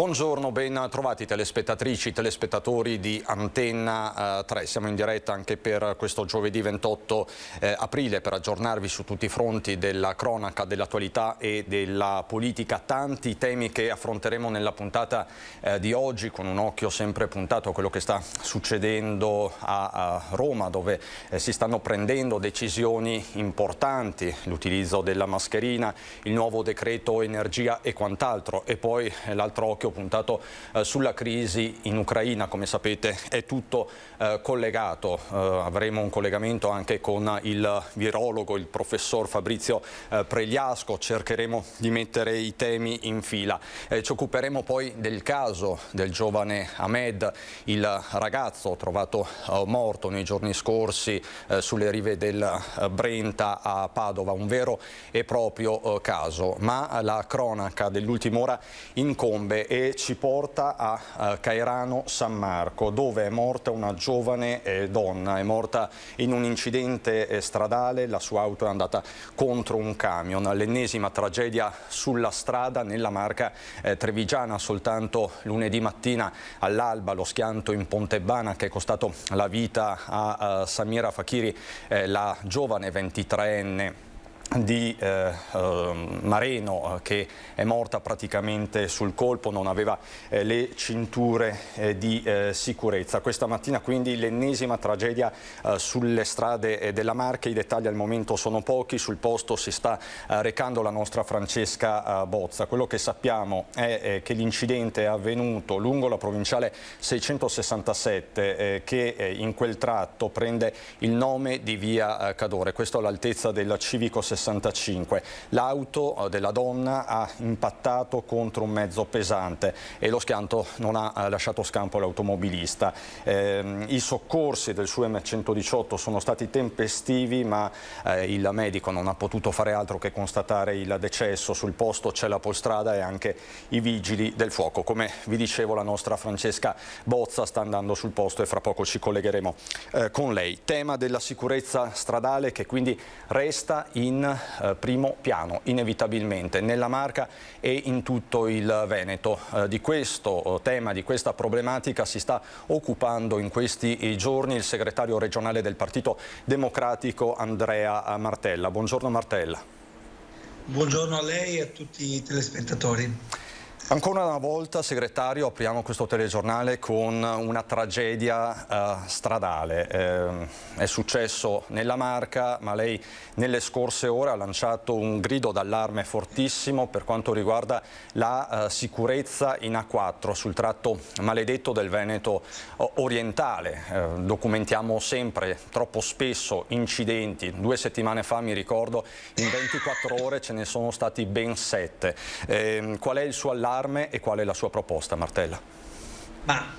Buongiorno, ben trovati telespettatrici, telespettatori di Antenna 3. Siamo in diretta anche per questo giovedì 28 aprile per aggiornarvi su tutti i fronti della cronaca, dell'attualità e della politica. Tanti temi che affronteremo nella puntata di oggi, con un occhio sempre puntato a quello che sta succedendo a Roma, dove si stanno prendendo decisioni importanti, l'utilizzo della mascherina, il nuovo decreto energia e quant'altro, e poi l'altro occhio puntato sulla crisi in Ucraina. Come sapete è tutto collegato. Avremo un collegamento anche con il virologo, il professor Fabrizio Pregliasco. Cercheremo di mettere i temi in fila. Ci occuperemo poi del caso del giovane Ahmed, il ragazzo trovato morto nei giorni scorsi sulle rive del Brenta a Padova, un vero e proprio caso. Ma la cronaca dell'ultima ora incombe e ci porta a Cairano San Marco, dove è morta una giovane donna. È morta in un incidente stradale, la sua auto è andata contro un camion. L'ennesima tragedia sulla strada nella Marca trevigiana. Soltanto lunedì mattina all'alba lo schianto in Pontebana che è costato la vita a Samira Fakiri, la giovane 23enne di Mareno, che è morta praticamente sul colpo, non aveva le cinture di sicurezza. Questa mattina quindi l'ennesima tragedia sulle strade della Marca. I dettagli al momento sono pochi, sul posto si sta recando la nostra Francesca Bozza. Quello che sappiamo è che l'incidente è avvenuto lungo la provinciale 667 che in quel tratto prende il nome di via Cadore, questo all'altezza del civico 65. L'auto della donna ha impattato contro un mezzo pesante e lo schianto non ha lasciato scampo all'automobilista. I soccorsi del su M118 sono stati tempestivi, ma il medico non ha potuto fare altro che constatare il decesso. Sul posto c'è la polstrada e anche i vigili del fuoco. Come vi dicevo, la nostra Francesca Bozza sta andando sul posto e fra poco ci collegheremo con lei. Tema della sicurezza stradale che quindi resta in primo piano inevitabilmente nella Marca e in tutto il Veneto. Di questo tema, di questa problematica si sta occupando in questi giorni il segretario regionale del Partito Democratico Andrea Martella. Buongiorno Martella. Buongiorno a lei e a tutti i telespettatori. Ancora una volta, segretario, apriamo questo telegiornale con una tragedia stradale. È successo nella Marca, ma lei nelle scorse ore ha lanciato un grido d'allarme fortissimo per quanto riguarda la sicurezza in A4 sul tratto maledetto del Veneto orientale. Documentiamo sempre, troppo spesso, incidenti. 2 settimane fa, mi ricordo, in 24 ore ce ne sono stati ben 7. Qual è il suo allarme e qual è la sua proposta, Martella? Ma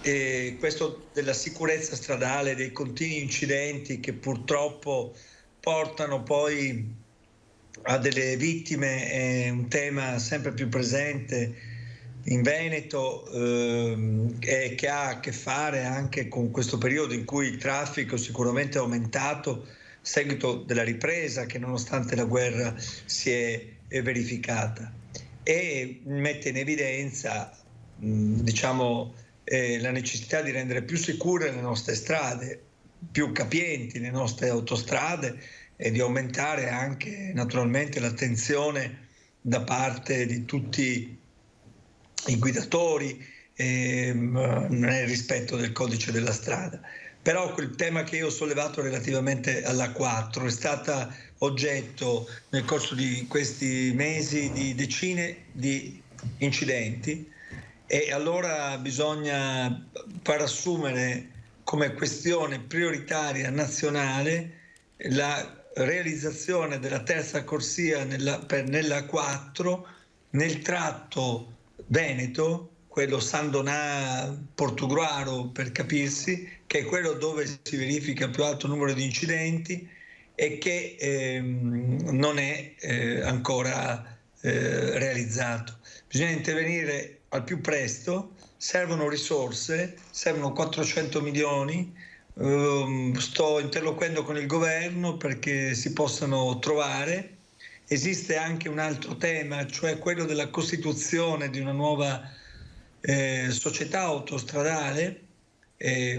questo della sicurezza stradale, dei continui incidenti che purtroppo portano poi a delle vittime, è un tema sempre più presente in Veneto e che ha a che fare anche con questo periodo in cui il traffico sicuramente è aumentato a seguito della ripresa che nonostante la guerra si è verificata, e mette in evidenza la necessità di rendere più sicure le nostre strade, più capienti le nostre autostrade e di aumentare anche naturalmente l'attenzione da parte di tutti i guidatori nel rispetto del codice della strada. Però quel tema che io ho sollevato relativamente all'A4 è stata oggetto nel corso di questi mesi di decine di incidenti, e allora bisogna far assumere come questione prioritaria nazionale la realizzazione della terza corsia nell'A4 nel tratto Veneto, quello San Donà-Portogruaro per capirsi, che è quello dove si verifica il più alto numero di incidenti e che non è ancora realizzato. Bisogna intervenire al più presto, servono risorse, servono 400 milioni, sto interloquendo con il governo perché si possano trovare. Esiste anche un altro tema, cioè quello della costituzione di una nuova società autostradale,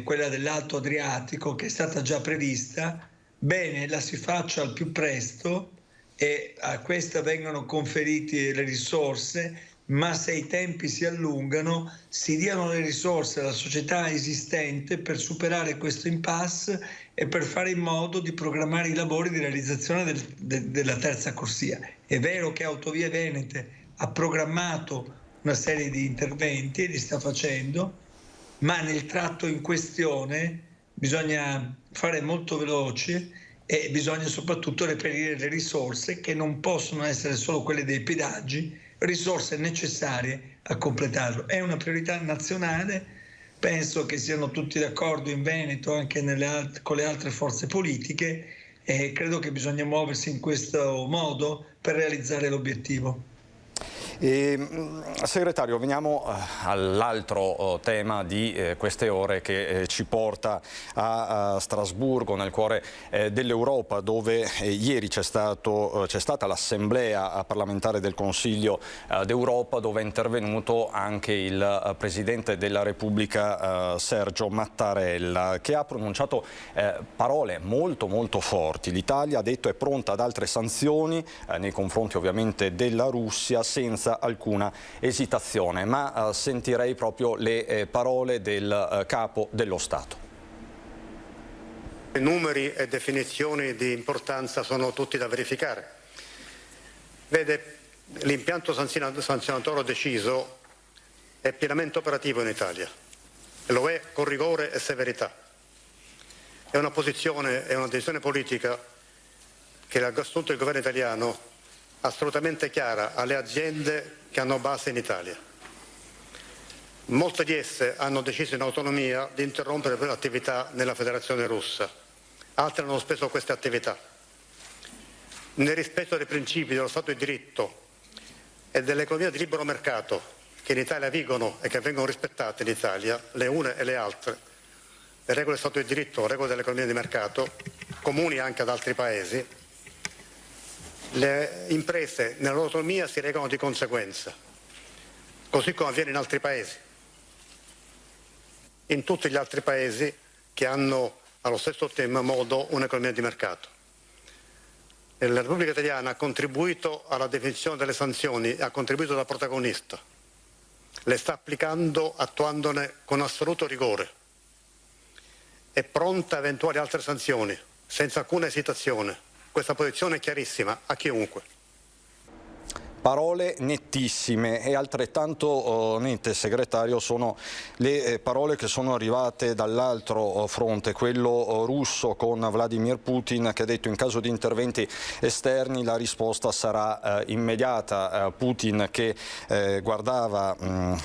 quella dell'Alto Adriatico, che è stata già prevista. Bene, la si faccia al più presto e a questa vengono conferite le risorse, ma se i tempi si allungano si diano le risorse alla società esistente per superare questo impasse e per fare in modo di programmare i lavori di realizzazione della terza corsia. È vero che Autovie Venete ha programmato una serie di interventi e li sta facendo, ma nel tratto in questione bisogna fare molto veloce e bisogna soprattutto reperire le risorse, che non possono essere solo quelle dei pedaggi, risorse necessarie a completarlo. È una priorità nazionale, penso che siano tutti d'accordo in Veneto, anche con le altre forze politiche, e credo che bisogna muoversi in questo modo per realizzare l'obiettivo. Segretario, veniamo all'altro tema di queste ore che ci porta a Strasburgo, nel cuore dell'Europa, dove ieri c'è stata l'assemblea parlamentare del Consiglio d'Europa, dove è intervenuto anche il Presidente della Repubblica Sergio Mattarella, che ha pronunciato parole molto forti. L'Italia, ha detto, è pronta ad altre sanzioni nei confronti ovviamente della Russia senza alcuna esitazione, ma sentirei proprio le parole del Capo dello Stato. Numeri e definizioni di importanza sono tutti da verificare. Vede, l'impianto sanzionatorio deciso è pienamente operativo in Italia e lo è con rigore e severità. È una posizione, è una decisione politica che ha assunto il governo italiano assolutamente chiara alle aziende che hanno base in Italia. Molte di esse hanno deciso in autonomia di interrompere l'attività nella Federazione Russa, altre hanno speso queste attività. Nel rispetto dei principi dello Stato di diritto e dell'economia di libero mercato che in Italia vigono e che vengono rispettate in Italia, le une e le altre, le regole dello Stato di diritto, le regole dell'economia di mercato, comuni anche ad altri paesi, le imprese nella loro autonomia si regolano di conseguenza, così come avviene in altri paesi, in tutti gli altri paesi che hanno allo stesso modo un'economia di mercato. La Repubblica Italiana ha contribuito alla definizione delle sanzioni, ha contribuito da protagonista, le sta applicando, attuandone con assoluto rigore, è pronta a eventuali altre sanzioni, senza alcuna esitazione. Questa posizione è chiarissima a chiunque. Parole nettissime e altrettanto nette, segretario, sono le parole che sono arrivate dall'altro fronte, quello russo, con Vladimir Putin, che ha detto: in caso di interventi esterni la risposta sarà immediata. Putin che guardava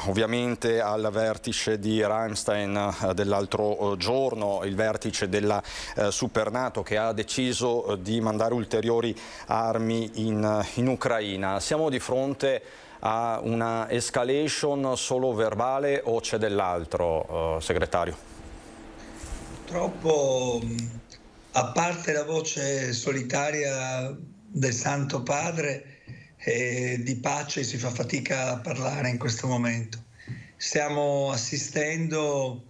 ovviamente al vertice di Ramstein dell'altro giorno, il vertice della Supernato, che ha deciso di mandare ulteriori armi in Ucraina. Siamo di fronte a una escalation solo verbale o c'è dell'altro, segretario? Purtroppo, a parte la voce solitaria del Santo Padre, di pace si fa fatica a parlare in questo momento. Stiamo assistendo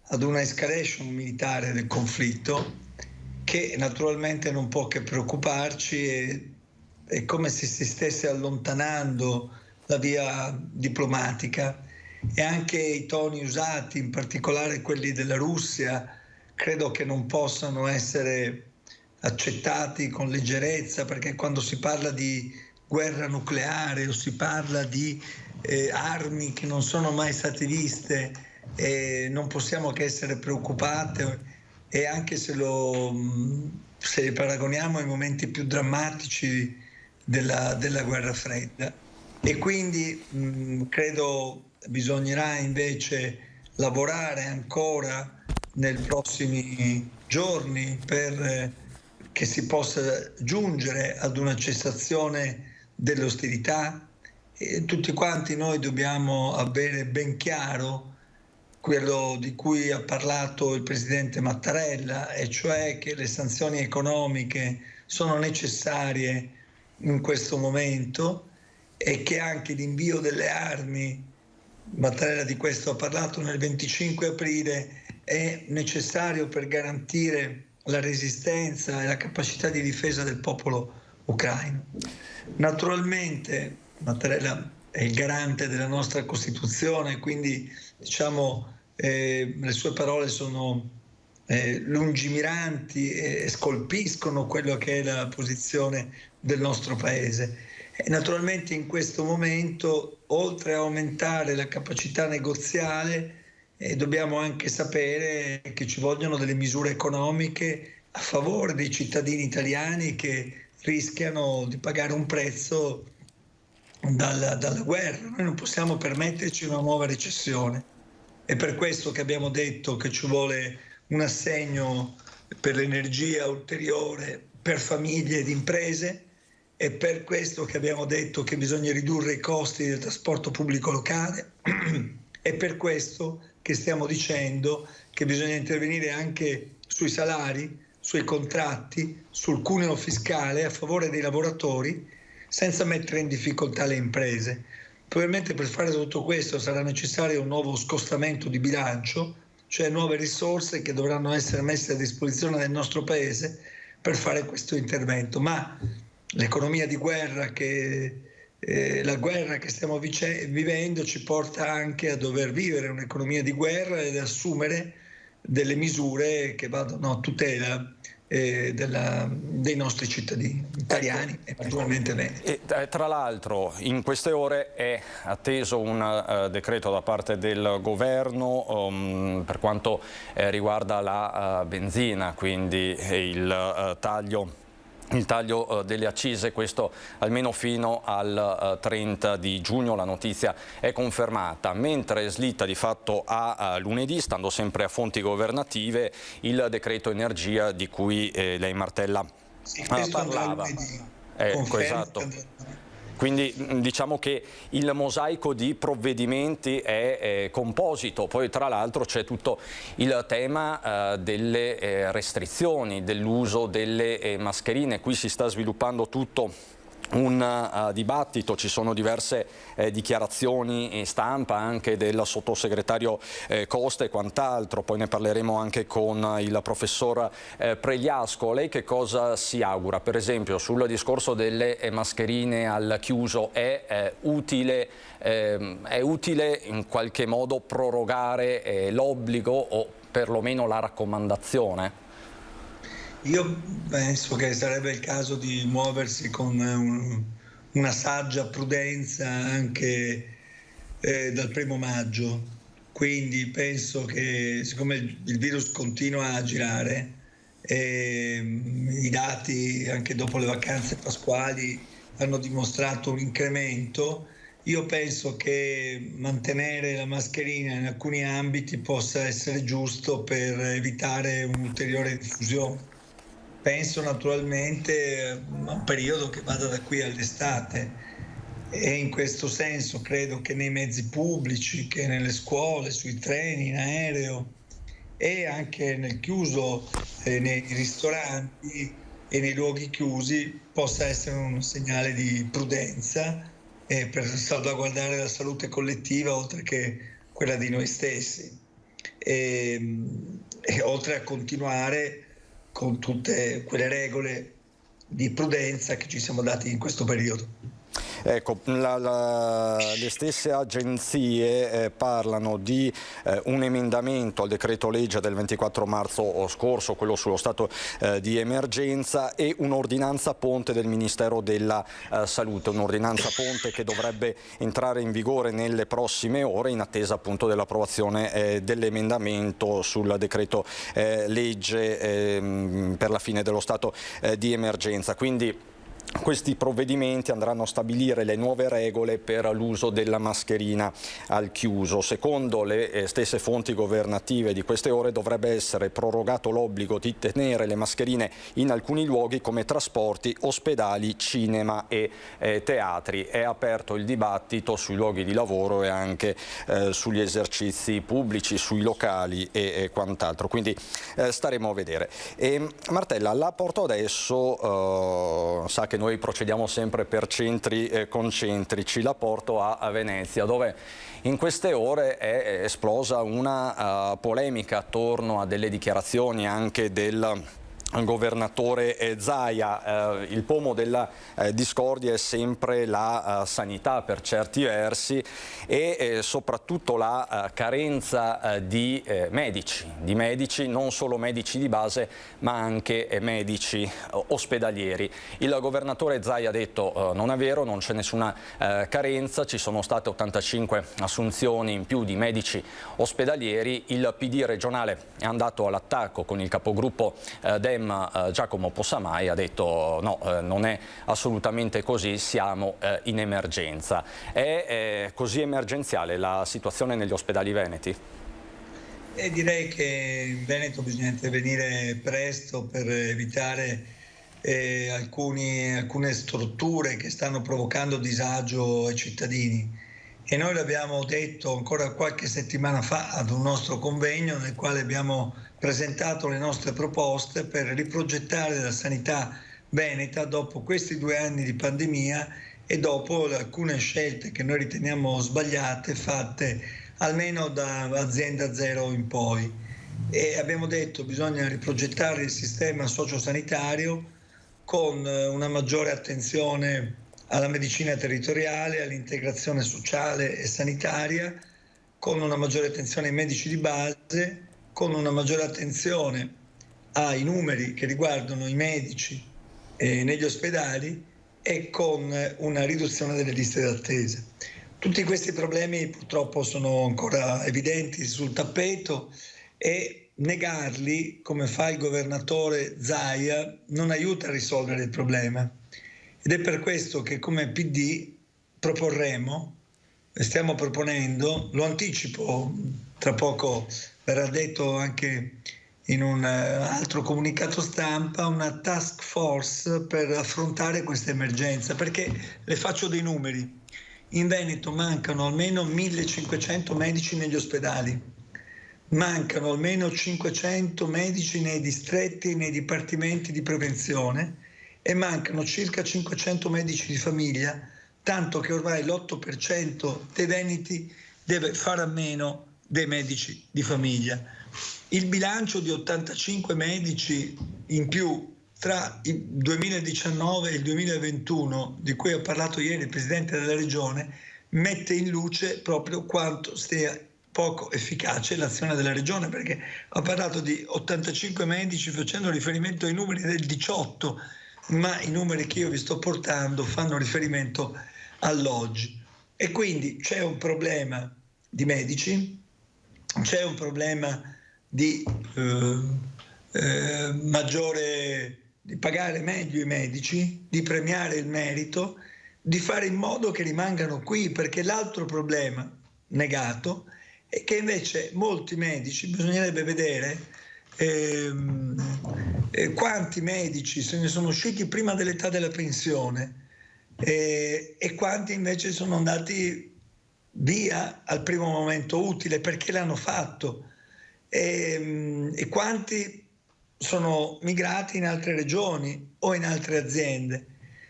ad una escalation militare del conflitto che naturalmente non può che preoccuparci. È come se si stesse allontanando la via diplomatica, e anche i toni usati, in particolare quelli della Russia, credo che non possano essere accettati con leggerezza, perché quando si parla di guerra nucleare o si parla di armi che non sono mai state viste, non possiamo che essere preoccupati, e anche se li paragoniamo ai momenti più drammatici della guerra fredda. E quindi credo bisognerà invece lavorare ancora nei prossimi giorni per che si possa giungere ad una cessazione delle ostilità, e tutti quanti noi dobbiamo avere ben chiaro quello di cui ha parlato il Presidente Mattarella, e cioè che le sanzioni economiche sono necessarie in questo momento, e che anche l'invio delle armi Mattarella di questo ha parlato nel 25 aprile, è necessario per garantire la resistenza e la capacità di difesa del popolo ucraino. Naturalmente Mattarella è il garante della nostra Costituzione, quindi diciamo le sue parole sono lungimiranti e scolpiscono quello che è la posizione del nostro Paese. E naturalmente in questo momento, oltre a aumentare la capacità negoziale, dobbiamo anche sapere che ci vogliono delle misure economiche a favore dei cittadini italiani che rischiano di pagare un prezzo dalla guerra. Noi non possiamo permetterci una nuova recessione. È per questo che abbiamo detto che ci vuole un assegno per l'energia ulteriore per famiglie ed imprese. È per questo che abbiamo detto che bisogna ridurre i costi del trasporto pubblico locale. È per questo che stiamo dicendo che bisogna intervenire anche sui salari, sui contratti, sul cuneo fiscale a favore dei lavoratori, senza mettere in difficoltà le imprese. Probabilmente per fare tutto questo sarà necessario un nuovo scostamento di bilancio, cioè nuove risorse che dovranno essere messe a disposizione del nostro Paese per fare questo intervento. Ma l'economia di guerra la guerra che stiamo vivendo ci porta anche a dover vivere un'economia di guerra ed assumere delle misure che vadano a tutela dei nostri cittadini italiani e naturalmente veneti. Tra l'altro in queste ore è atteso un decreto da parte del governo per quanto riguarda la benzina, quindi il taglio delle accise, questo almeno fino al 30 di giugno, la notizia è confermata, mentre slitta di fatto a lunedì, stando sempre a fonti governative, il decreto energia di cui lei Martella parlava. Ecco, esatto. Quindi diciamo che il mosaico di provvedimenti è composito, poi tra l'altro c'è tutto il tema delle restrizioni, dell'uso delle mascherine. Qui si sta sviluppando tutto un dibattito, ci sono diverse dichiarazioni stampa anche del sottosegretario Costa e quant'altro, poi ne parleremo anche con il professor Pregliasco. Lei che cosa si augura? Per esempio sul discorso delle mascherine al chiuso è utile in qualche modo prorogare l'obbligo o perlomeno la raccomandazione? Io penso che sarebbe il caso di muoversi con una saggia prudenza anche dal 1° maggio. Quindi penso che siccome il virus continua a girare, i dati anche dopo le vacanze pasquali hanno dimostrato un incremento. Io penso che mantenere la mascherina in alcuni ambiti possa essere giusto per evitare un'ulteriore diffusione. Penso naturalmente a un periodo che vada da qui all'estate e in questo senso credo che nei mezzi pubblici, che nelle scuole, sui treni, in aereo e anche nel chiuso, nei ristoranti e nei luoghi chiusi possa essere un segnale di prudenza per salvaguardare la salute collettiva oltre che quella di noi stessi e oltre a continuare con tutte quelle regole di prudenza che ci siamo dati in questo periodo. Ecco, le stesse agenzie parlano di un emendamento al decreto legge del 24 marzo scorso, quello sullo stato di emergenza, e un'ordinanza ponte del Ministero della Salute, un'ordinanza ponte che dovrebbe entrare in vigore nelle prossime ore in attesa appunto dell'approvazione dell'emendamento sul decreto legge per la fine dello stato di emergenza. Quindi questi provvedimenti andranno a stabilire le nuove regole per l'uso della mascherina al chiuso. Secondo le stesse fonti governative di queste ore dovrebbe essere prorogato l'obbligo di tenere le mascherine in alcuni luoghi come trasporti, ospedali, cinema e teatri. È aperto il dibattito sui luoghi di lavoro e anche sugli esercizi pubblici, sui locali e quant'altro. Quindi staremo a vedere. Martella, la porto adesso, sa che noi procediamo sempre per centri concentrici. La porto a Venezia, dove in queste ore è esplosa una polemica attorno a delle dichiarazioni anche del governatore Zaia. Il pomo della discordia è sempre la sanità per certi versi e soprattutto la carenza di medici, non solo medici di base ma anche medici ospedalieri. Il governatore Zaia ha detto non è vero, non c'è nessuna carenza, ci sono state 85 assunzioni in più di medici ospedalieri. Il PD regionale è andato all'attacco con il capogruppo Dem Giacomo Possamai, ha detto no, non è assolutamente così, siamo in emergenza. È così emergenziale la situazione negli ospedali veneti? E direi che in Veneto bisogna intervenire presto per evitare alcune strutture che stanno provocando disagio ai cittadini. E noi l'abbiamo detto ancora qualche settimana fa ad un nostro convegno nel quale abbiamo presentato le nostre proposte per riprogettare la sanità veneta dopo questi 2 anni di pandemia e dopo alcune scelte che noi riteniamo sbagliate fatte almeno da azienda zero in poi. E abbiamo detto che bisogna riprogettare il sistema sociosanitario con una maggiore attenzione alla medicina territoriale, all'integrazione sociale e sanitaria, con una maggiore attenzione ai medici di base, con una maggiore attenzione ai numeri che riguardano i medici negli ospedali e con una riduzione delle liste d'attesa. Tutti questi problemi purtroppo sono ancora evidenti sul tappeto e negarli, come fa il governatore Zaia, non aiuta a risolvere il problema. Ed è per questo che come PD stiamo proponendo, lo anticipo, tra poco verrà detto anche in un altro comunicato stampa, una task force per affrontare questa emergenza, perché le faccio dei numeri. In Veneto mancano almeno 1500 medici negli ospedali, mancano almeno 500 medici nei distretti e nei dipartimenti di prevenzione e mancano circa 500 medici di famiglia, tanto che ormai l'8% dei veneti deve fare a meno dei medici di famiglia. Il bilancio di 85 medici in più tra il 2019 e il 2021, di cui ha parlato ieri il Presidente della Regione, mette in luce proprio quanto stia poco efficace l'azione della Regione, perché ha parlato di 85 medici facendo riferimento ai numeri del 18, ma i numeri che io vi sto portando fanno riferimento all'oggi. E quindi c'è un problema di medici, c'è un problema di di pagare meglio i medici, di premiare il merito, di fare in modo che rimangano qui, perché l'altro problema negato è che invece molti medici, bisognerebbe vedere quanti medici se ne sono usciti prima dell'età della pensione e quanti invece sono andati via al primo momento utile perché l'hanno fatto e quanti sono migrati in altre regioni o in altre aziende.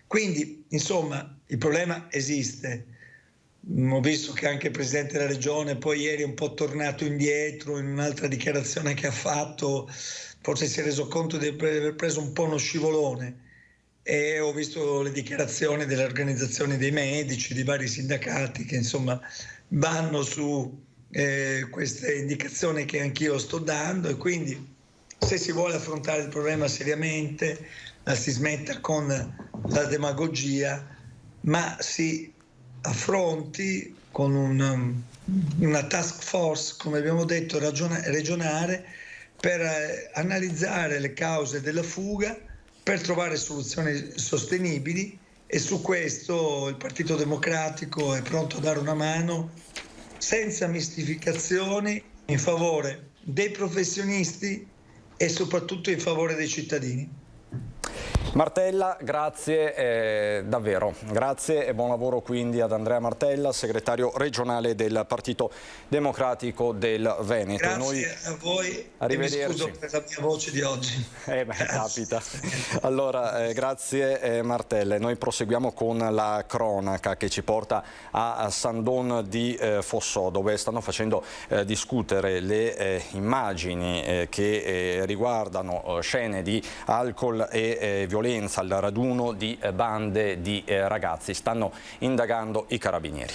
Quindi, insomma, il problema esiste. Ho visto che anche il Presidente della Regione poi ieri è un po' tornato indietro in un'altra dichiarazione che ha fatto, forse si è reso conto di aver preso un po' uno scivolone, e ho visto le dichiarazioni delle organizzazioni dei medici, di vari sindacati che insomma vanno su queste indicazioni che anch'io sto dando, e quindi se si vuole affrontare il problema seriamente la si smetta con la demagogia, ma si affronti con una task force, come abbiamo detto, regionale, per analizzare le cause della fuga, per trovare soluzioni sostenibili, e su questo il Partito Democratico è pronto a dare una mano senza mistificazioni, in favore dei professionisti e soprattutto in favore dei cittadini. Martella, grazie davvero, grazie e buon lavoro quindi ad Andrea Martella, segretario regionale del Partito Democratico del Veneto. Grazie Noi... a voi, arrivederci. e mi scuso per la mia voce di oggi. Capita. Allora, grazie Martella. Noi proseguiamo con la cronaca che ci porta a Sandon di Fossò, dove stanno facendo discutere le immagini che riguardano scene di alcol e violenza al raduno di bande di ragazzi. Stanno indagando i carabinieri.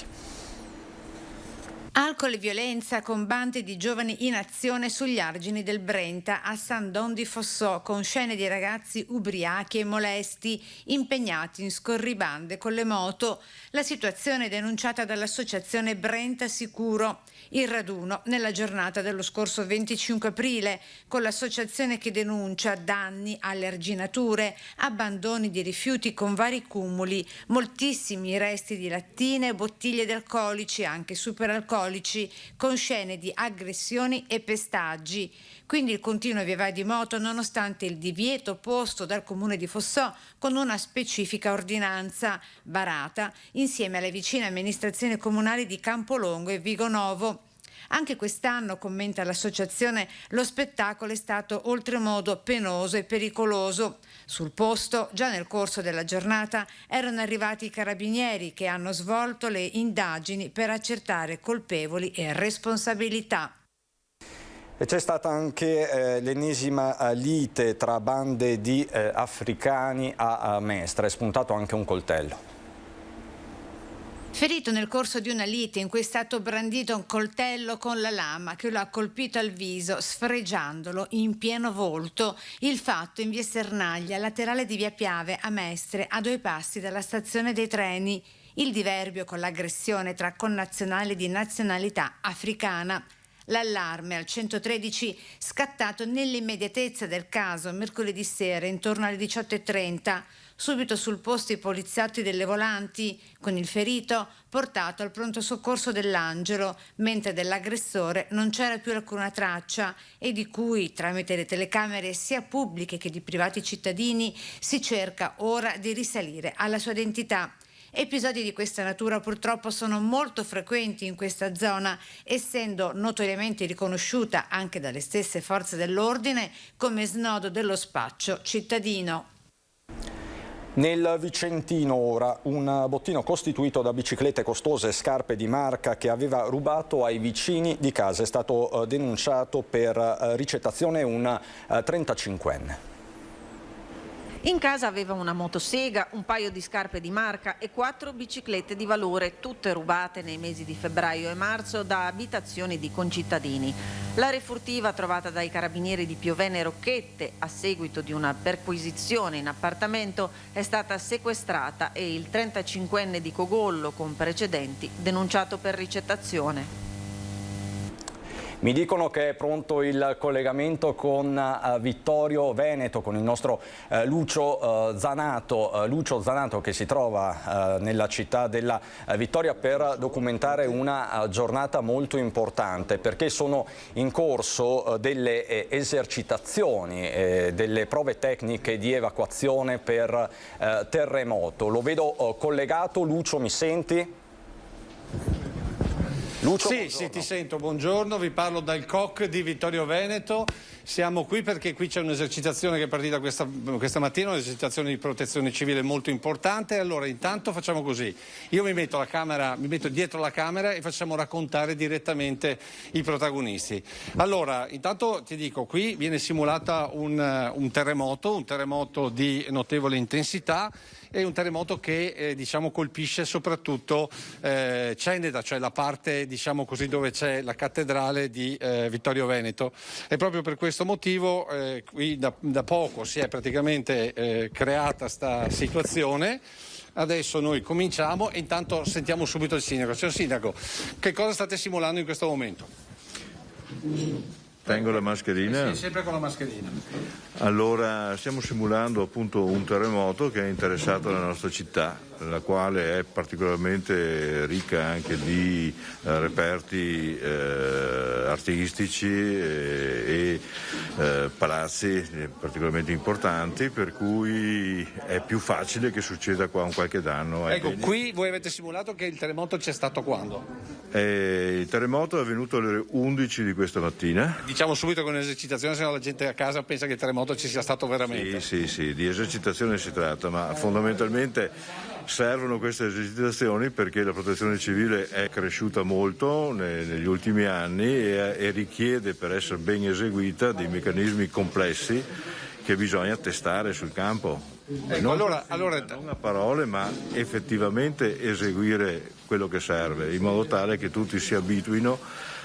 Alcol e violenza con bande di giovani in azione sugli argini del Brenta a Sandon di Fossò, con scene di ragazzi ubriachi e molesti impegnati in scorribande con le moto. La situazione è denunciata dall'associazione Brenta Sicuro. Il raduno nella giornata dello scorso 25 aprile, con l'associazione che denuncia danni alle arginature, abbandoni di rifiuti con vari cumuli, moltissimi resti di lattine e bottiglie di alcolici, anche superalcolici, con scene di aggressioni e pestaggi. Quindi il continuo via vai di moto, nonostante il divieto posto dal comune di Fossò con una specifica ordinanza varata insieme alle vicine amministrazioni comunali di Campolongo e Vigonovo. Anche quest'anno, commenta l'associazione, lo spettacolo è stato oltremodo penoso e pericoloso. Sul posto, già nel corso della giornata, erano arrivati i carabinieri che hanno svolto le indagini per accertare colpevoli e responsabilità. E c'è stata anche l'ennesima lite tra bande di africani a Mestre, è spuntato anche un coltello. Ferito nel corso di una lite in cui è stato brandito un coltello con la lama che lo ha colpito al viso, sfregiandolo in pieno volto. Il fatto in via Sernaglia, laterale di via Piave a Mestre, a 2 passi dalla stazione dei treni. Il diverbio con l'aggressione tra connazionali di nazionalità africana. L'allarme al 113 scattato nell'immediatezza del caso mercoledì sera intorno alle 18:30. Subito sul posto i poliziotti delle volanti, con il ferito portato al pronto soccorso dell'Angelo, mentre dell'aggressore non c'era più alcuna traccia e di cui, tramite le telecamere sia pubbliche che di privati cittadini, si cerca ora di risalire alla sua identità. Episodi di questa natura purtroppo sono molto frequenti in questa zona, essendo notoriamente riconosciuta anche dalle stesse forze dell'ordine come snodo dello spaccio cittadino. Nel Vicentino ora un bottino costituito da biciclette costose e scarpe di marca che aveva rubato ai vicini di casa. È stato denunciato per ricettazione un 35enne. In casa aveva una motosega, un paio di scarpe di marca e 4 biciclette di valore, tutte rubate nei mesi di febbraio e marzo da abitazioni di concittadini. La refurtiva trovata dai carabinieri di Piovene Rocchette a seguito di una perquisizione in appartamento è stata sequestrata e il 35enne di Cogollo con precedenti denunciato per ricettazione. Mi dicono che è pronto il collegamento con Vittorio Veneto, con il nostro Lucio Zanato che si trova nella città della Vittoria per documentare una giornata molto importante, perché sono in corso delle esercitazioni, delle prove tecniche di evacuazione per terremoto. Lo vedo collegato. Lucio, mi senti? Lucio, sì, ti sento, buongiorno, vi parlo dal COC di Vittorio Veneto. Siamo qui perché qui c'è un'esercitazione che è partita questa mattina, un'esercitazione di protezione civile molto importante. Allora intanto facciamo così, io mi metto dietro la camera e facciamo raccontare direttamente i protagonisti. Allora intanto ti dico, qui viene simulata un terremoto di notevole intensità. È un terremoto che colpisce soprattutto Ceneda, cioè la parte dove c'è la cattedrale di Vittorio Veneto. E proprio per questo motivo qui da poco si è praticamente creata questa situazione. Adesso noi cominciamo e intanto sentiamo subito il sindaco. Signor Sindaco, che cosa state simulando in questo momento? Tengo la mascherina? Sì, sempre con la mascherina. Allora, stiamo simulando appunto un terremoto che ha interessato la nostra città, la quale è particolarmente ricca anche di reperti artistici e palazzi particolarmente importanti, per cui è più facile che succeda qua un qualche danno. Ecco, qui voi avete simulato che il terremoto c'è stato quando? Il terremoto è avvenuto alle 11 di questa mattina. Diciamo subito che è un'esercitazione, se no la gente a casa pensa che il terremoto ci sia stato veramente. Sì, di esercitazione si tratta, ma fondamentalmente servono queste esercitazioni perché la protezione civile è cresciuta molto negli ultimi anni e richiede, per essere ben eseguita, dei meccanismi complessi che bisogna testare sul campo. Ecco, non a parole, ma effettivamente eseguire quello che serve, in modo tale che tutti si abituino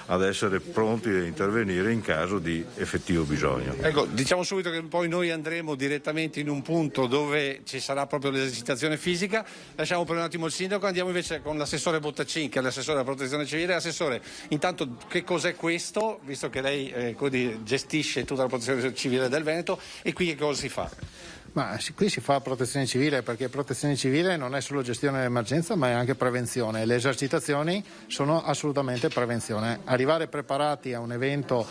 ad essere pronti a intervenire in caso di effettivo bisogno. Ecco, diciamo subito che poi noi andremo direttamente in un punto dove ci sarà proprio l'esercitazione fisica. Lasciamo per un attimo il sindaco, andiamo invece con l'assessore Bottacin, che è l'assessore della protezione civile. Assessore, intanto che cos'è questo, visto che lei gestisce tutta la protezione civile del Veneto, e qui che cosa si fa? Ma qui si fa protezione civile, perché protezione civile non è solo gestione dell'emergenza, ma è anche prevenzione. Le esercitazioni sono assolutamente prevenzione. Arrivare preparati a un evento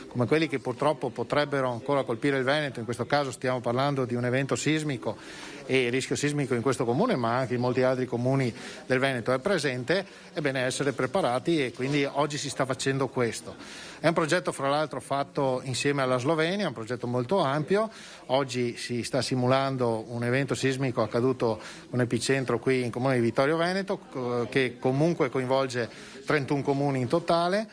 come quelli che purtroppo potrebbero ancora colpire il Veneto, in questo caso stiamo parlando di un evento sismico, e il rischio sismico in questo comune, ma anche in molti altri comuni del Veneto è presente, è bene essere preparati, e quindi oggi si sta facendo questo. È un progetto fra l'altro fatto insieme alla Slovenia, un progetto molto ampio. Oggi si sta simulando un evento sismico accaduto con epicentro qui in comune di Vittorio Veneto, che comunque coinvolge 31 comuni in totale.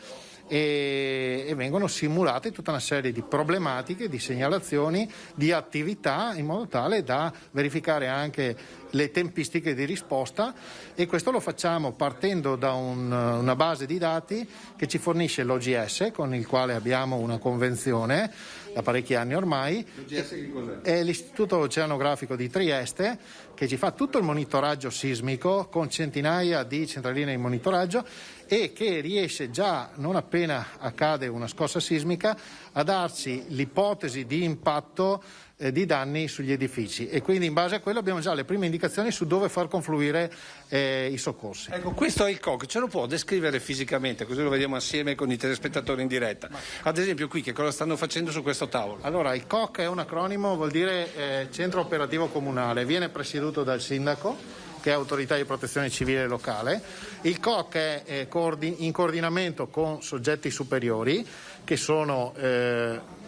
E vengono simulate tutta una serie di problematiche, di segnalazioni, di attività, in modo tale da verificare anche le tempistiche di risposta, e questo lo facciamo partendo da una base di dati che ci fornisce l'OGS, con il quale abbiamo una convenzione da parecchi anni ormai. L'OGS che cos'è? È l'Istituto Oceanografico di Trieste, che ci fa tutto il monitoraggio sismico con centinaia di centraline di monitoraggio, e che riesce già, non appena accade una scossa sismica, a darci l'ipotesi di impatto di danni sugli edifici, e quindi in base a quello abbiamo già le prime indicazioni su dove far confluire i soccorsi. Ecco, questo è il COC, ce lo può descrivere fisicamente, così lo vediamo assieme con i telespettatori in diretta? Ad esempio qui che cosa stanno facendo su questo tavolo? Allora, il COC è un acronimo, vuol dire Centro Operativo Comunale, viene presieduto dal sindaco, che è autorità di protezione civile locale. Il COC è in coordinamento con soggetti superiori, che sono,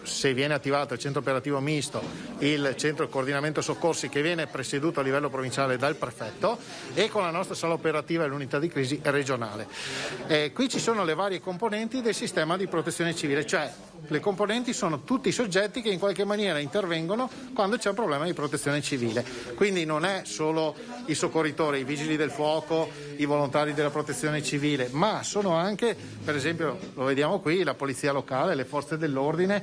se viene attivato il centro operativo misto, il centro coordinamento soccorsi, che viene presieduto a livello provinciale dal prefetto, e con la nostra sala operativa e l'unità di crisi regionale. Qui ci sono le varie componenti del sistema di protezione civile, cioè le componenti sono tutti i soggetti che in qualche maniera intervengono quando c'è un problema di protezione civile. Quindi non è solo i soccorritori, i vigili del fuoco, i volontari della protezione civile, ma sono anche, per esempio, lo vediamo qui, la polizia locale, le forze dell'ordine,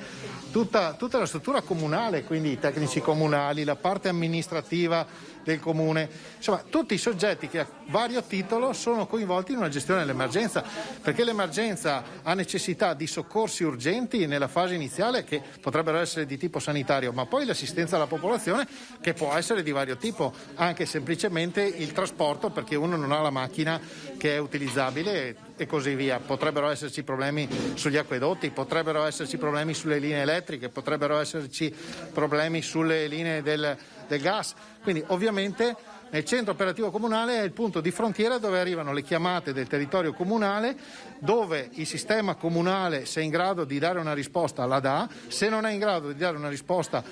tutta la struttura comunale, quindi i tecnici comunali, la parte amministrativa del comune, insomma tutti i soggetti che a vario titolo sono coinvolti in una gestione dell'emergenza, perché l'emergenza ha necessità di soccorsi urgenti nella fase iniziale, che potrebbero essere di tipo sanitario, ma poi l'assistenza alla popolazione, che può essere di vario tipo, anche semplicemente il trasporto, perché uno non ha la macchina che è utilizzabile, e così via. Potrebbero esserci problemi sugli acquedotti, potrebbero esserci problemi sulle linee elettriche, potrebbero esserci problemi sulle linee del gas. Quindi ovviamente nel centro operativo comunale è il punto di frontiera dove arrivano le chiamate del territorio comunale, dove il sistema comunale, se è in grado di dare una risposta, la dà; se non è in grado di dare una risposta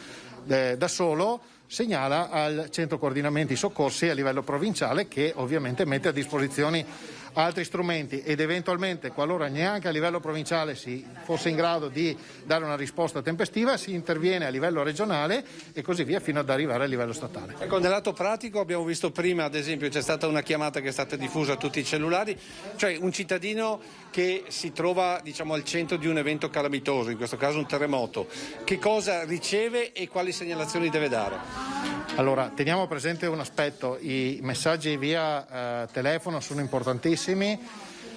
da solo, segnala al centro coordinamenti soccorsi a livello provinciale, che ovviamente mette a disposizione altri strumenti, ed eventualmente, qualora neanche a livello provinciale si fosse in grado di dare una risposta tempestiva, si interviene a livello regionale e così via, fino ad arrivare a livello statale. Ecco, nel lato pratico abbiamo visto prima, ad esempio, c'è stata una chiamata che è stata diffusa a tutti i cellulari, cioè un cittadino che si trova, diciamo, al centro di un evento calamitoso, in questo caso un terremoto, che cosa riceve e quali segnalazioni deve dare? Allora, teniamo presente un aspetto: i messaggi via telefono sono importantissimi,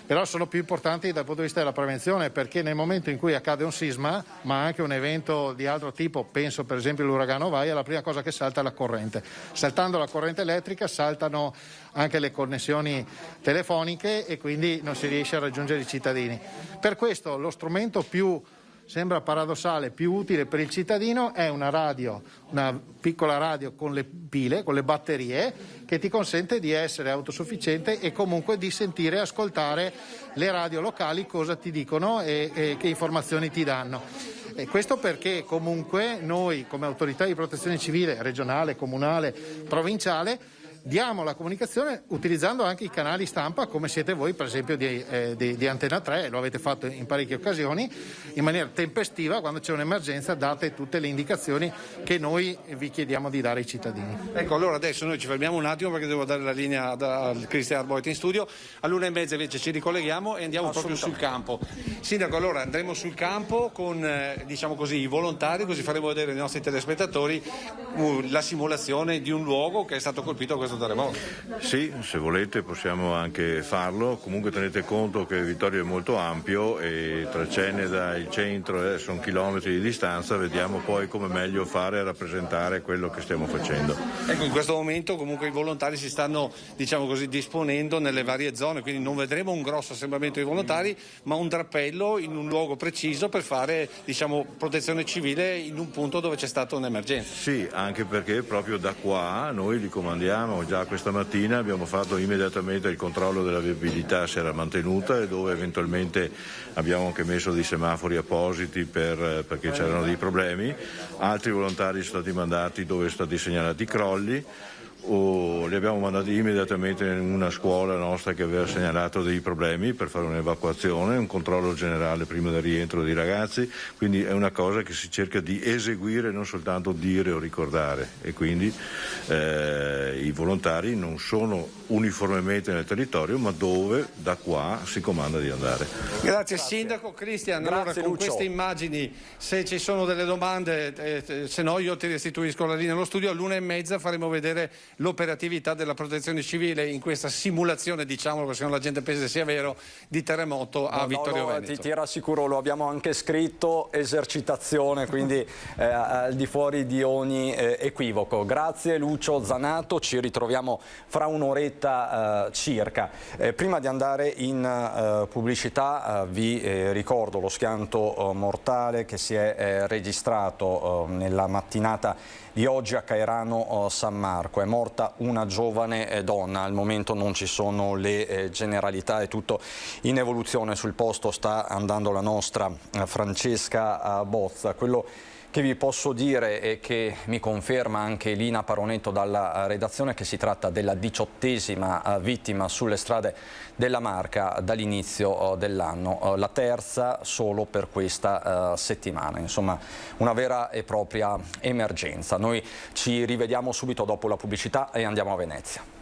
però sono più importanti dal punto di vista della prevenzione, perché nel momento in cui accade un sisma, ma anche un evento di altro tipo, penso per esempio all'uragano Vaia, la prima cosa che salta è la corrente. Saltando la corrente elettrica saltano anche le connessioni telefoniche, e quindi non si riesce a raggiungere i cittadini. Per questo lo strumento più sembra paradossale, più utile per il cittadino è una radio, una piccola radio con le pile, con le batterie, che ti consente di essere autosufficiente e comunque di sentire e ascoltare le radio locali cosa ti dicono e che informazioni ti danno. E questo perché comunque noi come autorità di protezione civile regionale, comunale, provinciale diamo la comunicazione utilizzando anche i canali stampa come siete voi per esempio di Antenna 3, lo avete fatto in parecchie occasioni, in maniera tempestiva quando c'è un'emergenza date tutte le indicazioni che noi vi chiediamo di dare ai cittadini. Ecco, allora adesso noi ci fermiamo un attimo perché devo dare la linea al Cristian Arboit in studio, all'1:30 invece ci ricolleghiamo e andiamo proprio sul campo. Sindaco, allora andremo sul campo con diciamo così i volontari, così faremo vedere ai nostri telespettatori la simulazione di un luogo che è stato colpito da questo terremoto. Sì, se volete possiamo anche farlo, comunque tenete conto che Vittorio è molto ampio e tra Ceneda e il centro sono chilometri di distanza, vediamo poi come meglio fare a rappresentare quello che stiamo facendo. Ecco, in questo momento comunque i volontari si stanno diciamo così disponendo nelle varie zone, quindi non vedremo un grosso assembramento di volontari ma un drappello in un luogo preciso per fare diciamo protezione civile in un punto dove c'è stata un'emergenza. Sì, anche perché proprio da qua noi li comandiamo. Già questa mattina abbiamo fatto immediatamente il controllo della viabilità se era mantenuta e dove eventualmente abbiamo anche messo dei semafori appositi perché c'erano dei problemi. Altri volontari sono stati mandati dove sono stati segnalati crolli o li abbiamo mandati immediatamente in una scuola nostra che aveva segnalato dei problemi per fare un'evacuazione, un controllo generale prima del rientro dei ragazzi, quindi è una cosa che si cerca di eseguire, non soltanto dire o ricordare, e quindi i volontari non sono uniformemente nel territorio ma dove da qua si comanda di andare. Grazie Sindaco. Cristian, allora con Lucio. queste immagini se ci sono delle domande se no io ti restituisco la linea allo studio, all'1:30 faremo vedere l'operatività della protezione civile in questa simulazione, diciamolo perché se no la gente pensa sia vero, di terremoto a Vittorio Veneto. Ti rassicuro, lo abbiamo anche scritto, esercitazione, quindi al di fuori di ogni equivoco. Grazie Lucio Zanato, ci ritroviamo fra un'oretta circa. Prima di andare in pubblicità vi ricordo lo schianto mortale che si è registrato nella mattinata di oggi a Caerano San Marco. È morta una giovane donna, al momento non ci sono le generalità, è tutto in evoluzione, sul posto sta andando la nostra Francesca Bozza. Quello che vi posso dire e che mi conferma anche Lina Paronetto dalla redazione è che si tratta della 18ª vittima sulle strade della Marca dall'inizio dell'anno, la terza solo per questa settimana, insomma una vera e propria emergenza. Noi ci rivediamo subito dopo la pubblicità e andiamo a Venezia.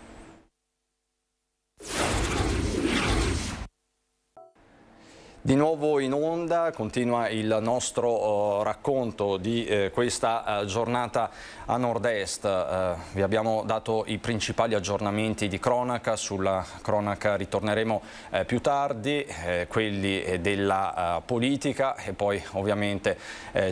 Di nuovo in onda, continua il nostro racconto di questa giornata a nord-est. Vi abbiamo dato i principali aggiornamenti di cronaca, sulla cronaca ritorneremo più tardi, quelli della politica e poi ovviamente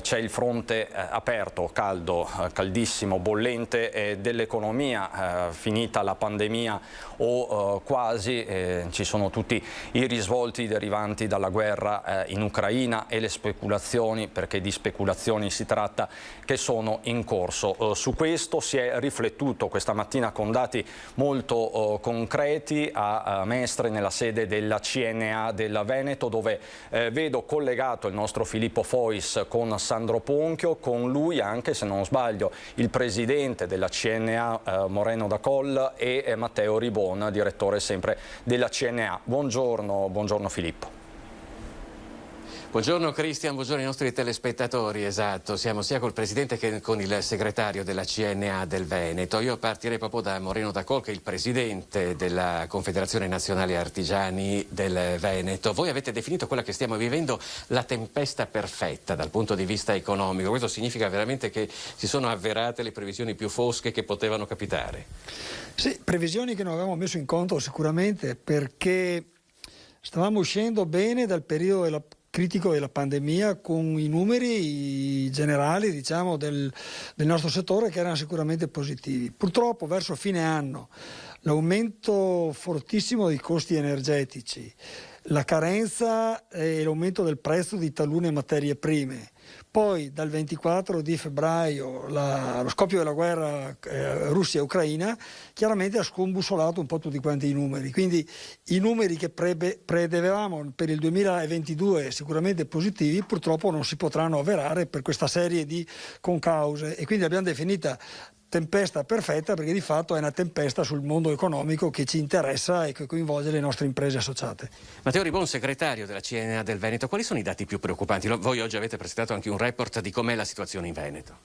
c'è il fronte aperto, caldo, caldissimo, bollente dell'economia, finita la pandemia o quasi, ci sono tutti i risvolti derivanti dalla guerra in Ucraina e le speculazioni, perché di speculazioni si tratta, che sono in corso. Su questo si è riflettuto questa mattina con dati molto concreti a Mestre, nella sede della CNA del Veneto, dove vedo collegato il nostro Filippo Fois con Sandro Ponchio, con lui anche, se non sbaglio, il presidente della CNA Moreno da Coll e Matteo Ribon, direttore sempre della CNA. Buongiorno Filippo. Buongiorno Cristian, buongiorno ai nostri telespettatori, esatto, siamo sia col Presidente che con il segretario della CNA del Veneto. Io partirei proprio da Moreno da Coll, che è il Presidente della Confederazione Nazionale Artigiani del Veneto. Voi avete definito quella che stiamo vivendo la tempesta perfetta dal punto di vista economico. Questo significa veramente che si sono avverate le previsioni più fosche che potevano capitare? Sì, previsioni che non avevamo messo in conto sicuramente, perché stavamo uscendo bene dal periodo critico della pandemia, con i numeri generali, diciamo, del nostro settore che erano sicuramente positivi. Purtroppo verso fine anno l'aumento fortissimo dei costi energetici, la carenza e l'aumento del prezzo di talune materie prime. Poi dal 24 di febbraio lo scoppio della guerra Russia-Ucraina chiaramente ha scombussolato un po' tutti quanti i numeri, quindi i numeri che prevedevamo per il 2022 sicuramente positivi purtroppo non si potranno avverare per questa serie di concause, e quindi l'abbiamo definita tempesta perfetta perché di fatto è una tempesta sul mondo economico che ci interessa e che coinvolge le nostre imprese associate. Matteo Ribon, segretario della CNA del Veneto, quali sono i dati più preoccupanti? Voi oggi avete presentato anche un report di com'è la situazione in Veneto.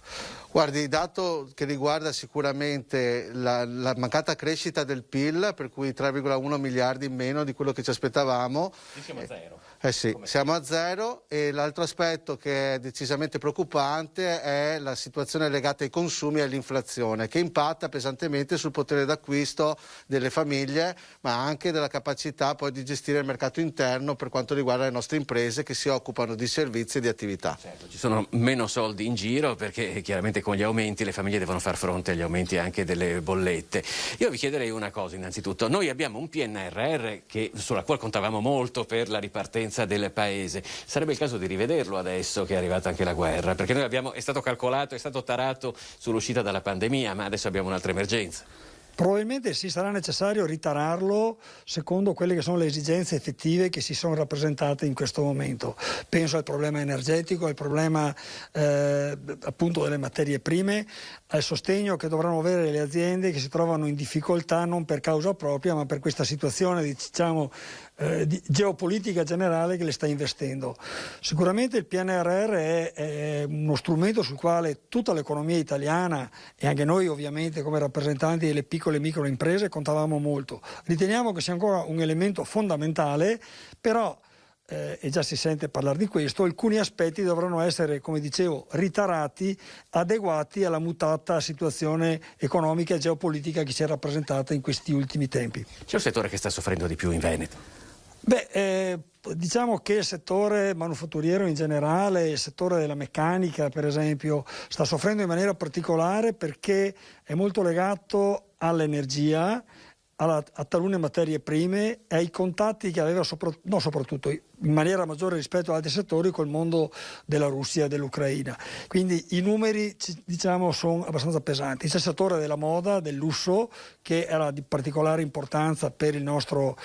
Guardi, il dato che riguarda sicuramente la mancata crescita del PIL, per cui 3,1 miliardi in meno di quello che ci aspettavamo. Siamo a zero. Sì, siamo a zero, e l'altro aspetto che è decisamente preoccupante è la situazione legata ai consumi e all'inflazione, che impatta pesantemente sul potere d'acquisto delle famiglie, ma anche della capacità poi di gestire il mercato interno per quanto riguarda le nostre imprese che si occupano di servizi e di attività. Certo, ci sono meno soldi in giro perché chiaramente con gli aumenti le famiglie devono far fronte agli aumenti anche delle bollette. Io vi chiederei una cosa innanzitutto, noi abbiamo un PNRR sulla quale contavamo molto per la ripartenza del paese, sarebbe il caso di rivederlo adesso che è arrivata anche la guerra, perché è stato calcolato, è stato tarato sull'uscita dalla pandemia, ma adesso abbiamo un'altra emergenza. Probabilmente sì, sarà necessario ritararlo secondo quelle che sono le esigenze effettive che si sono rappresentate in questo momento. Penso al problema energetico, al problema appunto delle materie prime, al sostegno che dovranno avere le aziende che si trovano in difficoltà non per causa propria ma per questa situazione di geopolitica generale che le sta investendo. Sicuramente il PNRR è uno strumento sul quale tutta l'economia italiana e anche noi ovviamente come rappresentanti delle piccole e micro imprese contavamo molto. Riteniamo che sia ancora un elemento fondamentale, però e già si sente parlare di questo, alcuni aspetti dovranno essere, come dicevo, ritarati, adeguati alla mutata situazione economica e geopolitica che si è rappresentata in questi ultimi tempi. C'è un settore che sta soffrendo di più in Veneto? Diciamo che il settore manufatturiero in generale, il settore della meccanica per esempio, sta soffrendo in maniera particolare perché è molto legato all'energia, a talune materie prime e ai contatti che aveva soprattutto in maniera maggiore rispetto ad altri settori col mondo della Russia e dell'Ucraina. Quindi i numeri diciamo sono abbastanza pesanti. C'è il settore della moda, del lusso, che era di particolare importanza per il nostro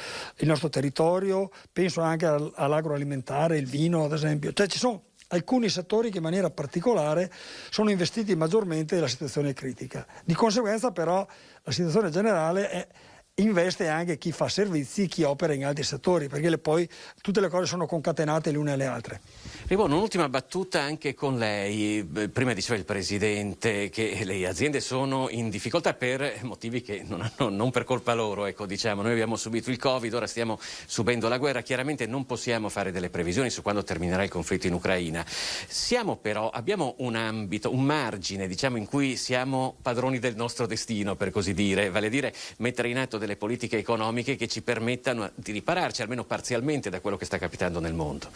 territorio, penso anche all'agroalimentare, il vino ad esempio. Cioè ci sono alcuni settori che in maniera particolare sono investiti maggiormente nella situazione critica. Di conseguenza però la situazione generale investe anche chi fa servizi, chi opera in altri settori, perché poi tutte le cose sono concatenate le une alle altre. Ribon, un'ultima battuta anche con lei. Prima diceva il Presidente che le aziende sono in difficoltà per motivi che non per colpa loro, ecco, diciamo. Noi abbiamo subito il Covid, ora stiamo subendo la guerra, chiaramente non possiamo fare delle previsioni su quando terminerà il conflitto in Ucraina. Abbiamo un ambito, un margine, diciamo, in cui siamo padroni del nostro destino, per così dire, vale a dire mettere in atto delle politiche economiche che ci permettano di ripararci almeno parzialmente da quello che sta capitando nel mondo.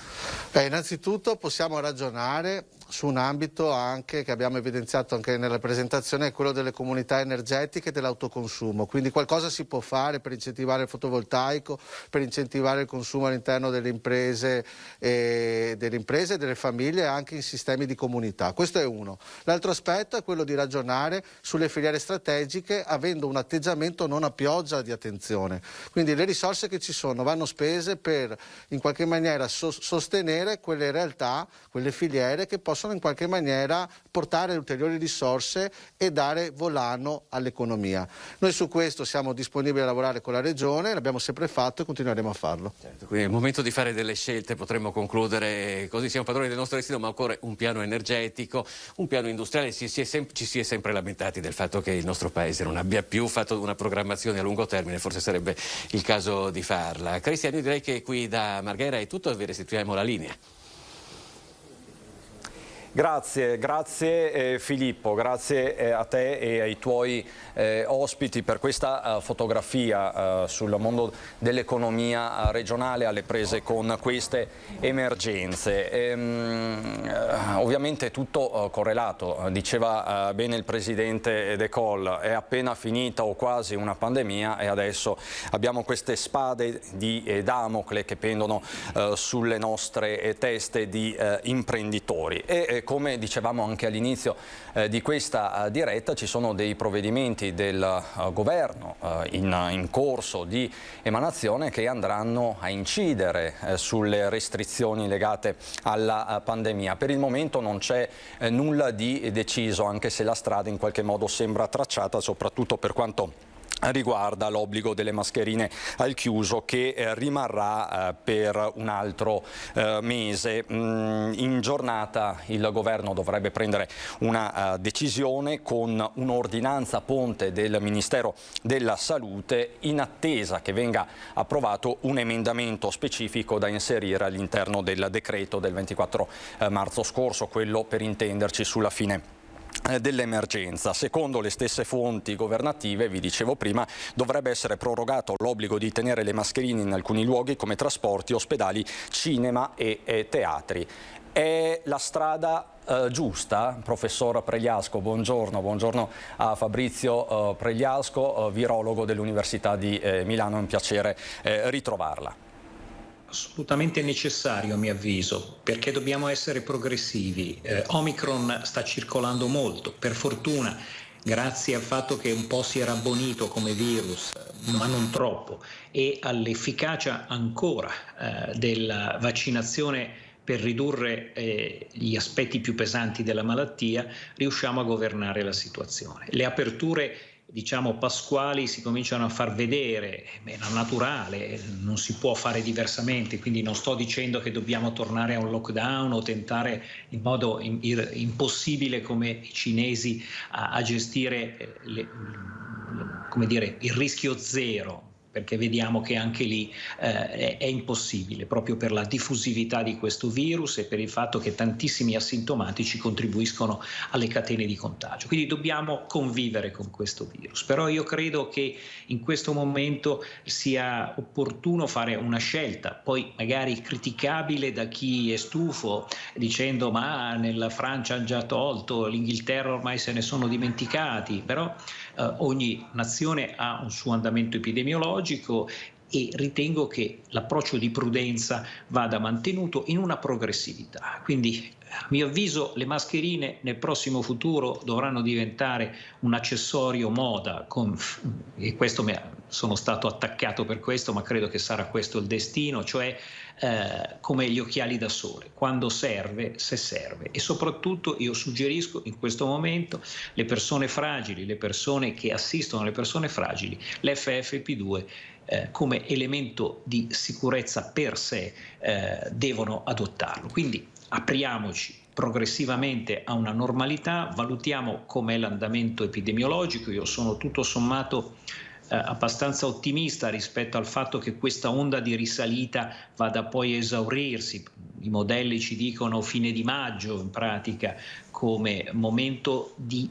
Innanzitutto possiamo ragionare su un ambito anche che abbiamo evidenziato anche nella presentazione, è quello delle comunità energetiche e dell'autoconsumo, quindi qualcosa si può fare per incentivare il fotovoltaico, per incentivare il consumo all'interno delle imprese e delle famiglie, anche in sistemi di comunità. Questo è uno. L'altro aspetto è quello di ragionare sulle filiere strategiche avendo un atteggiamento non a pioggia di attenzione, quindi le risorse che ci sono vanno spese per in qualche maniera sostenere quelle realtà, quelle filiere che possono in qualche maniera portare ulteriori risorse e dare volano all'economia. Noi su questo siamo disponibili a lavorare con la Regione, l'abbiamo sempre fatto e continueremo a farlo. Certo, quindi è il momento di fare delle scelte, potremmo concludere così, siamo padroni del nostro destino, ma occorre un piano energetico, un piano industriale. Ci si è sempre lamentati del fatto che il nostro Paese non abbia più fatto una programmazione a lungo termine, forse sarebbe il caso di farla. Cristian, io direi che qui da Marghera è tutto, vi restituiamo la linea. Grazie Filippo, grazie a te e ai tuoi ospiti per questa fotografia sul mondo dell'economia regionale alle prese con queste emergenze. Ovviamente Ovviamente tutto correlato, diceva bene il presidente De Col, è appena finita o quasi una pandemia e adesso abbiamo queste spade di Damocle che pendono sulle nostre teste di imprenditori e come dicevamo anche all'inizio di questa diretta ci sono dei provvedimenti del governo in corso di emanazione che andranno a incidere sulle restrizioni legate alla pandemia. Per il momento non c'è nulla di deciso, anche se la strada in qualche modo sembra tracciata, soprattutto per quanto riguarda l'obbligo delle mascherine al chiuso che rimarrà per un altro mese. In giornata il governo dovrebbe prendere una decisione con un'ordinanza ponte del Ministero della Salute in attesa che venga approvato un emendamento specifico da inserire all'interno del decreto del 24 marzo scorso, quello per intenderci sulla fine dell'emergenza. Secondo le stesse fonti governative, vi dicevo prima, dovrebbe essere prorogato l'obbligo di tenere le mascherine in alcuni luoghi come trasporti, ospedali, cinema e teatri. È la strada giusta? Professor Pregliasco, buongiorno a Fabrizio Pregliasco, virologo dell'Università di Milano, è un piacere ritrovarla. Assolutamente necessario a mio avviso, perché dobbiamo essere progressivi. Omicron sta circolando molto, per fortuna, grazie al fatto che un po' si era abbonito come virus, ma non troppo, e all'efficacia ancora della vaccinazione per ridurre gli aspetti più pesanti della malattia, riusciamo a governare la situazione. Le aperture diciamo pasquali si cominciano a far vedere, è naturale, non si può fare diversamente, quindi non sto dicendo che dobbiamo tornare a un lockdown o tentare in modo impossibile come i cinesi a gestire il rischio zero, perché vediamo che anche lì è impossibile, proprio per la diffusività di questo virus e per il fatto che tantissimi asintomatici contribuiscono alle catene di contagio. Quindi dobbiamo convivere con questo virus. Però io credo che in questo momento sia opportuno fare una scelta, poi magari criticabile da chi è stufo, dicendo ma nella Francia hanno già tolto, l'Inghilterra ormai se ne sono dimenticati, però ogni nazione ha un suo andamento epidemiologico e ritengo che l'approccio di prudenza vada mantenuto in una progressività. Quindi a mio avviso le mascherine nel prossimo futuro dovranno diventare un accessorio moda, e questo sono stato attaccato per questo, ma credo che sarà questo il destino, cioè come gli occhiali da sole, quando serve, se serve. E soprattutto io suggerisco in questo momento le persone fragili, le persone che assistono alle persone fragili, l'FFP2 come elemento di sicurezza per sé devono adottarlo. Quindi apriamoci progressivamente a una normalità, valutiamo com'è l'andamento epidemiologico. Io sono tutto sommato abbastanza ottimista rispetto al fatto che questa onda di risalita vada poi a esaurirsi. I modelli ci dicono fine di maggio in pratica come momento di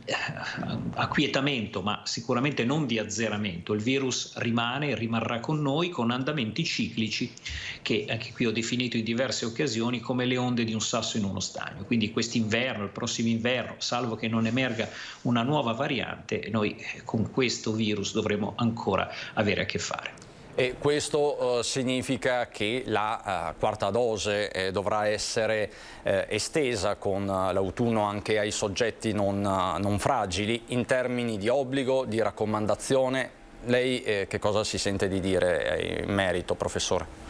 acquietamento, ma sicuramente non di azzeramento. Il virus rimarrà con noi con andamenti ciclici che anche qui ho definito in diverse occasioni come le onde di un sasso in uno stagno. Quindi quest'inverno, il prossimo inverno, salvo che non emerga una nuova variante, noi con questo virus dovremo ancora avere a che fare. E questo significa che la quarta dose dovrà essere estesa con l'autunno anche ai soggetti non fragili. In termini di obbligo, di raccomandazione, lei che cosa si sente di dire in merito, professore?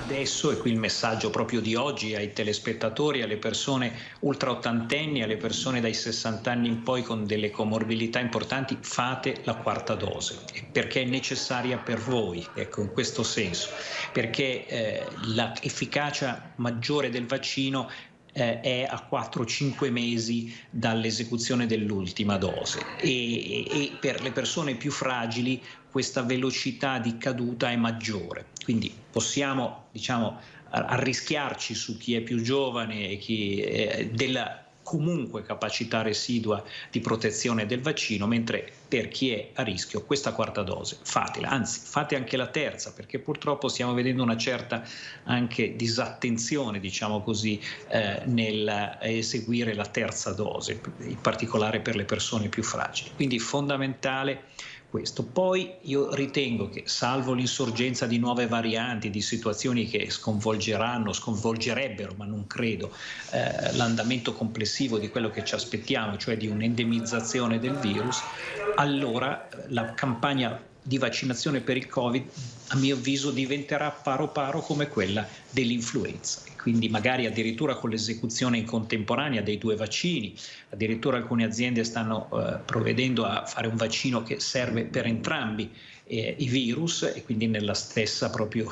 Adesso, e qui il messaggio proprio di oggi ai telespettatori, alle persone ultraottantenni, alle persone dai 60 anni in poi con delle comorbilità importanti, fate la quarta dose, perché è necessaria per voi, ecco, in questo senso, perché l'efficacia maggiore del vaccino è a 4-5 mesi dall'esecuzione dell'ultima dose e per le persone più fragili questa velocità di caduta è maggiore. Quindi possiamo, diciamo, arrischiarci su chi è più giovane e chi della comunque capacità residua di protezione del vaccino, mentre per chi è a rischio questa quarta dose fatela, anzi fate anche la terza, perché purtroppo stiamo vedendo una certa anche disattenzione, diciamo così, nel eseguire la terza dose, in particolare per le persone più fragili. Quindi fondamentale questo. Poi io ritengo che, salvo l'insorgenza di nuove varianti, di situazioni che sconvolgerebbero, ma non credo, l'andamento complessivo di quello che ci aspettiamo, cioè di un'endemizzazione del virus, allora la campagna di vaccinazione per il Covid, a mio avviso, diventerà paro paro come quella dell'influenza. Quindi magari addirittura con l'esecuzione in contemporanea dei 2 vaccini, addirittura alcune aziende stanno provvedendo a fare un vaccino che serve per entrambi i virus e quindi nella stessa proprio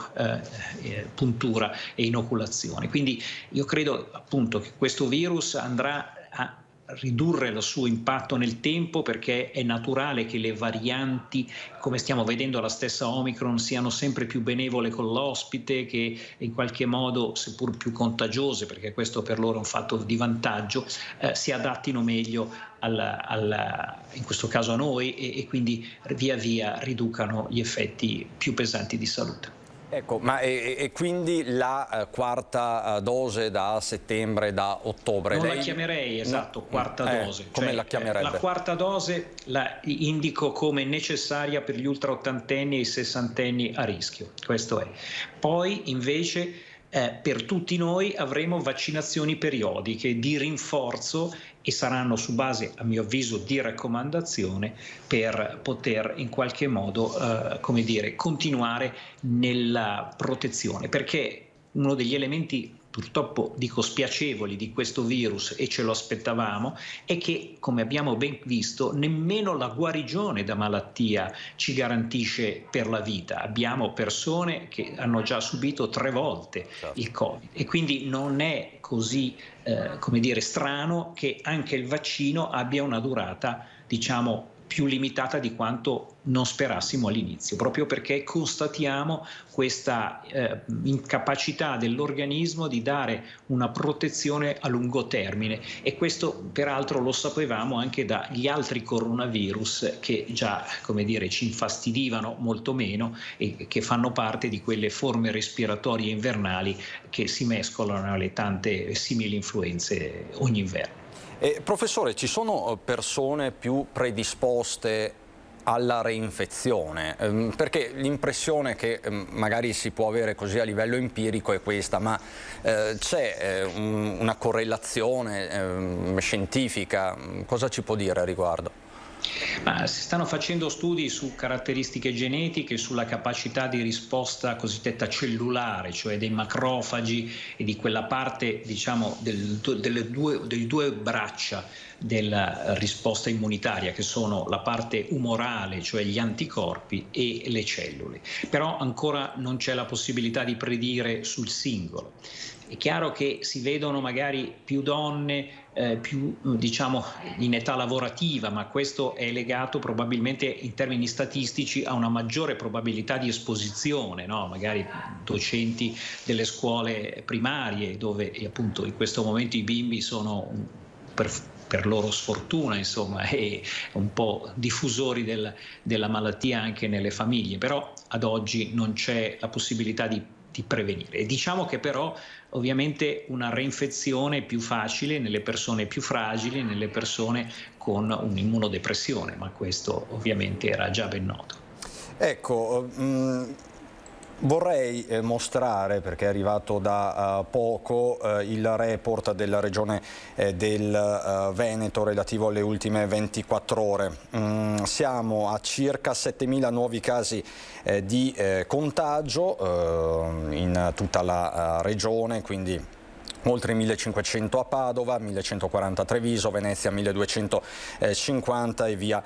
puntura e inoculazione. Quindi io credo appunto che questo virus andrà a ridurre il suo impatto nel tempo, perché è naturale che le varianti, come stiamo vedendo la stessa Omicron, siano sempre più benevole con l'ospite, che in qualche modo, seppur più contagiose, perché questo per loro è un fatto di vantaggio, si adattino meglio in questo caso a noi e quindi via via riducano gli effetti più pesanti di salute. Ecco, ma e quindi la quarta dose da settembre, da ottobre? Non la chiamerei, esatto, quarta dose. Come la chiamerebbe? La quarta dose la indico come necessaria per gli ultra ottantenni e i sessantenni a rischio, questo è. Poi invece per tutti noi avremo vaccinazioni periodiche di rinforzo e saranno su base, a mio avviso, di raccomandazione per poter in qualche modo, come dire, continuare nella protezione, perché uno degli elementi purtroppo dico spiacevoli di questo virus, e ce lo aspettavamo, è che, come abbiamo ben visto, nemmeno la guarigione da malattia ci garantisce per la vita. Abbiamo persone che hanno già subito 3 volte il Covid e quindi non è così come dire, strano che anche il vaccino abbia una durata, diciamo, più limitata di quanto non sperassimo all'inizio, proprio perché constatiamo questa incapacità dell'organismo di dare una protezione a lungo termine, e questo peraltro lo sapevamo anche dagli altri coronavirus che già, come dire, ci infastidivano molto meno e che fanno parte di quelle forme respiratorie invernali che si mescolano alle tante simili influenze ogni inverno. Professore, ci sono persone più predisposte alla reinfezione? Perché l'impressione che magari si può avere così a livello empirico è questa, ma c'è una correlazione scientifica? Cosa ci può dire a riguardo? Ma si stanno facendo studi su caratteristiche genetiche, sulla capacità di risposta cosiddetta cellulare, cioè dei macrofagi e di quella parte, diciamo, delle due braccia della risposta immunitaria, che sono la parte umorale, cioè gli anticorpi, e le cellule. Però ancora non c'è la possibilità di predire sul singolo. È chiaro che si vedono magari più donne, più diciamo in età lavorativa, ma questo è legato probabilmente in termini statistici a una maggiore probabilità di esposizione, no? Magari docenti delle scuole primarie, dove appunto in questo momento i bimbi sono per loro sfortuna, insomma, è un po' diffusori della malattia anche nelle famiglie, però ad oggi non c'è la possibilità di prevenire. E diciamo che però ovviamente una reinfezione è più facile nelle persone più fragili, nelle persone con un'immunodepressione, ma questo ovviamente era già ben noto. Ecco, vorrei mostrare, perché è arrivato da poco, il report della regione del Veneto relativo alle ultime 24 ore. Siamo a circa 7.000 nuovi casi di contagio in tutta la regione, quindi oltre 1.500 a Padova, 1.140 a Treviso, Venezia 1.250 e via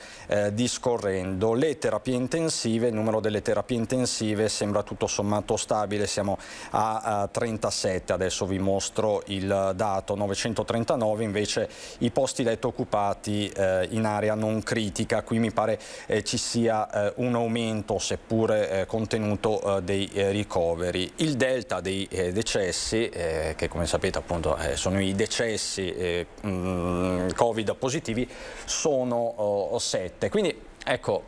discorrendo. Le terapie intensive, il numero delle terapie intensive sembra tutto sommato stabile, siamo a 37, adesso vi mostro il dato, 939 invece i posti letto occupati in area non critica. Qui mi pare ci sia un aumento, seppure contenuto, dei ricoveri. Il delta dei decessi, che come sapete sapete appunto sono i decessi Covid positivi, sono 7. Quindi ecco,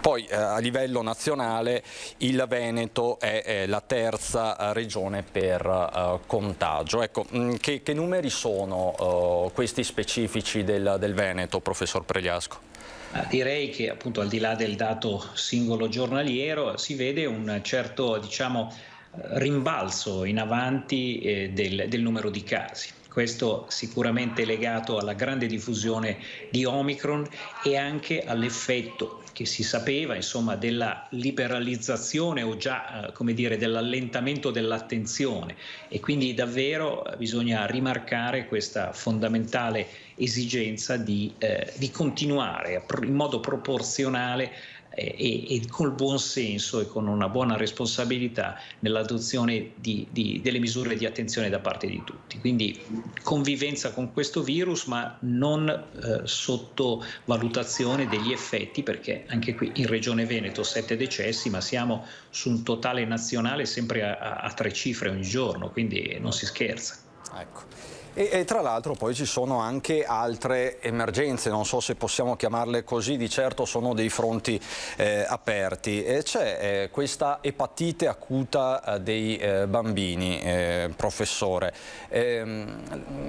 poi a livello nazionale il Veneto è la terza regione per contagio. Ecco, che numeri sono questi specifici del Veneto, professor Pregliasco? Direi che appunto al di là del dato singolo giornaliero si vede un certo, diciamo, rimbalzo in avanti del numero di casi. Questo sicuramente è legato alla grande diffusione di Omicron e anche all'effetto che si sapeva, insomma, della liberalizzazione o già, come dire, dell'allentamento dell'attenzione, e quindi davvero bisogna rimarcare questa fondamentale esigenza di continuare in modo proporzionale e col buon senso e con una buona responsabilità nell'adozione delle misure di attenzione da parte di tutti. Quindi convivenza con questo virus, ma non sottovalutazione degli effetti, perché anche qui in Regione Veneto 7 decessi, ma siamo su un totale nazionale sempre a 3 cifre ogni giorno, quindi non si scherza. Ecco. E tra l'altro poi ci sono anche altre emergenze, non so se possiamo chiamarle così, di certo sono dei fronti aperti. C'è questa epatite acuta dei bambini, professore.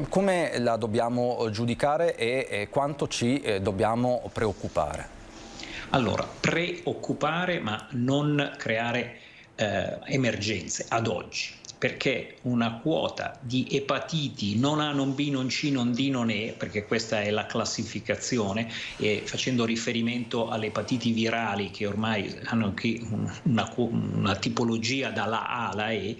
Come la dobbiamo giudicare e quanto ci dobbiamo preoccupare? Allora, preoccupare ma non creare emergenze ad oggi, perché una quota di epatiti non A, non B, non C, non D, non E, perché questa è la classificazione, e facendo riferimento alle epatiti virali che ormai hanno anche una tipologia dalla A alla E,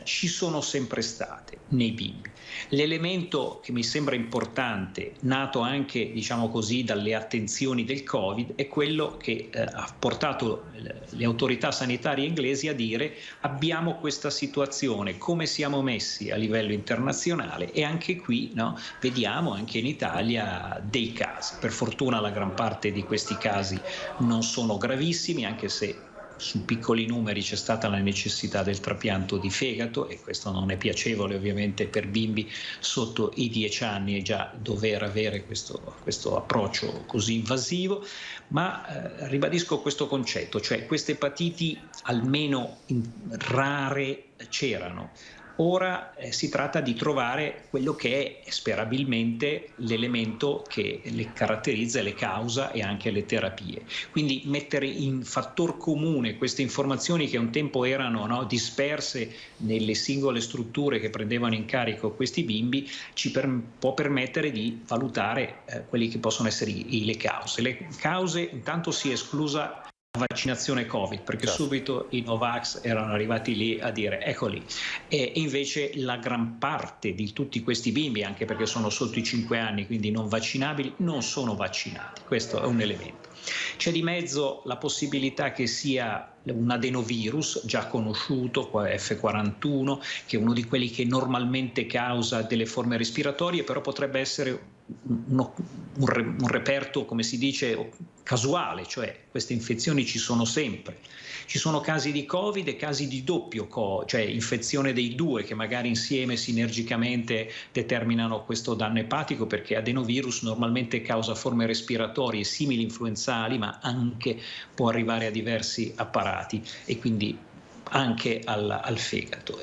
ci sono sempre state nei bimbi. L'elemento che mi sembra importante, nato anche, diciamo così, dalle attenzioni del Covid, è quello che ha portato le autorità sanitarie inglesi a dire: abbiamo questa situazione, come siamo messi a livello internazionale? E anche qui, no, vediamo anche in Italia dei casi. Per fortuna la gran parte di questi casi non sono gravissimi, anche se su piccoli numeri c'è stata la necessità del trapianto di fegato, e questo non è piacevole ovviamente per bimbi sotto i 10 anni, e già dover avere questo approccio così invasivo, ma ribadisco questo concetto, cioè queste epatiti almeno rare c'erano. Ora si tratta di trovare quello che è sperabilmente l'elemento che le caratterizza, le causa e anche le terapie. Quindi mettere in fattor comune queste informazioni che un tempo erano, no, disperse nelle singole strutture che prendevano in carico questi bimbi può permettere di valutare quelli che possono essere le cause. Le cause, intanto si è esclusa la vaccinazione Covid, perché subito i Novax erano arrivati lì a dire eccoli, e invece la gran parte di tutti questi bimbi, anche perché sono sotto i 5 anni, quindi non vaccinabili, non sono vaccinati. Questo è un elemento. C'è di mezzo la possibilità che sia un adenovirus già conosciuto, F41, che è uno di quelli che normalmente causa delle forme respiratorie, però potrebbe essere un reperto, come si dice, casuale, cioè queste infezioni ci sono sempre. Ci sono casi di Covid e casi di doppio Covid, cioè infezione dei due che magari insieme sinergicamente determinano questo danno epatico, perché adenovirus normalmente causa forme respiratorie simili influenzali, ma anche può arrivare a diversi apparati e quindi anche al fegato.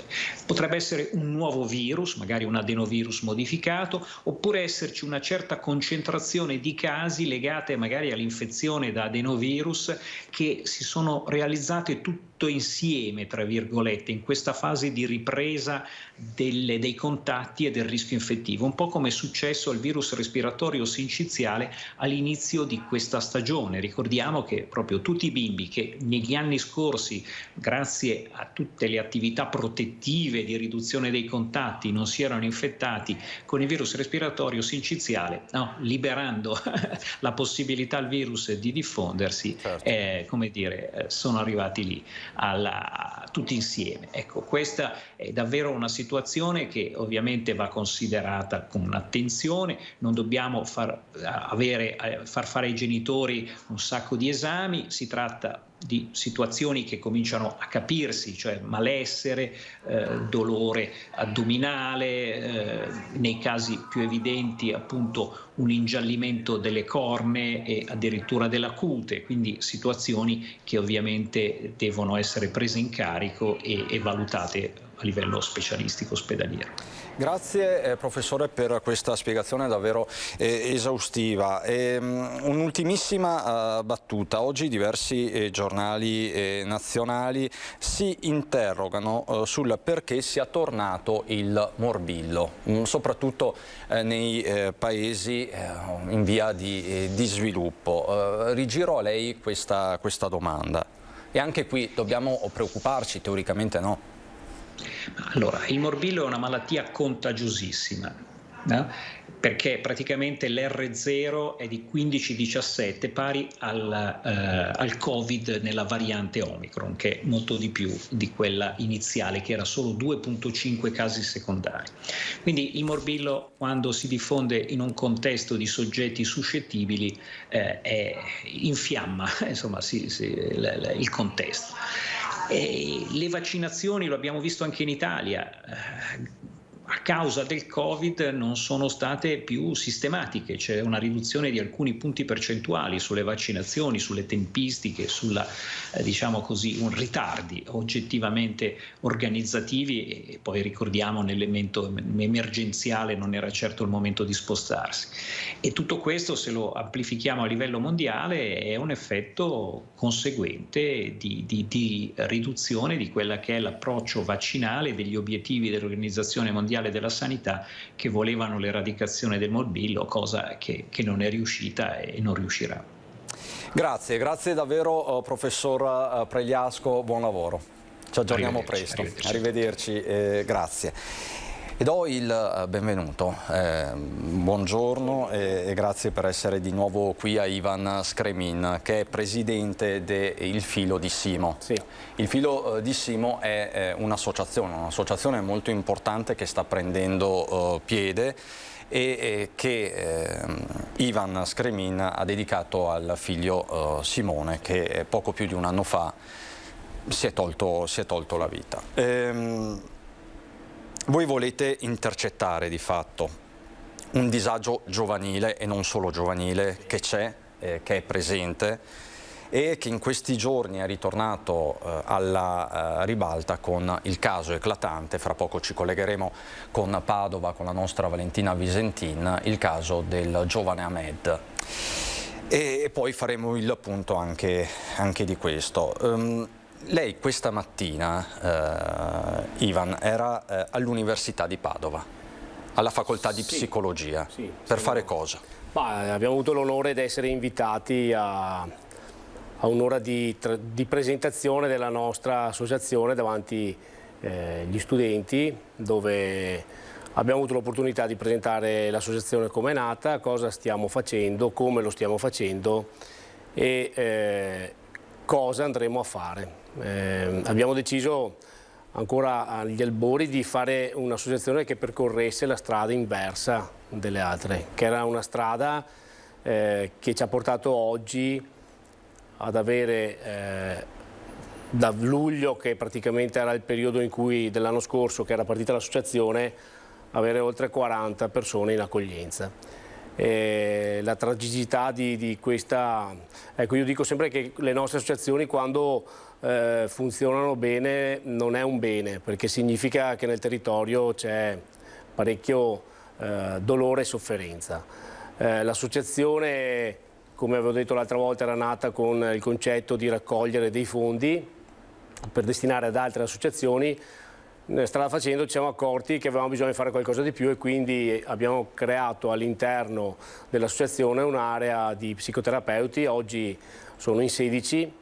Potrebbe essere un nuovo virus, magari un adenovirus modificato, oppure esserci una certa concentrazione di casi legate magari all'infezione da adenovirus che si sono realizzate tutto insieme, tra virgolette, in questa fase di ripresa dei contatti e del rischio infettivo, un po' come è successo al virus respiratorio sinciziale all'inizio di questa stagione. Ricordiamo che proprio tutti i bimbi che negli anni scorsi, grazie a tutte le attività protettive di riduzione dei contatti, non si erano infettati con il virus respiratorio sinciziale, no, liberando la possibilità al virus di diffondersi, come dire, sono arrivati lì tutti insieme. Ecco, questa è davvero una situazione che ovviamente va considerata con attenzione. Non dobbiamo far fare ai genitori un sacco di esami, si tratta di situazioni che cominciano a capirsi, cioè malessere, dolore addominale, nei casi più evidenti appunto un ingiallimento delle cornee e addirittura della cute, quindi situazioni che ovviamente devono essere prese in carico e valutate a livello specialistico ospedaliero. Grazie professore per questa spiegazione davvero esaustiva. Un'ultimissima battuta. Oggi diversi giornali nazionali si interrogano sul perché sia tornato il morbillo, soprattutto nei paesi in via di sviluppo. Rigiro a lei questa domanda. E anche qui dobbiamo preoccuparci? Teoricamente no. Allora, il morbillo è una malattia contagiosissima, no? Perché praticamente l'R0 è di 15-17, pari al Covid nella variante Omicron, che è molto di più di quella iniziale, che era solo 2,5 casi secondari. Quindi il morbillo, quando si diffonde in un contesto di soggetti suscettibili, infiamma insomma, il contesto. E le vaccinazioni, lo abbiamo visto anche in Italia, a causa del Covid non sono state più sistematiche, c'è una riduzione di alcuni punti percentuali sulle vaccinazioni, sulle tempistiche, sulla, diciamo così, un ritardi oggettivamente organizzativi, e poi ricordiamo nell'elemento emergenziale non era certo il momento di spostarsi. E tutto questo, se lo amplifichiamo a livello mondiale, è un effetto conseguente di riduzione di quella che è l'approccio vaccinale, degli obiettivi dell'Organizzazione Mondiale della Sanità, che volevano l'eradicazione del morbillo, cosa che non è riuscita e non riuscirà. Grazie davvero professor Pregliasco, buon lavoro. Ci aggiorniamo presto. Arrivederci, grazie. E do il benvenuto, buongiorno e grazie per essere di nuovo qui a Ivan Scremin, che è presidente del Filo di Simo. Sì. Il Filo di Simo è un'associazione molto importante che sta prendendo piede e che Ivan Scremin ha dedicato al figlio Simone, che poco più di un anno fa si è tolto la vita. Voi volete intercettare di fatto un disagio giovanile, e non solo giovanile, che c'è, che è presente e che in questi giorni è ritornato alla ribalta con il caso eclatante, fra poco ci collegheremo con Padova, con la nostra Valentina Visentin, il caso del giovane Ahmed. E poi faremo il punto anche di questo. Lei questa mattina, Ivan, era all'università di Padova, alla facoltà di psicologia, per fare cosa? Abbiamo avuto l'onore di essere invitati a un'ora di presentazione della nostra associazione davanti agli studenti, dove abbiamo avuto l'opportunità di presentare l'associazione come è nata, cosa stiamo facendo, come lo stiamo facendo e cosa andremo a fare. Abbiamo deciso ancora agli albori di fare un'associazione che percorresse la strada inversa delle altre, che era una strada che ci ha portato oggi ad avere da luglio, che praticamente era il periodo in cui dell'anno scorso che era partita l'associazione, avere oltre 40 persone in accoglienza. La tragicità di questa... Ecco, io dico sempre che le nostre associazioni, quando funzionano bene, non è un bene, perché significa che nel territorio c'è parecchio dolore e sofferenza. L'associazione, come avevo detto l'altra volta, era nata con il concetto di raccogliere dei fondi per destinare ad altre associazioni. Strada facendo ci siamo accorti che avevamo bisogno di fare qualcosa di più e quindi abbiamo creato all'interno dell'associazione un'area di psicoterapeuti, oggi sono in 16,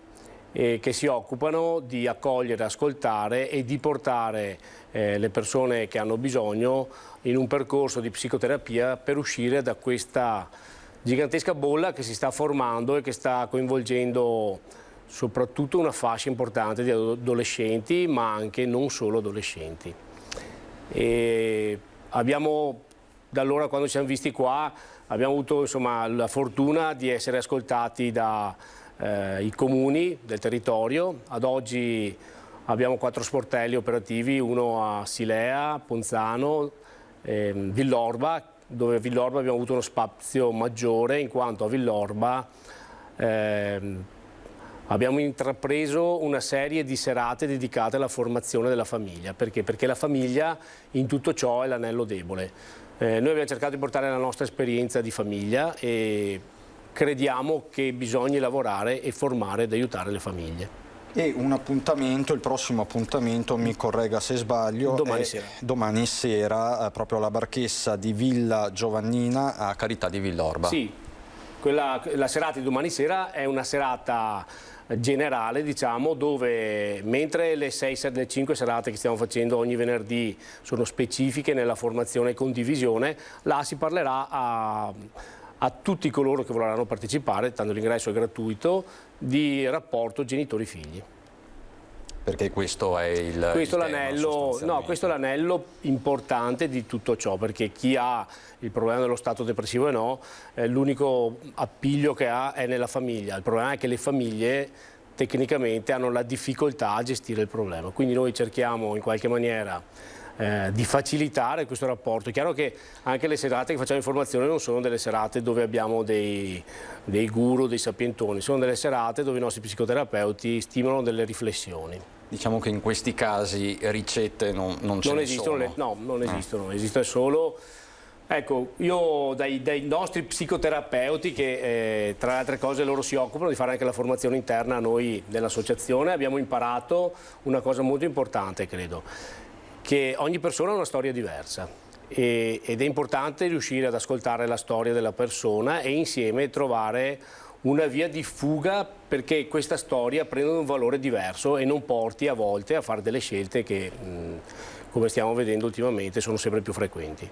che si occupano di accogliere, ascoltare e di portare le persone che hanno bisogno in un percorso di psicoterapia per uscire da questa gigantesca bolla che si sta formando e che sta coinvolgendo soprattutto una fascia importante di adolescenti, ma anche non solo adolescenti. E abbiamo, da allora, quando ci siamo visti qua, abbiamo avuto insomma la fortuna di essere ascoltati da i comuni del territorio. Ad oggi abbiamo 4 sportelli operativi, uno a Silea, Ponzano, Villorba, dove a Villorba abbiamo avuto uno spazio maggiore, in quanto a Villorba abbiamo intrapreso una serie di serate dedicate alla formazione della famiglia. Perché? Perché la famiglia in tutto ciò è l'anello debole. Noi abbiamo cercato di portare la nostra esperienza di famiglia e crediamo che bisogna lavorare e formare ed aiutare le famiglie. E un appuntamento, il prossimo appuntamento, mi corregga se sbaglio, domani sera proprio alla Barchessa di Villa Giovannina a Carità di Villorba. Sì, la serata di domani sera è una serata generale, diciamo, dove mentre le 5 serate che stiamo facendo ogni venerdì sono specifiche nella formazione e condivisione, là si parlerà a tutti coloro che vorranno partecipare, tanto l'ingresso è gratuito, di rapporto genitori-figli. Perché questo è questo è l'anello importante di tutto ciò, perché chi ha il problema dello stato depressivo e no, l'unico appiglio che ha è nella famiglia. Il problema è che le famiglie tecnicamente hanno la difficoltà a gestire il problema, quindi noi cerchiamo in qualche maniera di facilitare questo rapporto. È chiaro che anche le serate che facciamo in formazione non sono delle serate dove abbiamo dei guru, dei sapientoni, sono delle serate dove i nostri psicoterapeuti stimolano delle riflessioni. Diciamo che in questi casi ricette non ce ne sono. Non esistono, esiste solo... Ecco, io dai nostri psicoterapeuti, che tra le altre cose loro si occupano di fare anche la formazione interna a noi dell'associazione, abbiamo imparato una cosa molto importante, credo, che ogni persona ha una storia diversa ed è importante riuscire ad ascoltare la storia della persona e insieme trovare una via di fuga perché questa storia prenda un valore diverso e non porti a volte a fare delle scelte che, come stiamo vedendo ultimamente, sono sempre più frequenti.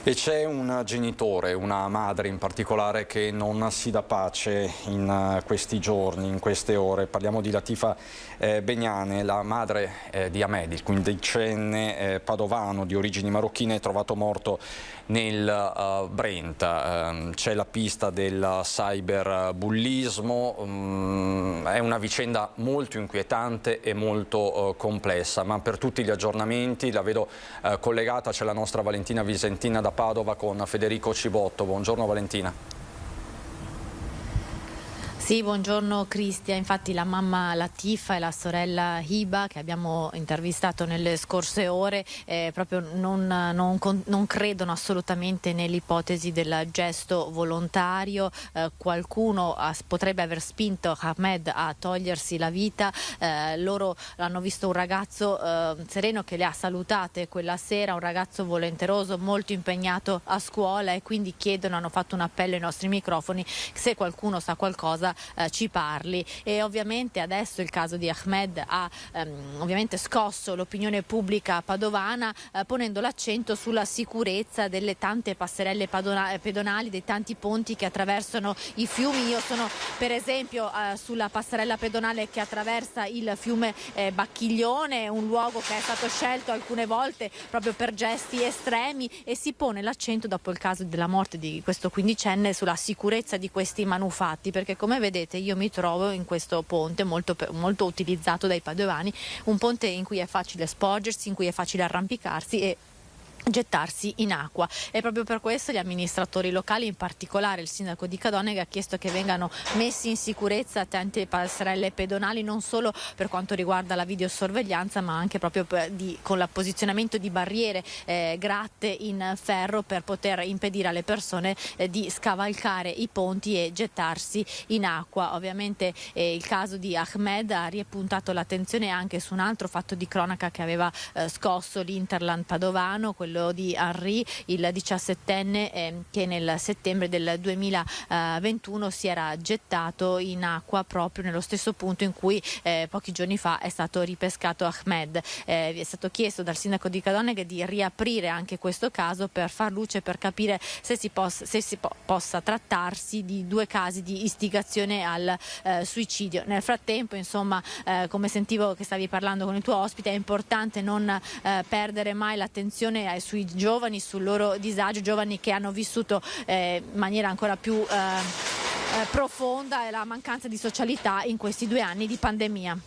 E c'è un genitore, una madre in particolare, che non si dà pace in questi giorni, in queste ore. Parliamo di Latifa Begnane, la madre di Ahmed, il 15enne padovano di origini marocchine, trovato morto nel Brenta. C'è la pista del cyberbullismo, è una vicenda molto inquietante e molto complessa, ma per tutti gli aggiornamenti la vedo collegata, c'è la nostra Valentina Visentina da Padova con Federico Cibotto. Buongiorno Valentina. Sì, buongiorno Cristian. Infatti la mamma Latifa e la sorella Hiba, che abbiamo intervistato nelle scorse ore, proprio non credono assolutamente nell'ipotesi del gesto volontario. Qualcuno potrebbe aver spinto Ahmed a togliersi la vita. Loro hanno visto un ragazzo sereno che le ha salutate quella sera, un ragazzo volenteroso, molto impegnato a scuola, e quindi hanno fatto un appello ai nostri microfoni: se qualcuno sa qualcosa ci parli. E ovviamente adesso il caso di Ahmed ha ovviamente scosso l'opinione pubblica padovana, ponendo l'accento sulla sicurezza delle tante passerelle pedonali, dei tanti ponti che attraversano i fiumi. Io sono per esempio sulla passerella pedonale che attraversa il fiume Bacchiglione, un luogo che è stato scelto alcune volte proprio per gesti estremi, e si pone l'accento, dopo il caso della morte di questo 15enne, sulla sicurezza di questi manufatti, perché come vedete io mi trovo in questo ponte molto utilizzato dai padovani, un ponte in cui è facile sporgersi, in cui è facile arrampicarsi e gettarsi in acqua. E proprio per questo gli amministratori locali, in particolare il sindaco di Cadonega, ha chiesto che vengano messi in sicurezza tante passerelle pedonali, non solo per quanto riguarda la videosorveglianza, ma anche proprio con il posizionamento di barriere gratte in ferro per poter impedire alle persone di scavalcare i ponti e gettarsi in acqua. Ovviamente il caso di Ahmed ha riappuntato l'attenzione anche su un altro fatto di cronaca che aveva scosso l'Interland padovano, quello di Henry, il 17enne che nel settembre del 2021 si era gettato in acqua proprio nello stesso punto in cui pochi giorni fa è stato ripescato Ahmed. È stato chiesto dal sindaco di Cadonega di riaprire anche questo caso per far luce, per capire se si possa trattarsi di 2 casi di istigazione al suicidio. Nel frattempo, insomma, come sentivo che stavi parlando con il tuo ospite, è importante non perdere mai l'attenzione sui giovani, sul loro disagio, giovani che hanno vissuto in maniera ancora più profonda e la mancanza di socialità in questi 2 anni di pandemia.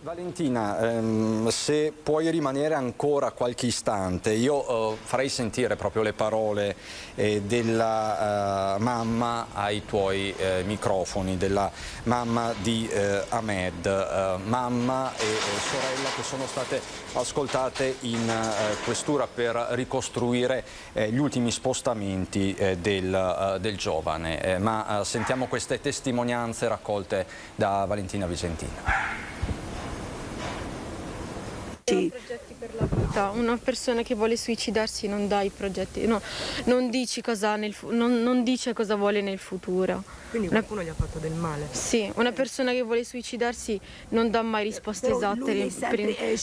Valentina, se puoi rimanere ancora qualche istante, io farei sentire proprio le parole della mamma ai tuoi microfoni, della mamma di Ahmed, mamma e sorella che sono state ascoltate in questura per ricostruire gli ultimi spostamenti del giovane. Ma sentiamo queste testimonianze raccolte da Valentina Vicentina. Progetti per la vita. Una persona che vuole suicidarsi non dà i progetti, no, non dice cosa non dice cosa vuole nel futuro. Quindi qualcuno gli ha fatto del male? Sì, una persona che vuole suicidarsi non dà mai risposte esatte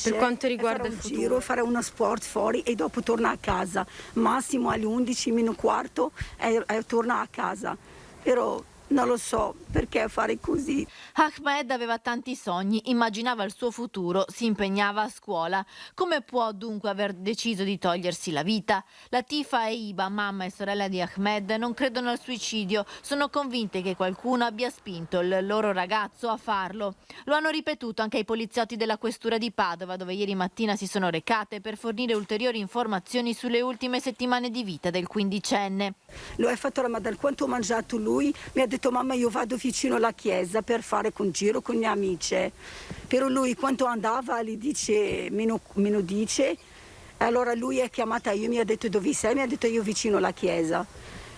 per quanto riguarda il futuro. Giro, fare uno sport fuori e dopo torna a casa, massimo alle 11 meno quarto e torna a casa. Però non lo so perché fare così. Ahmed aveva tanti sogni, immaginava il suo futuro, si impegnava a scuola. Come può dunque aver deciso di togliersi la vita? Latifa e Iba, mamma e sorella di Ahmed, non credono al suicidio. Sono convinte che qualcuno abbia spinto il loro ragazzo a farlo. Lo hanno ripetuto anche ai poliziotti della questura di Padova, dove ieri mattina si sono recate per fornire ulteriori informazioni sulle ultime settimane di vita del quindicenne. Lo ha fatto Ramadan, quanto ha mangiato lui? Mi ha detto mamma io vado vicino alla chiesa per fare un giro con gli amici, però lui quando andava gli dice meno 10, allora lui è chiamata io, mi ha detto dove sei, mi ha detto io vicino alla chiesa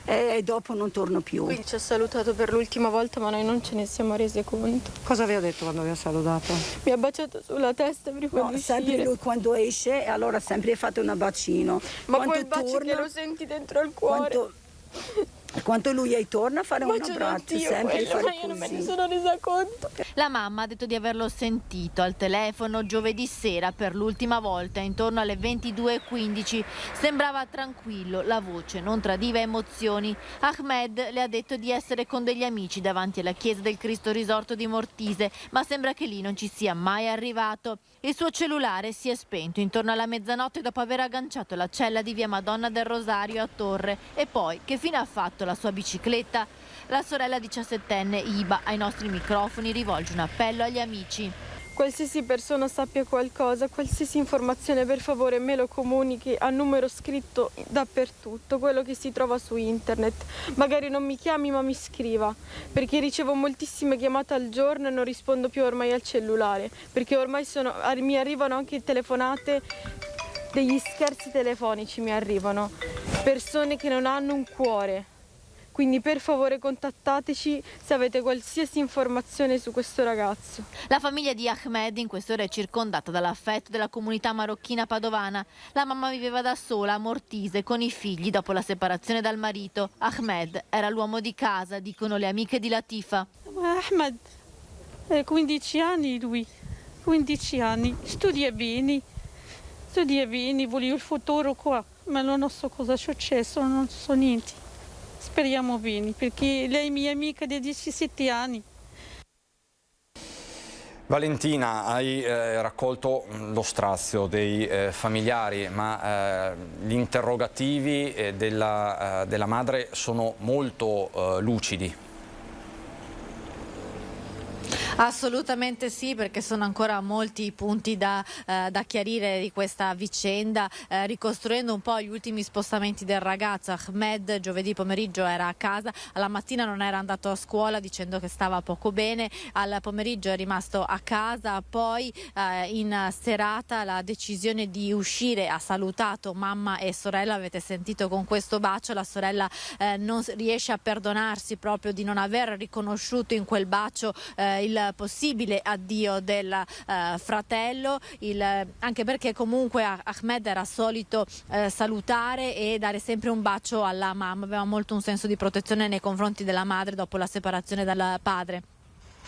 e dopo non torno più. Quindi ci ha salutato per l'ultima volta ma noi non ce ne siamo resi conto. Cosa aveva detto quando vi ha salutato? Mi ha baciato sulla testa prima di uscire. Sempre lui quando esce allora sempre fatto un bacino. Ma quando quel bacio torna, che lo senti dentro il cuore. Quando lui torna a fare un abbraccio, sempre fare ma io non me ne sono resa conto. La mamma ha detto di averlo sentito al telefono giovedì sera per l'ultima volta, intorno alle 22:15. Sembrava tranquillo, la voce non tradiva emozioni. Ahmed le ha detto di essere con degli amici davanti alla chiesa del Cristo Risorto di Mortise, ma sembra che lì non ci sia mai arrivato. Il suo cellulare si è spento intorno alla mezzanotte dopo aver agganciato la cella di via Madonna del Rosario a Torre. E poi, che fine ha fatto la sua bicicletta? La sorella 17enne Iba ai nostri microfoni rivolge un appello agli amici. Qualsiasi persona sappia qualcosa, qualsiasi informazione per favore me lo comunichi a numero scritto dappertutto, quello che si trova su internet. Magari non mi chiami ma mi scriva, perché ricevo moltissime chiamate al giorno e non rispondo più ormai al cellulare, perché ormai mi arrivano anche telefonate, degli scherzi telefonici mi arrivano, persone che non hanno un cuore. Quindi per favore contattateci se avete qualsiasi informazione su questo ragazzo. La famiglia di Ahmed in quest'ora è circondata dall'affetto della comunità marocchina padovana. La mamma viveva da sola a Mortise con i figli dopo la separazione dal marito. Ahmed era l'uomo di casa, dicono le amiche di Latifa. Ahmed, 15 anni lui, 15 anni, studia bene, voglio il futuro qua, ma non so cosa è successo, non so niente. Speriamo bene, perché lei è mia amica di 17 anni. Valentina, hai raccolto lo strazio dei familiari, ma gli interrogativi della madre sono molto lucidi. Assolutamente sì, perché sono ancora molti punti da chiarire di questa vicenda, ricostruendo un po' gli ultimi spostamenti del ragazzo. Ahmed giovedì pomeriggio era a casa, alla mattina non era andato a scuola dicendo che stava poco bene, al pomeriggio è rimasto a casa, poi in serata la decisione di uscire, ha salutato mamma e sorella, avete sentito con questo bacio, la sorella non riesce a perdonarsi proprio di non aver riconosciuto in quel bacio il possibile addio del fratello, anche perché comunque Ahmed era solito salutare e dare sempre un bacio alla mamma, aveva molto un senso di protezione nei confronti della madre dopo la separazione dal padre.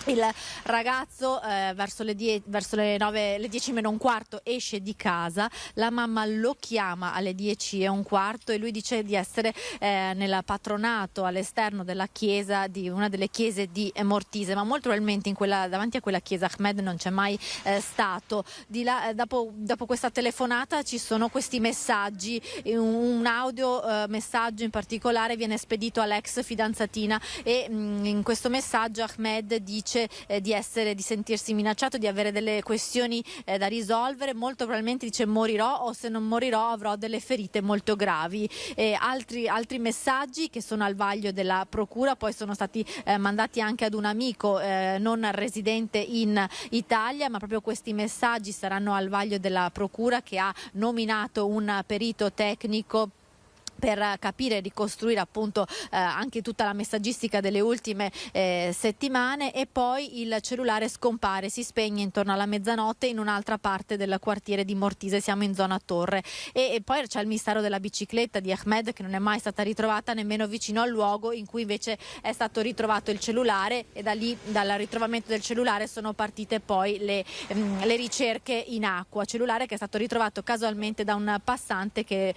Il ragazzo verso le 9, le 10 meno un quarto esce di casa, la mamma lo chiama alle 10:15 e lui dice di essere nel patronato all'esterno della chiesa, di una delle chiese di Mortise, ma molto probabilmente davanti a quella chiesa Ahmed non c'è mai stato. Di là, dopo questa telefonata ci sono questi messaggi, un audio messaggio in particolare viene spedito all'ex fidanzatina e in questo messaggio Ahmed dice di sentirsi minacciato, di avere delle questioni da risolvere, molto probabilmente dice morirò, o se non morirò avrò delle ferite molto gravi. Altri messaggi che sono al vaglio della procura poi sono stati mandati anche ad un amico non residente in Italia, ma proprio questi messaggi saranno al vaglio della procura, che ha nominato un perito tecnico per capire e ricostruire appunto anche tutta la messaggistica delle ultime settimane. E poi il cellulare scompare, si spegne intorno alla mezzanotte in un'altra parte del quartiere di Mortise, siamo in zona Torre, e poi c'è il mistero della bicicletta di Ahmed, che non è mai stata ritrovata nemmeno vicino al luogo in cui invece è stato ritrovato il cellulare, e da lì, dal ritrovamento del cellulare, sono partite poi le ricerche in acqua. Cellulare che è stato ritrovato casualmente da un passante che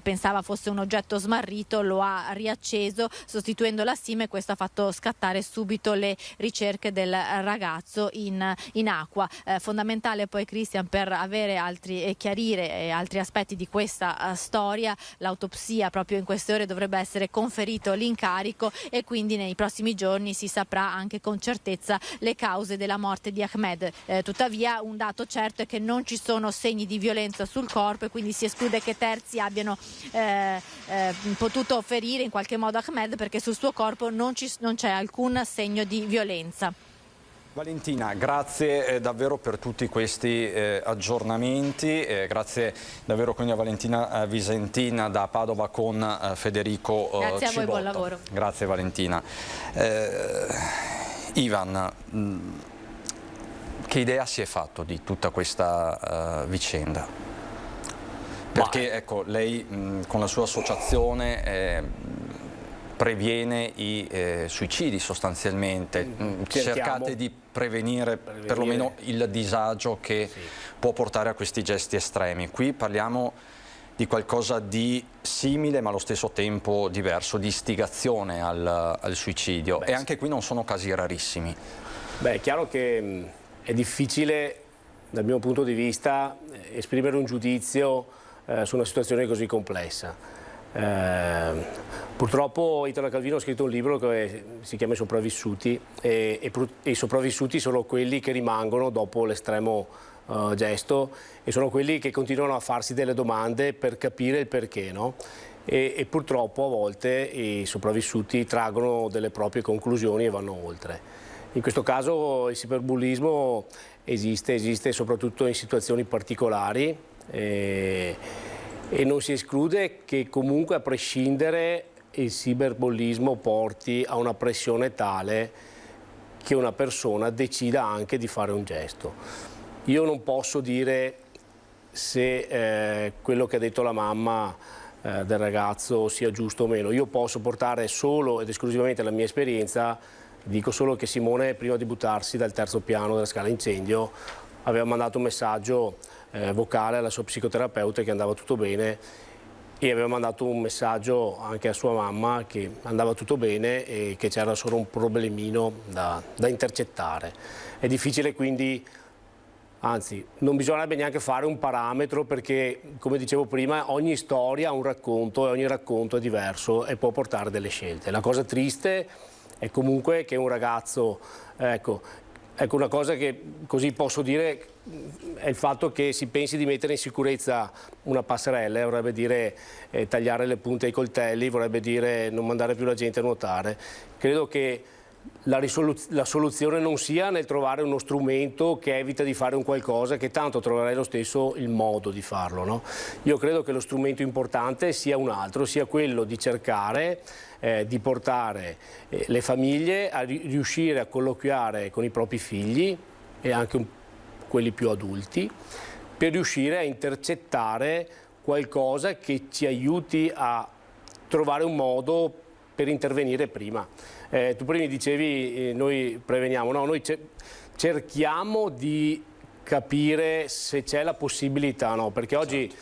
pensava fosse un oggetto smarrito, lo ha riacceso sostituendo la SIM, e questo ha fatto scattare subito le ricerche del ragazzo in acqua. Fondamentale poi, Christian, per avere e chiarire altri aspetti di questa storia, l'autopsia proprio in queste ore dovrebbe essere conferito l'incarico, e quindi nei prossimi giorni si saprà anche con certezza le cause della morte di Ahmed. Tuttavia un dato certo è che non ci sono segni di violenza sul corpo, e quindi si esclude che terzi abbiano potuto ferire in qualche modo Ahmed, perché sul suo corpo non c'è alcun segno di violenza. Valentina, grazie davvero per tutti questi aggiornamenti, grazie davvero quindi a Valentina Visentin da Padova con Federico Grazie a voi, Cibotto. buon lavoro. Grazie Valentina. Ivan, che idea si è fatto di tutta questa vicenda? Perché ecco, lei con la sua associazione previene i suicidi sostanzialmente, cercate di prevenire perlomeno il disagio che può portare a questi gesti estremi. Qui parliamo di qualcosa di simile ma allo stesso tempo diverso, di istigazione al suicidio, e anche qui non sono casi rarissimi. Beh, è chiaro che è difficile dal mio punto di vista esprimere un giudizio su una situazione così complessa. Purtroppo Italo Calvino ha scritto un libro che si chiama I sopravvissuti, e i sopravvissuti sono quelli che rimangono dopo l'estremo gesto, e sono quelli che continuano a farsi delle domande per capire il perché, no? E purtroppo a volte i sopravvissuti traggono delle proprie conclusioni e vanno oltre. In questo caso il cyberbullismo esiste soprattutto in situazioni particolari, e non si esclude che comunque, a prescindere, il cyberbullismo porti a una pressione tale che una persona decida anche di fare un gesto. Io non posso dire se quello che ha detto la mamma del ragazzo sia giusto o meno. Io posso portare solo ed esclusivamente la mia esperienza. Dico solo che Simone, prima di buttarsi dal terzo piano della scala incendio, aveva mandato un messaggio vocale alla sua psicoterapeuta che andava tutto bene, e aveva mandato un messaggio anche a sua mamma che andava tutto bene e che c'era solo un problemino da intercettare. È difficile quindi, anzi non bisognerebbe neanche fare un parametro, perché come dicevo prima ogni storia ha un racconto e ogni racconto è diverso e può portare delle scelte. La cosa triste è comunque che un ragazzo, ecco una cosa che così posso dire è il fatto che si pensi di mettere in sicurezza una passerella, vorrebbe dire tagliare le punte ai coltelli, vorrebbe dire non mandare più la gente a nuotare. Credo che la soluzione non sia nel trovare uno strumento che evita di fare un qualcosa, che tanto troverai lo stesso il modo di farlo, no? Io credo che lo strumento importante sia un altro, sia quello di cercare di portare le famiglie a riuscire a colloquiare con i propri figli e anche quelli più adulti, per riuscire a intercettare qualcosa che ci aiuti a trovare un modo per intervenire prima. Tu prima dicevi noi preveniamo, no, noi cerchiamo di capire se c'è la possibilità, no? Perché oggi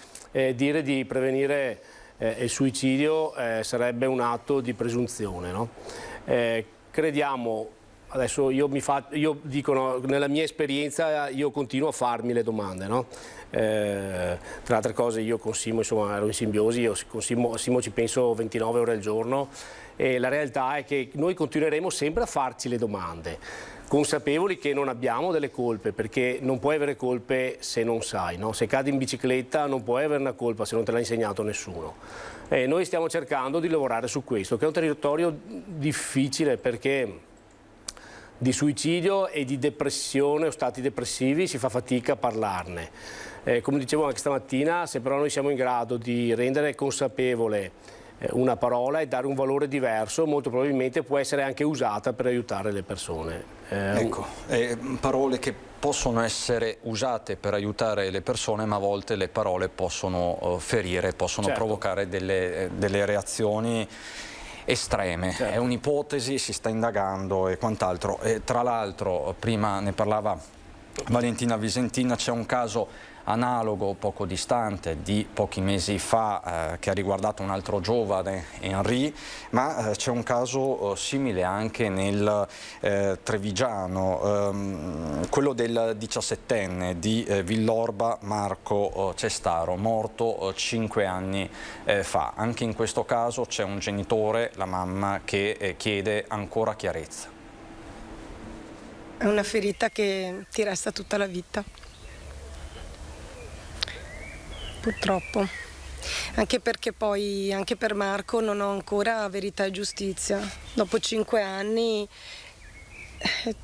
dire di prevenire il suicidio sarebbe un atto di presunzione, no? Crediamo, adesso io dico, no, nella mia esperienza io continuo a farmi le domande, no? Tra altre cose io con Simo, insomma, ero in simbiosi, io con Simo ci penso 29 ore al giorno e la realtà è che noi continueremo sempre a farci le domande, consapevoli che non abbiamo delle colpe, perché non puoi avere colpe se non sai, no? Se cadi in bicicletta non puoi avere una colpa se non te l'ha insegnato nessuno. Noi stiamo cercando di lavorare su questo, che è un territorio difficile, perché di suicidio e di depressione o stati depressivi si fa fatica a parlarne. Come dicevo anche stamattina, se però noi siamo in grado di rendere consapevole una parola e dare un valore diverso, molto probabilmente può essere anche usata per aiutare le persone. Ecco, parole che possono essere usate per aiutare le persone, ma a volte le parole possono ferire, possono provocare delle reazioni estreme. Certo. È un'ipotesi, si sta indagando e quant'altro. Tra l'altro, prima ne parlava Valentina Visentina, c'è un caso analogo poco distante di pochi mesi fa che ha riguardato un altro giovane, Henry, ma c'è un caso simile anche nel Trevigiano, quello del 17enne di Villorba, Marco Cestaro, morto 5 anni fa. Anche in questo caso c'è un genitore, la mamma, che chiede ancora chiarezza. È una ferita che ti resta tutta la vita. Purtroppo, anche perché poi anche per Marco non ho ancora verità e giustizia. Dopo 5 anni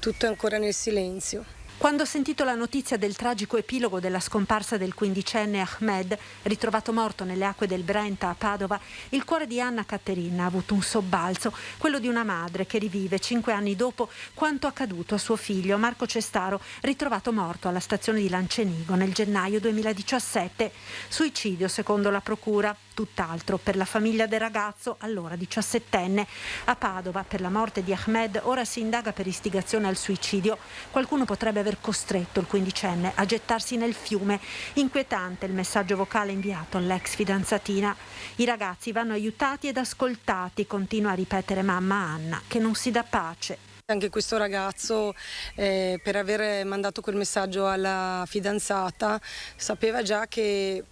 tutto è ancora nel silenzio. Quando ho sentito la notizia del tragico epilogo della scomparsa del 15enne Ahmed, ritrovato morto nelle acque del Brenta a Padova, il cuore di Anna Caterina ha avuto un sobbalzo, quello di una madre che rivive 5 anni dopo quanto accaduto a suo figlio Marco Cestaro, ritrovato morto alla stazione di Lancenigo nel gennaio 2017. Suicidio secondo la procura, tutt'altro per la famiglia del ragazzo, allora 17enne. A Padova, per la morte di Ahmed, ora si indaga per istigazione al suicidio. Qualcuno potrebbe aver costretto il 15enne a gettarsi nel fiume. Inquietante il messaggio vocale inviato all'ex fidanzatina. I ragazzi vanno aiutati ed ascoltati, continua a ripetere mamma Anna, che non si dà pace. Anche questo ragazzo, per aver mandato quel messaggio alla fidanzata, sapeva già che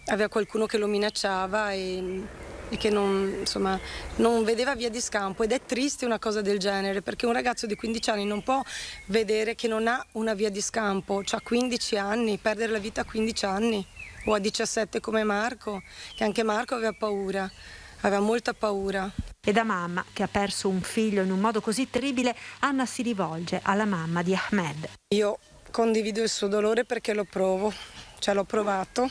aveva qualcuno che lo minacciava e che non vedeva via di scampo, ed è triste una cosa del genere, perché un ragazzo di 15 anni non può vedere che non ha una via di scampo, ha 15 anni, perdere la vita a 15 anni o a 17 come Marco, che anche Marco aveva paura, aveva molta paura. E da mamma che ha perso un figlio in un modo così terribile, Anna si rivolge alla mamma di Ahmed. Io condivido il suo dolore perché lo provo, l'ho provato.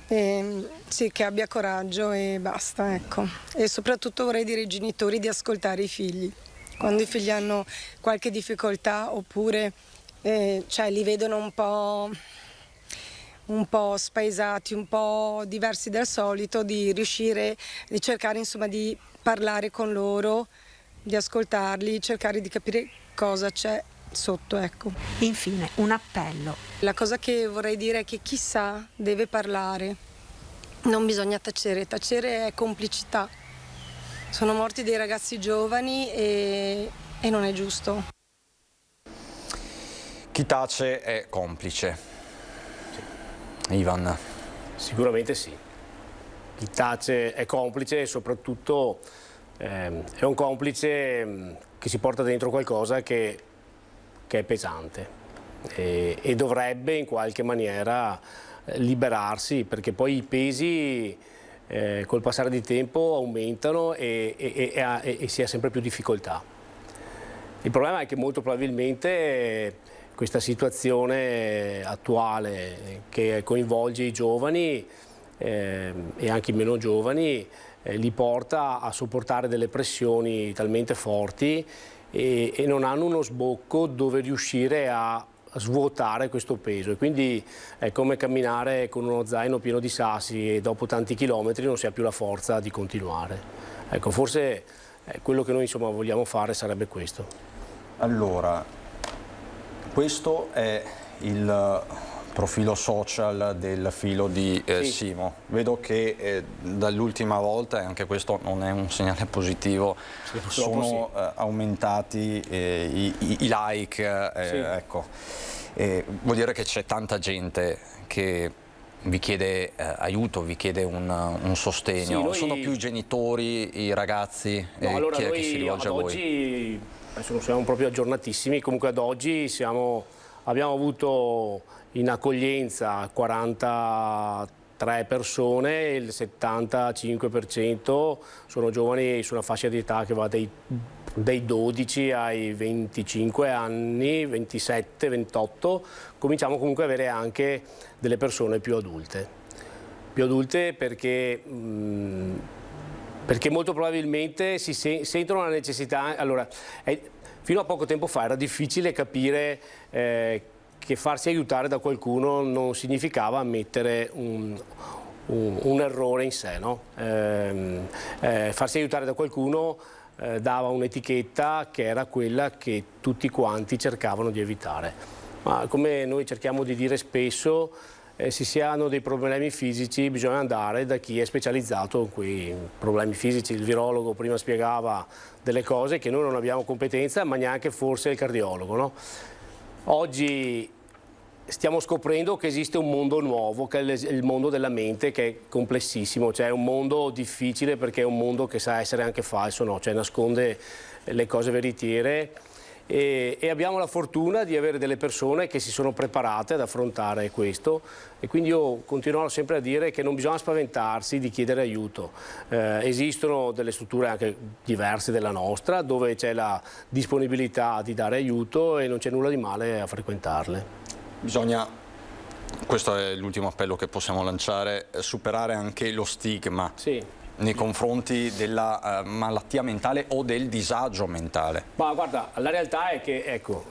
Sì, che abbia coraggio e basta, ecco. E soprattutto vorrei dire ai genitori di ascoltare i figli. Quando i figli hanno qualche difficoltà oppure li vedono un po' spaesati, un po' diversi dal solito, di cercare insomma di parlare con loro, di ascoltarli, cercare di capire cosa c'è sotto, ecco. Infine un appello. La cosa che vorrei dire è che chi sa deve parlare, non bisogna tacere è complicità. Sono morti dei ragazzi giovani e non è giusto. Chi tace è complice. Ivan. Sicuramente sì. Chi tace è complice e soprattutto è un complice che si porta dentro qualcosa che è pesante e dovrebbe in qualche maniera liberarsi, perché poi i pesi col passare di tempo aumentano e si ha sempre più difficoltà. Il problema è che molto probabilmente questa situazione attuale che coinvolge i giovani e anche i meno giovani li porta a sopportare delle pressioni talmente forti e non hanno uno sbocco dove riuscire a svuotare questo peso, e quindi è come camminare con uno zaino pieno di sassi e dopo tanti chilometri non si ha più la forza di continuare. Ecco, forse Quello che noi insomma vogliamo fare sarebbe questo. Allora, questo è il profilo social del filo di Simo. Vedo che dall'ultima volta, e anche questo non è un segnale positivo, sono aumentati i like. Ecco. Vuol dire che c'è tanta gente che vi chiede aiuto, vi chiede un sostegno. Sono più i genitori, i ragazzi? Allora chi è noi che si rivolge a voi? Oggi, adesso non siamo proprio aggiornatissimi, comunque ad oggi abbiamo avuto in accoglienza 43 persone, il 75% sono giovani su una fascia di età che va dai 12 ai 25 anni, 27, 28, cominciamo comunque ad avere anche delle persone più adulte. Più adulte perché molto probabilmente si sentono la necessità. Allora, fino a poco tempo fa era difficile capire che farsi aiutare da qualcuno non significava ammettere un errore in sé, no? Farsi aiutare da qualcuno dava un'etichetta che era quella che tutti quanti cercavano di evitare. Ma come noi cerchiamo di dire spesso, se si hanno dei problemi fisici bisogna andare da chi è specializzato in quei problemi fisici. Il virologo prima spiegava delle cose che noi non abbiamo competenza, ma neanche forse il cardiologo, no? Oggi stiamo scoprendo che esiste un mondo nuovo, che è il mondo della mente, che è complessissimo, cioè è un mondo difficile perché è un mondo che sa essere anche falso, no? Cioè nasconde le cose veritiere e abbiamo la fortuna di avere delle persone che si sono preparate ad affrontare questo e quindi io continuerò sempre a dire che non bisogna spaventarsi di chiedere aiuto. Esistono delle strutture anche diverse della nostra dove c'è la disponibilità di dare aiuto e non c'è nulla di male a frequentarle. Bisogna, questo è l'ultimo appello che possiamo lanciare, superare anche lo stigma nei confronti della malattia mentale o del disagio mentale. Ma guarda, la realtà è che, ecco,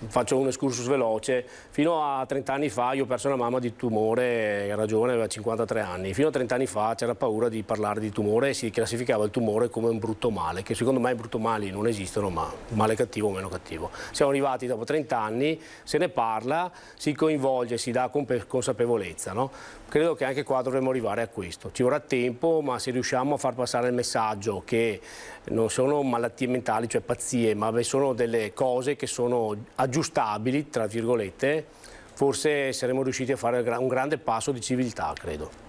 faccio un excursus veloce, fino a 30 anni fa io ho perso una mamma di tumore, ha ragione, aveva 53 anni, fino a 30 anni fa c'era paura di parlare di tumore e si classificava il tumore come un brutto male, che secondo me i brutti mali non esistono, ma male cattivo o meno cattivo. Siamo arrivati dopo 30 anni, se ne parla, si coinvolge, si dà consapevolezza, no? Credo che anche qua dovremmo arrivare a questo. Ci vorrà tempo, ma se riusciamo a far passare il messaggio che non sono malattie mentali, cioè pazzie, ma sono delle cose che sono aggiustabili, tra virgolette, forse saremo riusciti a fare un grande passo di civiltà, credo.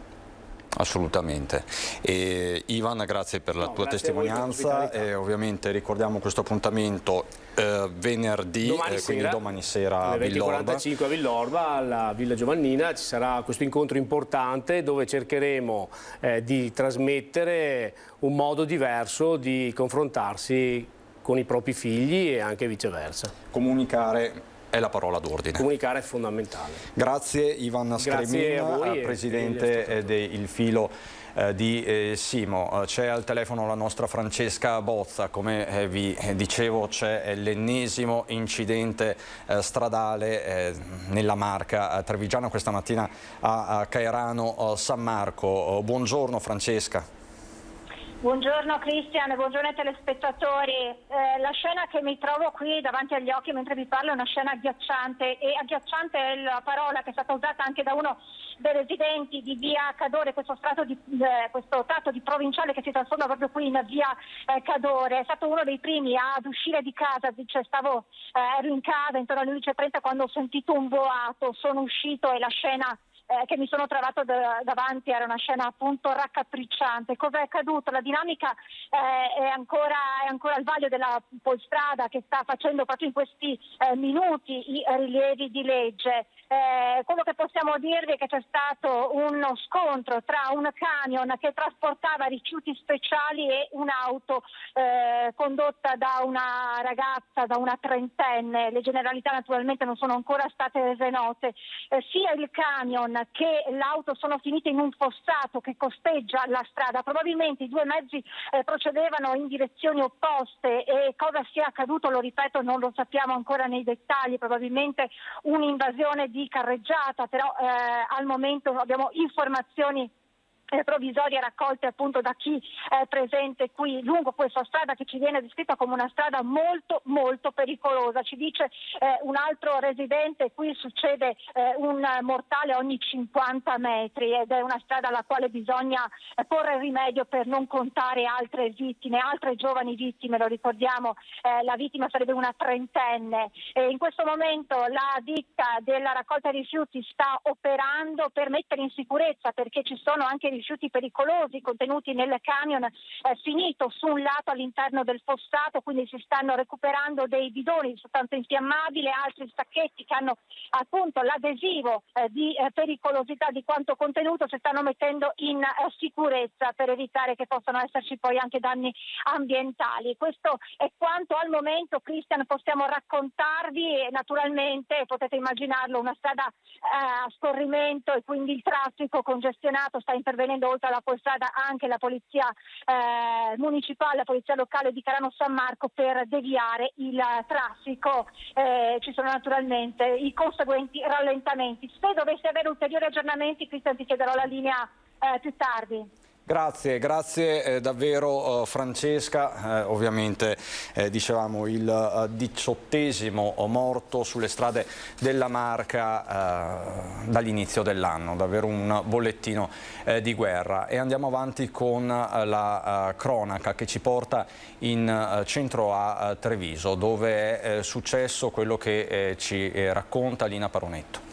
Assolutamente. E Ivan, grazie per la tua testimonianza e ovviamente ricordiamo questo appuntamento venerdì, quindi domani sera a Villorba. Alle 20:45 a Villorba, alla Villa Giovannina, ci sarà questo incontro importante dove cercheremo di trasmettere un modo diverso di confrontarsi con i propri figli e anche viceversa. Comunicare è la parola d'ordine. Comunicare è fondamentale. Grazie Ivan Scremin, presidente del filo di Simo. C'è al telefono la nostra Francesca Bozza, come vi dicevo c'è l'ennesimo incidente stradale nella Marca trevigiana questa mattina a Caerano San Marco. Buongiorno Francesca. Buongiorno Cristian, buongiorno ai telespettatori. La scena che mi trovo qui davanti agli occhi mentre vi parlo è una scena agghiacciante e agghiacciante è la parola che è stata usata anche da uno dei residenti di via Cadore, questo tratto di provinciale che si trasforma proprio qui in via Cadore. È stato uno dei primi ad uscire di casa, dice ero in casa intorno alle 11:30 quando ho sentito un boato, sono uscito e la scena che mi sono trovato davanti era una scena appunto raccapricciante. Cosa è accaduto? La dinamica è ancora al vaglio della Polstrada che sta facendo proprio in questi minuti i rilievi di legge. Quello che possiamo dirvi è che c'è stato uno scontro tra un camion che trasportava rifiuti speciali e un'auto condotta da una ragazza, da una trentenne. Le generalità naturalmente non sono ancora state rese note. Sia il camion che l'auto sono finite in un fossato che costeggia la strada. Probabilmente i due mezzi procedevano in direzioni opposte e cosa sia accaduto, lo ripeto, non lo sappiamo ancora nei dettagli, probabilmente un'invasione di carreggiata, però al momento abbiamo informazioni provvisorie raccolte appunto da chi è presente qui lungo questa strada che ci viene descritta come una strada molto molto pericolosa. Ci dice un altro residente, qui succede un mortale ogni 50 metri ed è una strada alla quale bisogna porre rimedio per non contare altre vittime, altre giovani vittime. Lo ricordiamo, la vittima sarebbe una trentenne. In questo momento la ditta della raccolta rifiuti sta operando per mettere in sicurezza, perché ci sono anche rifiuti pericolosi contenuti nel camion finito su un lato all'interno del fossato, quindi si stanno recuperando dei bidoni di sostanza infiammabile, altri sacchetti che hanno appunto l'adesivo di pericolosità di quanto contenuto, si stanno mettendo in sicurezza per evitare che possano esserci poi anche danni ambientali. Questo è quanto al momento, Cristian, possiamo raccontarvi, e naturalmente potete immaginarlo, una strada a scorrimento e quindi il traffico congestionato. Sta intervenendo oltre alla strada anche la polizia municipale, la polizia locale di Carano San Marco per deviare il traffico. Ci sono naturalmente i conseguenti rallentamenti. Se dovessi avere ulteriori aggiornamenti, Cristian, ti chiederò la linea più tardi. Grazie davvero Francesca. Ovviamente dicevamo il 18° morto sulle strade della Marca dall'inizio dell'anno, davvero un bollettino di guerra. E andiamo avanti con la cronaca che ci porta in centro a Treviso, dove è successo quello che ci racconta Lina Paronetto.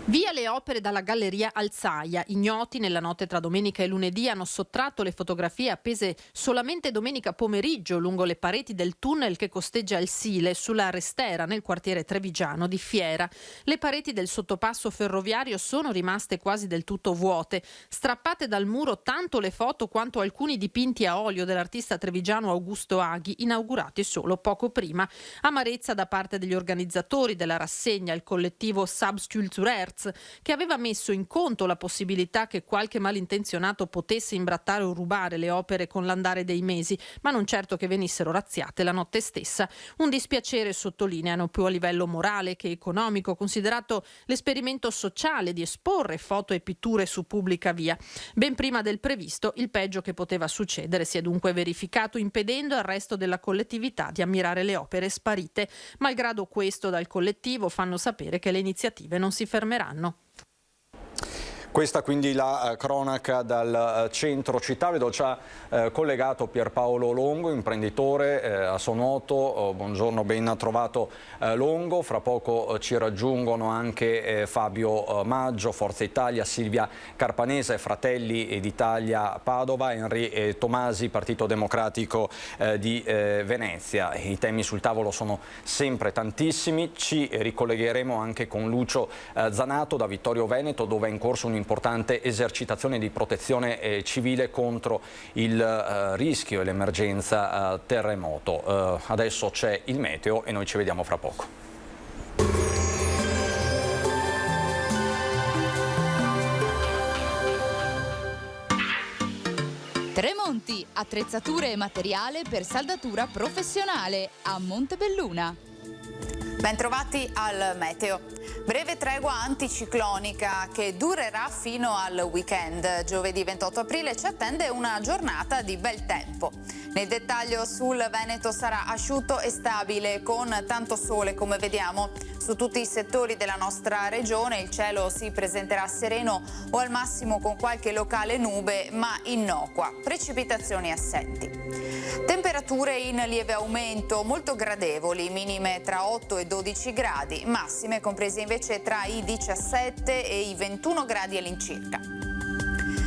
Via le opere dalla Galleria Alzaia. Ignoti nella notte tra domenica e lunedì hanno sottratto le fotografie appese solamente domenica pomeriggio lungo le pareti del tunnel che costeggia il Sile sulla Restera nel quartiere trevigiano di Fiera. Le pareti del sottopasso ferroviario sono rimaste quasi del tutto vuote, strappate dal muro tanto le foto quanto alcuni dipinti a olio dell'artista trevigiano Augusto Aghi, inaugurati solo poco prima. Amarezza da parte degli organizzatori della rassegna, il collettivo Subsculptures, che aveva messo in conto la possibilità che qualche malintenzionato potesse imbrattare o rubare le opere con l'andare dei mesi, ma non certo che venissero razziate la notte stessa. Un dispiacere, sottolineano, più a livello morale che economico, considerato l'esperimento sociale di esporre foto e pitture su pubblica via. Ben prima del previsto, il peggio che poteva succedere si è dunque verificato, impedendo al resto della collettività di ammirare le opere sparite. Malgrado questo, dal collettivo fanno sapere che le iniziative non si fermeranno. Questa quindi la cronaca dal centro città. Vedo già collegato Pierpaolo Longo, imprenditore a Sonoto. Buongiorno, ben trovato Longo. Fra poco ci raggiungono anche Fabio Maggio, Forza Italia, Silvia Carpanese, Fratelli d'Italia Padova, Henri Tomasi, Partito Democratico di Venezia. I temi sul tavolo sono sempre tantissimi. Ci ricollegheremo anche con Lucio Zanato da Vittorio Veneto, dove è in corso un'importante esercitazione di protezione civile contro il rischio e l'emergenza terremoto. Adesso c'è il meteo e noi ci vediamo fra poco. Tremonti, attrezzature e materiale per saldatura professionale a Montebelluna. Bentrovati al meteo. Breve tregua anticiclonica che durerà fino al weekend. Giovedì 28 aprile ci attende una giornata di bel tempo. Nel dettaglio, sul Veneto sarà asciutto e stabile con tanto sole, come vediamo. Su tutti i settori della nostra regione il cielo si presenterà sereno o al massimo con qualche locale nube, ma innocua. Precipitazioni assenti. Temperature in lieve aumento, molto gradevoli, minime tra 8 e 12 gradi, massime comprese invece tra i 17 e i 21 gradi all'incirca.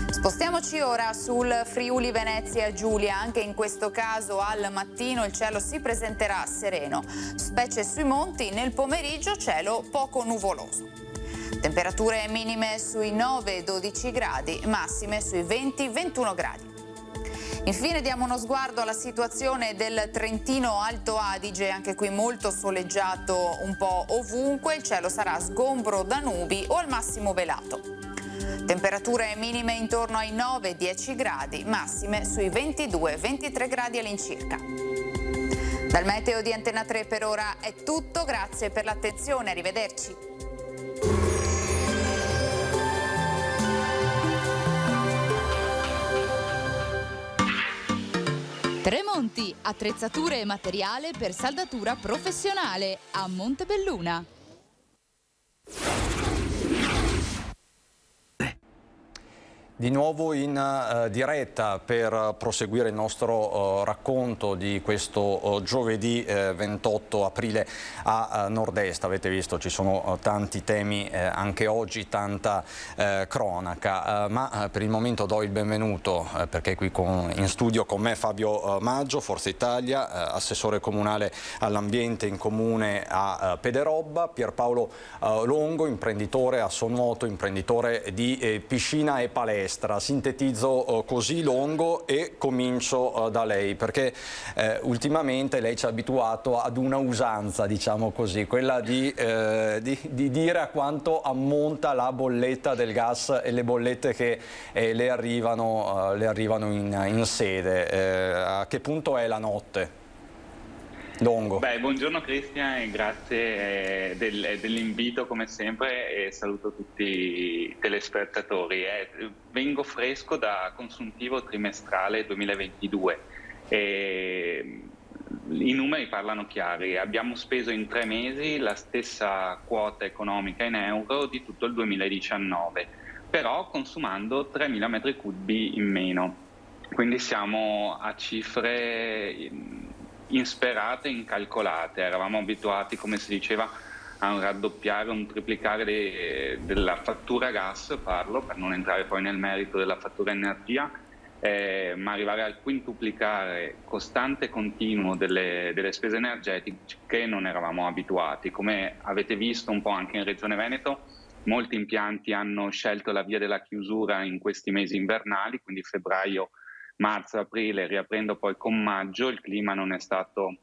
Spostiamoci ora sul Friuli Venezia Giulia. Anche in questo caso al mattino il cielo si presenterà sereno, specie sui monti. Nel pomeriggio cielo poco nuvoloso. Temperature minime sui 9-12 gradi, massime sui 20-21 gradi. Infine diamo uno sguardo alla situazione del Trentino Alto Adige, anche qui molto soleggiato un po' ovunque, il cielo sarà sgombro da nubi o al massimo velato. Temperature minime intorno ai 9-10 gradi, massime sui 22-23 gradi all'incirca. Dal meteo di Antena 3 per ora è tutto, grazie per l'attenzione, arrivederci. Tremonti, attrezzature e materiale per saldatura professionale a Montebelluna. Di nuovo in diretta per proseguire il nostro racconto di questo giovedì 28 aprile a Nord-Est. Avete visto, ci sono tanti temi anche oggi, tanta cronaca, ma per il momento do il benvenuto perché è qui in studio con me Fabio Maggio, Forza Italia, assessore comunale all'ambiente in comune a Pederobba, Pierpaolo Longo, imprenditore a Sonnuoto, imprenditore di piscina e palestra. Sintetizzo così, Longo, e comincio da lei perché ultimamente lei ci ha abituato ad una usanza, diciamo così, quella di dire a quanto ammonta la bolletta del gas e le bollette che le arrivano in sede. A che punto è la notte? Longo. Buongiorno Cristian e grazie dell'invito come sempre e saluto tutti i telespettatori. Vengo fresco da consuntivo trimestrale 2022 e i numeri parlano chiari. Abbiamo speso in 3 mesi la stessa quota economica in euro di tutto il 2019, però consumando 3.000 metri cubi in meno. Quindi siamo a cifre insperate, incalcolate. Eravamo abituati, come si diceva, a un raddoppiare, un triplicare della fattura gas, parlo per non entrare poi nel merito della fattura energia, ma arrivare al quintuplicare costante e continuo delle spese energetiche non eravamo abituati. Come avete visto un po' anche in Regione Veneto, molti impianti hanno scelto la via della chiusura in questi mesi invernali, quindi febbraio, marzo, aprile, riaprendo poi con maggio. Il clima non è stato,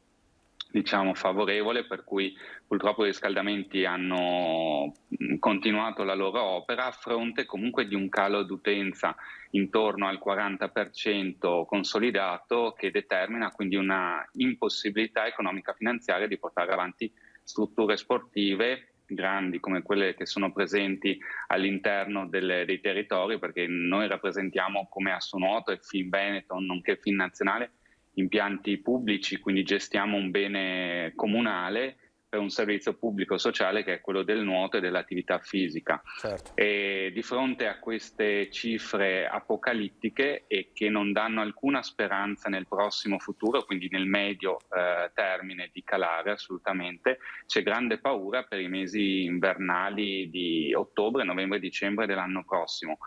diciamo, favorevole, per cui purtroppo i riscaldamenti hanno continuato la loro opera a fronte comunque di un calo d'utenza intorno al 40% consolidato, che determina quindi una impossibilità economica finanziaria di portare avanti strutture sportive grandi come quelle che sono presenti all'interno dei territori, perché noi rappresentiamo come Assonuoto e Finveneto, nonché Finnazionale, impianti pubblici, quindi gestiamo un bene comunale per un servizio pubblico sociale che è quello del nuoto e dell'attività fisica. Certo. E di fronte a queste cifre apocalittiche e che non danno alcuna speranza nel prossimo futuro, quindi nel medio termine di calare assolutamente, c'è grande paura per i mesi invernali di ottobre, novembre e dicembre dell'anno prossimo.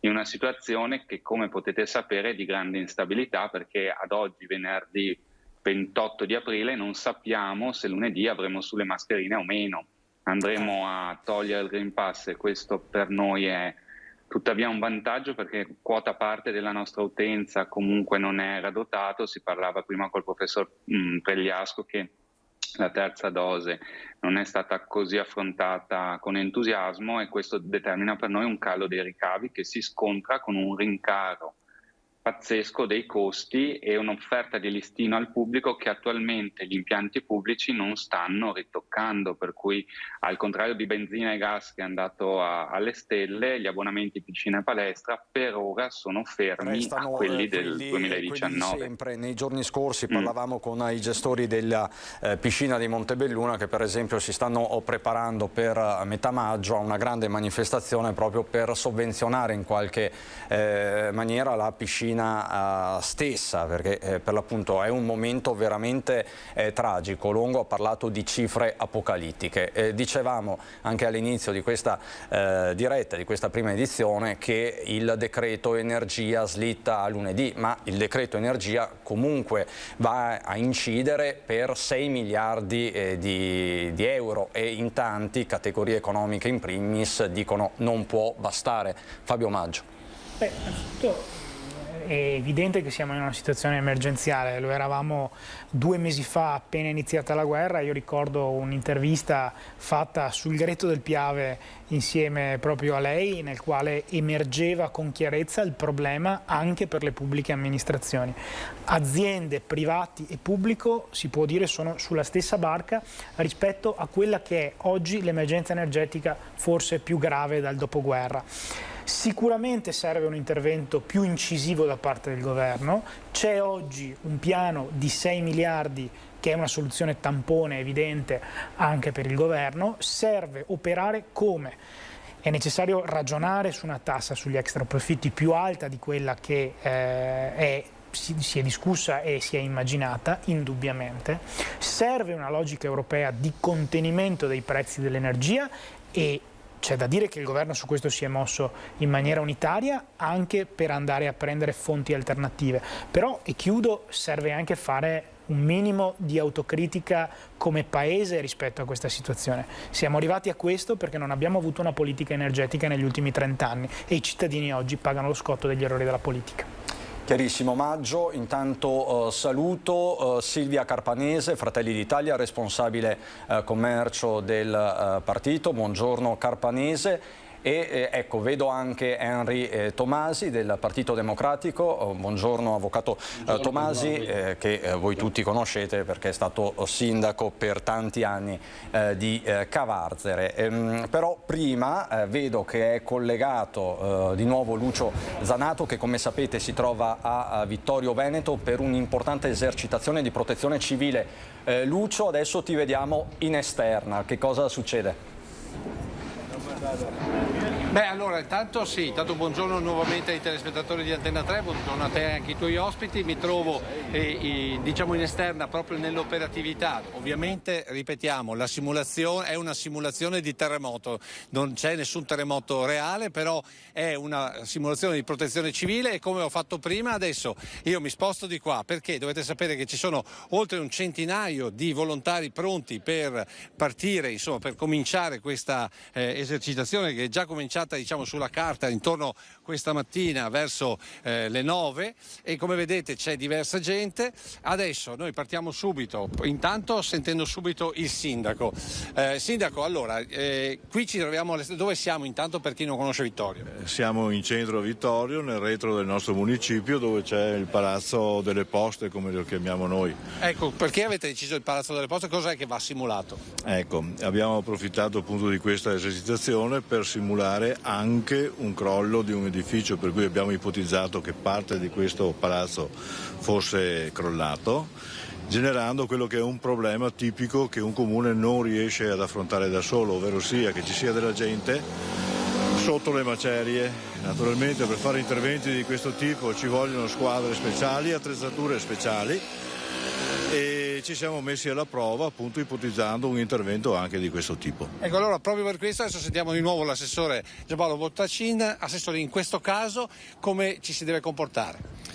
In una situazione che, come potete sapere, è di grande instabilità, perché ad oggi, venerdì 28 di aprile, non sappiamo se lunedì avremo sulle mascherine o meno. Andremo a togliere il Green Pass e questo per noi è tuttavia un vantaggio, perché quota parte della nostra utenza comunque non era dotato. Si parlava prima col professor Pregliasco che la terza dose non è stata così affrontata con entusiasmo e questo determina per noi un calo dei ricavi che si scontra con un rincaro pazzesco dei costi e un'offerta di listino al pubblico che attualmente gli impianti pubblici non stanno ritoccando, per cui al contrario di benzina e gas che è andato alle stelle, gli abbonamenti piscina e palestra per ora sono fermi a quelli del 2019. Quelli sempre. Nei giorni scorsi parlavamo con i gestori della piscina di Montebelluna che per esempio si stanno preparando per metà maggio a una grande manifestazione proprio per sovvenzionare in qualche maniera la piscina stessa, perché per l'appunto è un momento veramente tragico. Longo ha parlato di cifre apocalittiche. Dicevamo anche all'inizio di questa diretta, di questa prima edizione, che il decreto energia slitta a lunedì, ma il decreto energia comunque va a incidere per 6 miliardi di euro e in tanti, categorie economiche in primis, dicono non può bastare. Fabio Maggio. Innanzitutto è evidente che siamo in una situazione emergenziale, lo eravamo 2 mesi fa appena iniziata la guerra. Io ricordo un'intervista fatta sul Gretto del Piave insieme proprio a lei, nel quale emergeva con chiarezza il problema anche per le pubbliche amministrazioni. Aziende, privati e pubblico, si può dire, sono sulla stessa barca rispetto a quella che è oggi l'emergenza energetica forse più grave dal dopoguerra. Sicuramente serve un intervento più incisivo da parte del governo. C'è oggi un piano di 6 miliardi che è una soluzione tampone evidente anche per il governo. Serve operare come? È necessario ragionare su una tassa sugli extraprofitti più alta di quella che si è discussa e si è immaginata, indubbiamente. Serve una logica europea di contenimento dei prezzi dell'energia e c'è da dire che il governo su questo si è mosso in maniera unitaria anche per andare a prendere fonti alternative. Però, e chiudo, serve anche fare un minimo di autocritica come paese rispetto a questa situazione. Siamo arrivati a questo perché non abbiamo avuto una politica energetica negli ultimi 30 anni e i cittadini oggi pagano lo scotto degli errori della politica. Chiarissimo. Maggio, intanto saluto Silvia Carpanese, Fratelli d'Italia, responsabile commercio del partito. Buongiorno Carpanese. E ecco, vedo anche Henry Tomasi del Partito Democratico. Buongiorno avvocato Tomasi, che voi tutti conoscete perché è stato sindaco per tanti anni di Cavarzere. Però prima vedo che è collegato di nuovo Lucio Zanato, che come sapete si trova a Vittorio Veneto per un'importante esercitazione di protezione civile. Lucio, adesso ti vediamo in esterna, che cosa succede? Beh, allora, intanto buongiorno nuovamente ai telespettatori di Antenna 3, buongiorno a te e anche ai tuoi ospiti. Mi trovo diciamo in esterna proprio nell'operatività. Ovviamente, ripetiamo, la simulazione è una simulazione di terremoto, non c'è nessun terremoto reale, però è una simulazione di protezione civile e come ho fatto prima adesso io mi sposto di qua perché dovete sapere che ci sono oltre un centinaio di volontari pronti per partire, insomma, per cominciare questa esercitazione che è già cominciata, diciamo, sulla carta intorno questa mattina verso le 9 e come vedete c'è diversa gente. Adesso noi partiamo subito, intanto sentendo subito il sindaco. Sindaco, allora, qui ci troviamo, dove siamo intanto per chi non conosce Vittorio? Siamo in centro a Vittorio, nel retro del nostro municipio, dove c'è il Palazzo delle Poste, come lo chiamiamo noi. Ecco, perché avete deciso il Palazzo delle Poste? Cos'è che va simulato? Ecco, abbiamo approfittato appunto di questa esercitazione per simulare anche un crollo di un edificio, per cui abbiamo ipotizzato che parte di questo palazzo fosse crollato, generando quello che è un problema tipico che un comune non riesce ad affrontare da solo, ovvero sia che ci sia della gente sotto le macerie. Naturalmente per fare interventi di questo tipo ci vogliono squadre speciali, attrezzature speciali e ci siamo messi alla prova appunto ipotizzando un intervento anche di questo tipo. Ecco, allora proprio per questo adesso sentiamo di nuovo l'assessore Giampaolo Bottacin. Assessore, in questo caso come ci si deve comportare?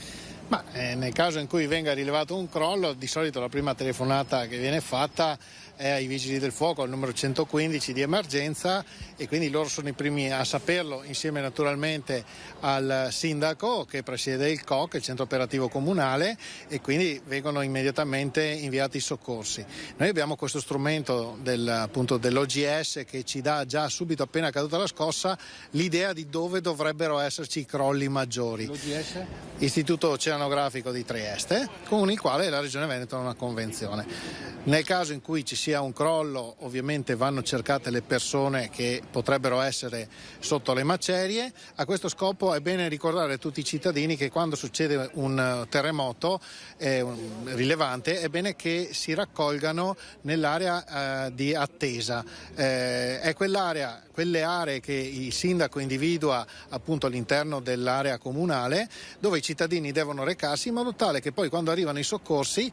Ma nel caso in cui venga rilevato un crollo, di solito la prima telefonata che viene fatta è ai vigili del fuoco, al numero 115 di emergenza, e quindi loro sono i primi a saperlo, insieme naturalmente al sindaco che presiede il COC, il centro operativo comunale, e quindi vengono immediatamente inviati i soccorsi. Noi abbiamo questo strumento dell'OGS che ci dà già subito, appena caduta la scossa, l'idea di dove dovrebbero esserci i crolli maggiori. L'OGS? Istituto Oceanografico di Trieste, con il quale la Regione Veneto ha una convenzione. Nel caso in cui ci sia un crollo, ovviamente vanno cercate le persone che potrebbero essere sotto le macerie. A questo scopo è bene ricordare a tutti i cittadini che quando succede un terremoto rilevante è bene che si raccolgano nell'area di attesa. È quelle aree che il sindaco individua appunto all'interno dell'area comunale, dove i cittadini devono recarsi in modo tale che poi quando arrivano i soccorsi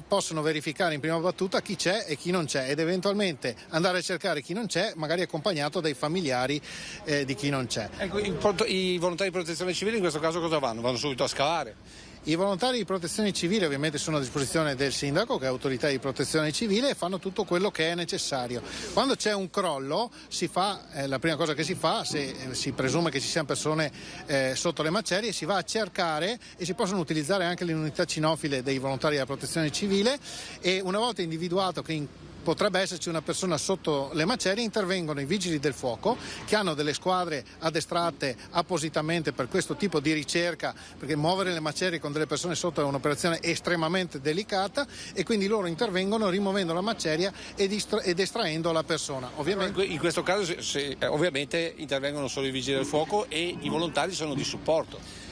possono verificare in prima battuta chi c'è e chi non c'è, ed eventualmente andare a cercare chi non c'è, magari accompagnato dai familiari di chi non c'è. Ecco, i volontari di protezione civile in questo caso cosa vanno? Vanno subito a scavare? I volontari di protezione civile ovviamente sono a disposizione del sindaco, che è autorità di protezione civile, e fanno tutto quello che è necessario. Quando c'è un crollo si fa, la prima cosa che si fa, se si presume che ci siano persone sotto le macerie, si va a cercare, e si possono utilizzare anche le unità cinofile dei volontari della protezione civile, e una volta individuato che potrebbe esserci una persona sotto le macerie, intervengono i vigili del fuoco che hanno delle squadre addestrate appositamente per questo tipo di ricerca, perché muovere le macerie con delle persone sotto è un'operazione estremamente delicata, e quindi loro intervengono rimuovendo la maceria ed estraendo la persona. Ovviamente in questo caso ovviamente intervengono solo i vigili del fuoco e i volontari sono di supporto.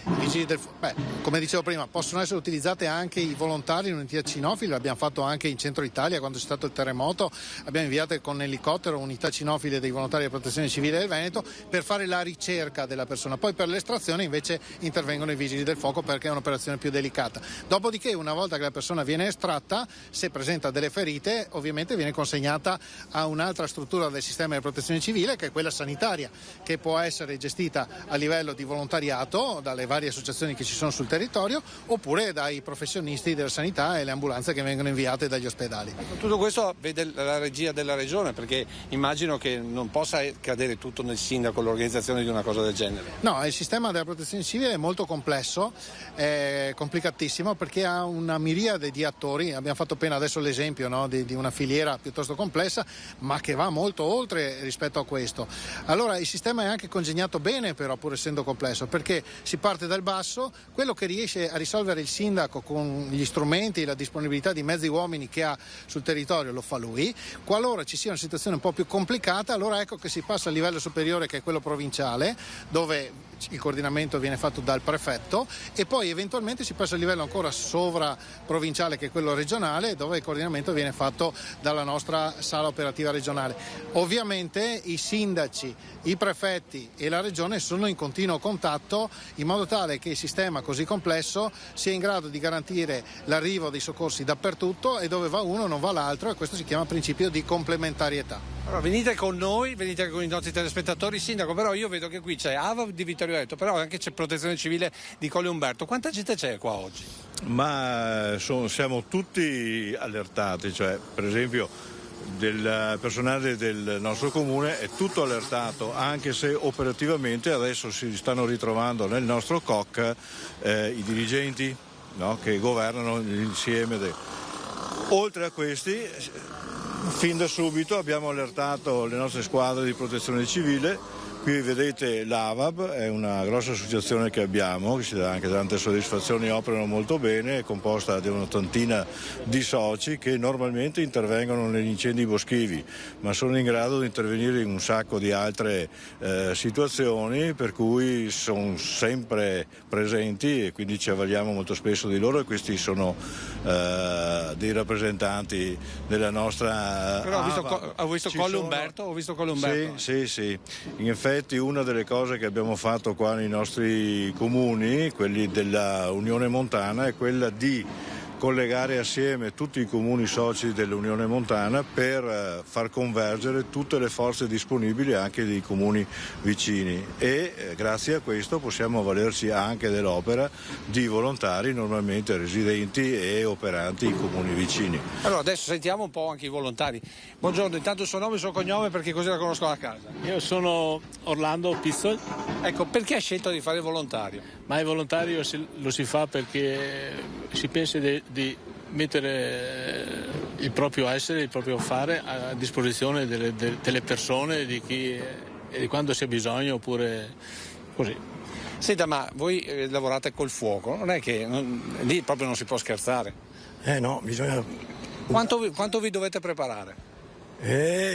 Come dicevo prima, possono essere utilizzati anche i volontari in unità cinofile, l'abbiamo fatto anche in centro Italia quando c'è stato il terremoto, abbiamo inviato con elicottero unità cinofile dei volontari di protezione civile del Veneto per fare la ricerca della persona, poi per l'estrazione invece intervengono i vigili del fuoco perché è un'operazione più delicata. Dopodiché, una volta che la persona viene estratta, se presenta delle ferite ovviamente viene consegnata a un'altra struttura del sistema di protezione civile, che è quella sanitaria, che può essere gestita a livello di volontariato dalle varie associazioni che ci sono sul territorio, oppure dai professionisti della sanità e le ambulanze che vengono inviate dagli ospedali. Tutto questo vede la regia della regione, perché immagino che non possa cadere tutto nel sindaco l'organizzazione di una cosa del genere. No, il sistema della protezione civile è molto complesso, è complicatissimo perché ha una miriade di attori. Abbiamo fatto appena adesso l'esempio, no, di una filiera piuttosto complessa, ma che va molto oltre rispetto a questo. Allora il sistema è anche congegnato bene, però, pur essendo complesso, perché si parte dal basso, quello che riesce a risolvere il sindaco con gli strumenti e la disponibilità di mezzi uomini che ha sul territorio lo fa lui. Qualora ci sia una situazione un po' più complicata, allora ecco che si passa al livello superiore, che è quello provinciale, dove il coordinamento viene fatto dal prefetto, e poi eventualmente si passa al livello ancora sovraprovinciale, che è quello regionale, dove il coordinamento viene fatto dalla nostra sala operativa regionale. Ovviamente i sindaci, i prefetti e la regione sono in continuo contatto, in modo tale che il sistema così complesso sia in grado di garantire l'arrivo dei soccorsi dappertutto, e dove va uno non va l'altro, e questo si chiama principio di complementarietà. Allora, venite con noi, venite con i nostri telespettatori. Sindaco, però io vedo che qui c'è AVAP di Vittorio Veneto, però anche c'è Protezione Civile di Colle Umberto. Quanta gente c'è qua oggi? Ma siamo tutti allertati, cioè per esempio del personale del nostro comune è tutto allertato, anche se operativamente adesso si stanno ritrovando nel nostro COC i dirigenti, no, che governano l'insieme. Oltre a questi, fin da subito abbiamo allertato le nostre squadre di protezione civile. Qui vedete l'AVAB, è una grossa associazione che abbiamo, che ci dà anche tante soddisfazioni, operano molto bene, è composta di un'ottantina di soci che normalmente intervengono negli incendi boschivi, ma sono in grado di intervenire in un sacco di altre situazioni, per cui sono sempre presenti e quindi ci avvaliamo molto spesso di loro, e questi sono dei rappresentanti della nostra Però AVAB. ho visto Colle Umberto? Sì. In effetti una delle cose che abbiamo fatto qua nei nostri comuni, quelli della Unione Montana, è quella di collegare assieme tutti i comuni soci dell'Unione Montana per far convergere tutte le forze disponibili anche dei comuni vicini, e grazie a questo possiamo avvalerci anche dell'opera di volontari normalmente residenti e operanti in comuni vicini. Allora adesso sentiamo un po' anche i volontari. Buongiorno, intanto il suo nome e il suo cognome, perché così la conosco a casa. Io sono Orlando Pizzol. Ecco, perché ha scelto di fare il volontario? Ma il volontario lo si fa perché si pensa di mettere il proprio essere, il proprio fare a disposizione delle persone, di chi e di quando c'è bisogno, oppure così. Senta, ma voi lavorate col fuoco, non è che lì proprio non si può scherzare? No, bisogna... Quanto vi dovete preparare?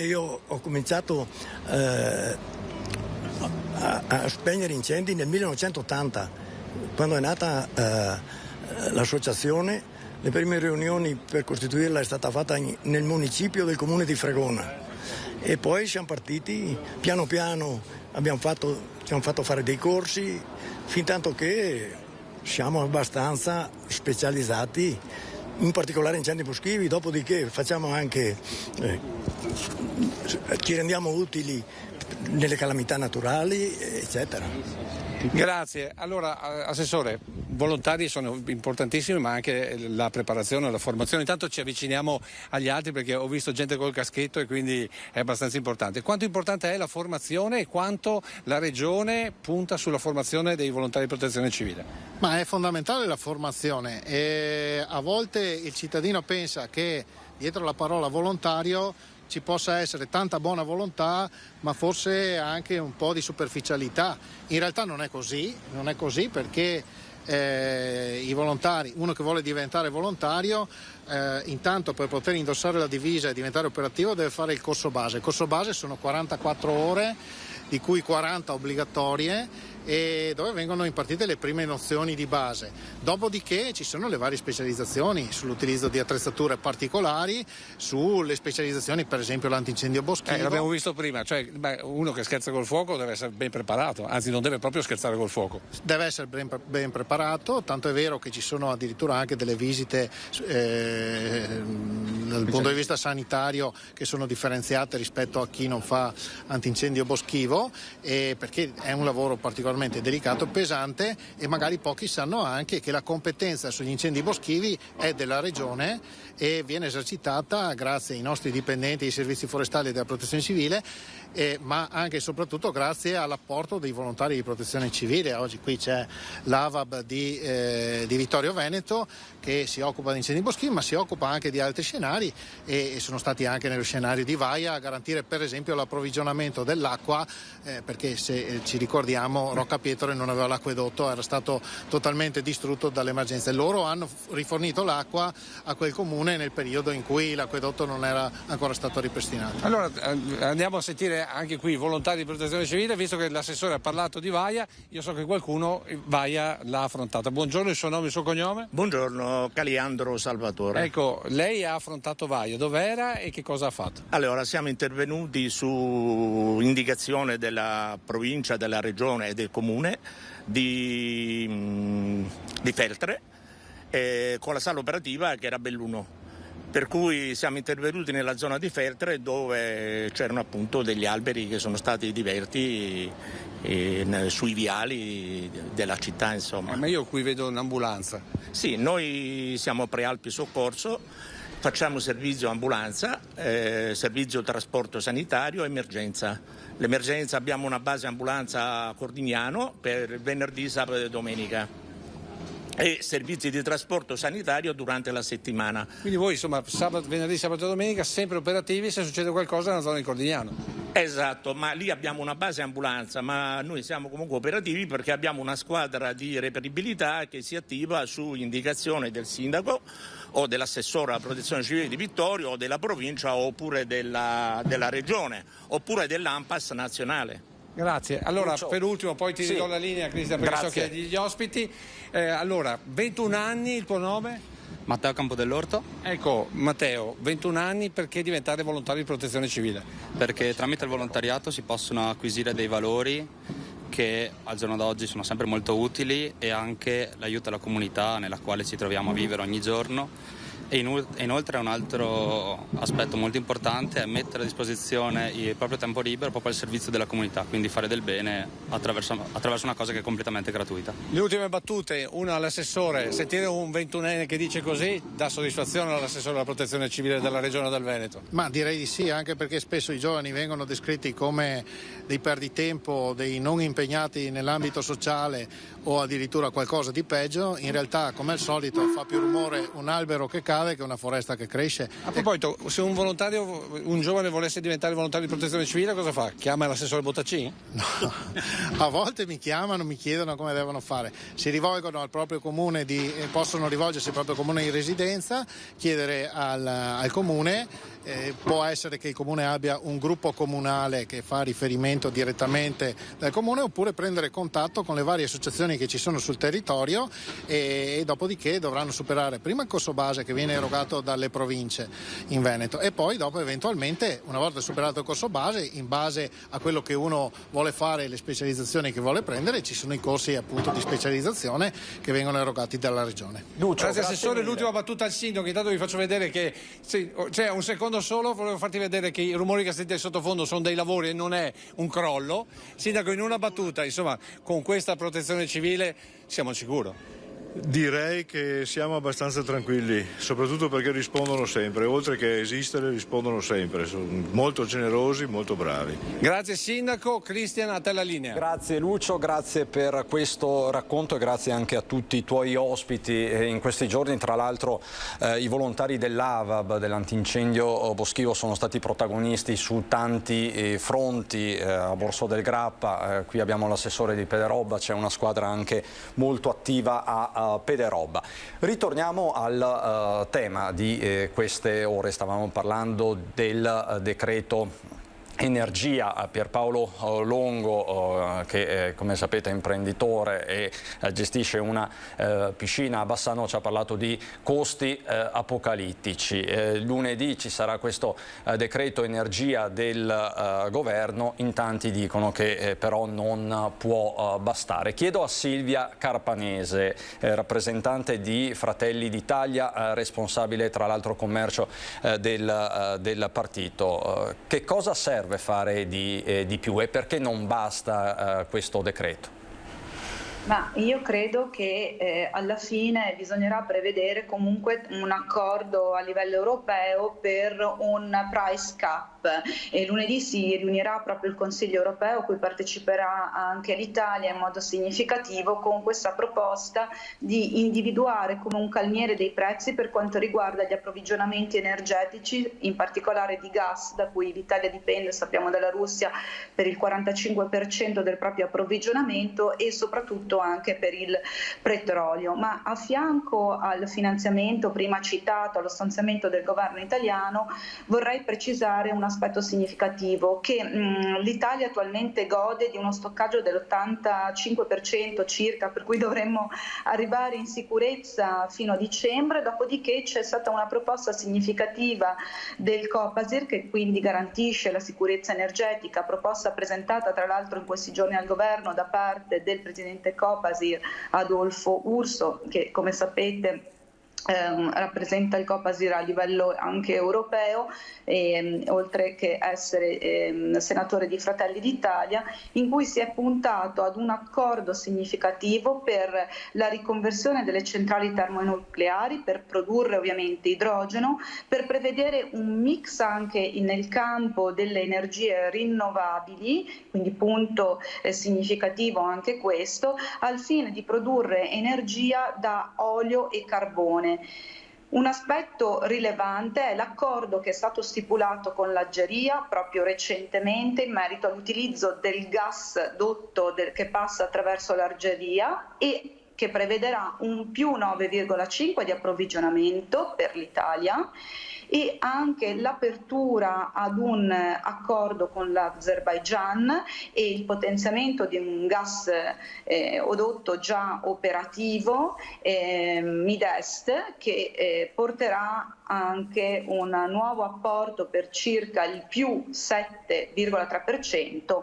Io ho cominciato a spegnere incendi nel 1980, quando è nata l'associazione. Le prime riunioni per costituirla è stata fatta nel municipio del comune di Fregona, e poi siamo partiti piano piano, ci hanno fatto fare dei corsi, fin tanto che siamo abbastanza specializzati, in particolare incendi boschivi. Dopodiché facciamo anche, ci rendiamo utili nelle calamità naturali, eccetera. Grazie. Allora, Assessore, volontari sono importantissimi, ma anche la preparazione, la formazione. Intanto ci avviciniamo agli altri, perché ho visto gente col caschetto e quindi è abbastanza importante. Quanto importante è la formazione e quanto la Regione punta sulla formazione dei volontari di protezione civile? Ma è fondamentale la formazione, e a volte il cittadino pensa che dietro la parola volontario ci possa essere tanta buona volontà, ma forse anche un po' di superficialità. In realtà non è così perché i volontari, uno che vuole diventare volontario, intanto per poter indossare la divisa e diventare operativo deve fare il corso base. Il corso base sono 44 ore, di cui 40 obbligatorie, e dove vengono impartite le prime nozioni di base. Dopodiché ci sono le varie specializzazioni sull'utilizzo di attrezzature particolari, sulle specializzazioni per esempio l'antincendio boschivo. L'abbiamo visto prima, cioè uno che scherza col fuoco deve essere ben preparato, anzi non deve proprio scherzare col fuoco. Deve essere ben preparato, tanto è vero che ci sono addirittura anche delle visite dal punto di vista sanitario che sono differenziate rispetto a chi non fa antincendio boschivo, perché è un lavoro particolarmente delicato, pesante, e magari pochi sanno anche che la competenza sugli incendi boschivi è della Regione e viene esercitata grazie ai nostri dipendenti dei servizi forestali e della protezione civile, ma anche e soprattutto grazie all'apporto dei volontari di protezione civile. Oggi qui c'è l'AVAB di Vittorio Veneto che si occupa di incendi boschivi, ma si occupa anche di altri scenari, e sono stati anche nello scenario di Vaia a garantire per esempio l'approvvigionamento dell'acqua, perché se ci ricordiamo Rocca Pietre non aveva l'acquedotto, era stato totalmente distrutto dall'emergenza, e loro hanno rifornito l'acqua a quel comune nel periodo in cui l'acquedotto non era ancora stato ripristinato. Allora andiamo a sentire anche qui volontari di protezione civile, visto che l'assessore ha parlato di Vaia, io so che qualcuno Vaia l'ha affrontata. Buongiorno, il suo nome e il suo cognome? Buongiorno, Caliandro Salvatore. Ecco, lei ha affrontato Vaia, dov'era e che cosa ha fatto? Allora, siamo intervenuti su indicazione della provincia, della regione e del comune di Feltre, con la sala operativa che era Belluno. Per cui siamo intervenuti nella zona di Feltre, dove c'erano appunto degli alberi che sono stati diverti sui viali della città, insomma. Ma io qui vedo un'ambulanza. Sì, noi siamo Prealpi Soccorso, facciamo servizio ambulanza, servizio trasporto sanitario, emergenza. L'emergenza, abbiamo una base ambulanza a Cordignano per venerdì, sabato e domenica, e servizi di trasporto sanitario durante la settimana. Quindi voi insomma venerdì, sabato e domenica sempre operativi se succede qualcosa nella zona di Cordignano? Esatto, ma lì abbiamo una base ambulanza, ma noi siamo comunque operativi perché abbiamo una squadra di reperibilità che si attiva su indicazione del sindaco o dell'assessore alla protezione civile di Vittorio o della provincia oppure della regione oppure dell'ANPAS nazionale. Grazie. Allora, per ultimo, poi ti ridò la linea, Cristian, perché Grazie. so che hai gli ospiti. Allora, 21 anni, il tuo nome? Matteo Campodell'Orto. Ecco, Matteo, 21 anni, perché diventare volontario di protezione civile? Perché tramite il volontariato si possono acquisire dei valori che al giorno d'oggi sono sempre molto utili, e anche l'aiuto alla comunità nella quale ci troviamo a vivere ogni giorno. E inoltre un altro aspetto molto importante è mettere a disposizione il proprio tempo libero proprio al servizio della comunità, quindi fare del bene attraverso una cosa che è completamente gratuita. Le ultime battute, una all'assessore. Sentire un 21enne che dice così dà soddisfazione all'assessore della protezione civile della regione del Veneto? Ma direi di sì, anche perché spesso i giovani vengono descritti come dei perditempo, dei non impegnati nell'ambito sociale o addirittura qualcosa di peggio. In realtà, come al solito, fa più rumore un albero che cade che una foresta che cresce. A proposito, se un giovane volesse diventare volontario di protezione civile, cosa fa? Chiama l'assessore Bottacci? No, a volte mi chiamano, mi chiedono come devono fare. Si rivolgono al proprio comune, possono rivolgersi al proprio comune di residenza, chiedere al comune. Può essere che il comune abbia un gruppo comunale che fa riferimento direttamente dal comune, oppure prendere contatto con le varie associazioni che ci sono sul territorio, e dopodiché dovranno superare prima il corso base che viene erogato dalle province in Veneto, e poi dopo eventualmente, una volta superato il corso base, in base a quello che uno vuole fare e le specializzazioni che vuole prendere, ci sono i corsi appunto di specializzazione che vengono erogati dalla regione. Grazie assessore, l'ultima battuta al sindaco. Intanto vi faccio vedere che c'è un secondo solo, volevo farti vedere che i rumori che sentite sottofondo sono dei lavori e non è un crollo. Sindaco, in una battuta, insomma, con questa protezione civile siamo al sicuro? Direi che siamo abbastanza tranquilli, soprattutto perché rispondono sempre, oltre che esistere rispondono sempre, sono molto generosi, molto bravi. Grazie Sindaco. Cristian, a te la linea. Grazie Lucio, grazie per questo racconto e grazie anche a tutti i tuoi ospiti in questi giorni. Tra l'altro i volontari dell'AVAB, dell'antincendio boschivo, sono stati protagonisti su tanti fronti, a Borso del Grappa, qui abbiamo l'assessore di Pederobba, c'è una squadra anche molto attiva a Pederobba. Ritorniamo al tema di queste ore, stavamo parlando del decreto energia. Pierpaolo Longo, che come sapete è imprenditore e gestisce una piscina a Bassano, ci ha parlato di costi apocalittici. Lunedì ci sarà questo decreto energia del governo, in tanti dicono che però non può bastare. Chiedo a Silvia Carpanese, rappresentante di Fratelli d'Italia, responsabile tra l'altro commercio del partito, che cosa serve fare di più e perché non basta questo decreto? Ma io credo che alla fine bisognerà prevedere comunque un accordo a livello europeo per un price cap, e lunedì si riunirà proprio il Consiglio europeo, a cui parteciperà anche l'Italia in modo significativo, con questa proposta di individuare come un calmiere dei prezzi per quanto riguarda gli approvvigionamenti energetici, in particolare di gas, da cui l'Italia dipende, sappiamo, dalla Russia per il 45% del proprio approvvigionamento, e soprattutto anche per il petrolio. Ma a fianco al finanziamento prima citato, allo stanziamento del governo italiano, vorrei precisare un aspetto significativo, che l'Italia attualmente gode di uno stoccaggio dell'85% circa, per cui dovremmo arrivare in sicurezza fino a dicembre, dopodiché c'è stata una proposta significativa del Copasir, che quindi garantisce la sicurezza energetica, proposta presentata tra l'altro in questi giorni al governo da parte del presidente Copasir Adolfo Urso, che come sapete rappresenta il Copasir a livello anche europeo, oltre che essere senatore di Fratelli d'Italia, in cui si è puntato ad un accordo significativo per la riconversione delle centrali termonucleari, per produrre ovviamente idrogeno, per prevedere un mix anche nel campo delle energie rinnovabili, quindi punto significativo anche questo, al fine di produrre energia da olio e carbone. Un aspetto rilevante è l'accordo che è stato stipulato con l'Algeria proprio recentemente in merito all'utilizzo del gasdotto che passa attraverso l'Algeria e che prevederà un più 9,5 di approvvigionamento per l'Italia, e anche l'apertura ad un accordo con l'Azerbaigian e il potenziamento di un gas odotto già operativo, Midest, che porterà anche un nuovo apporto per circa il più 7,3%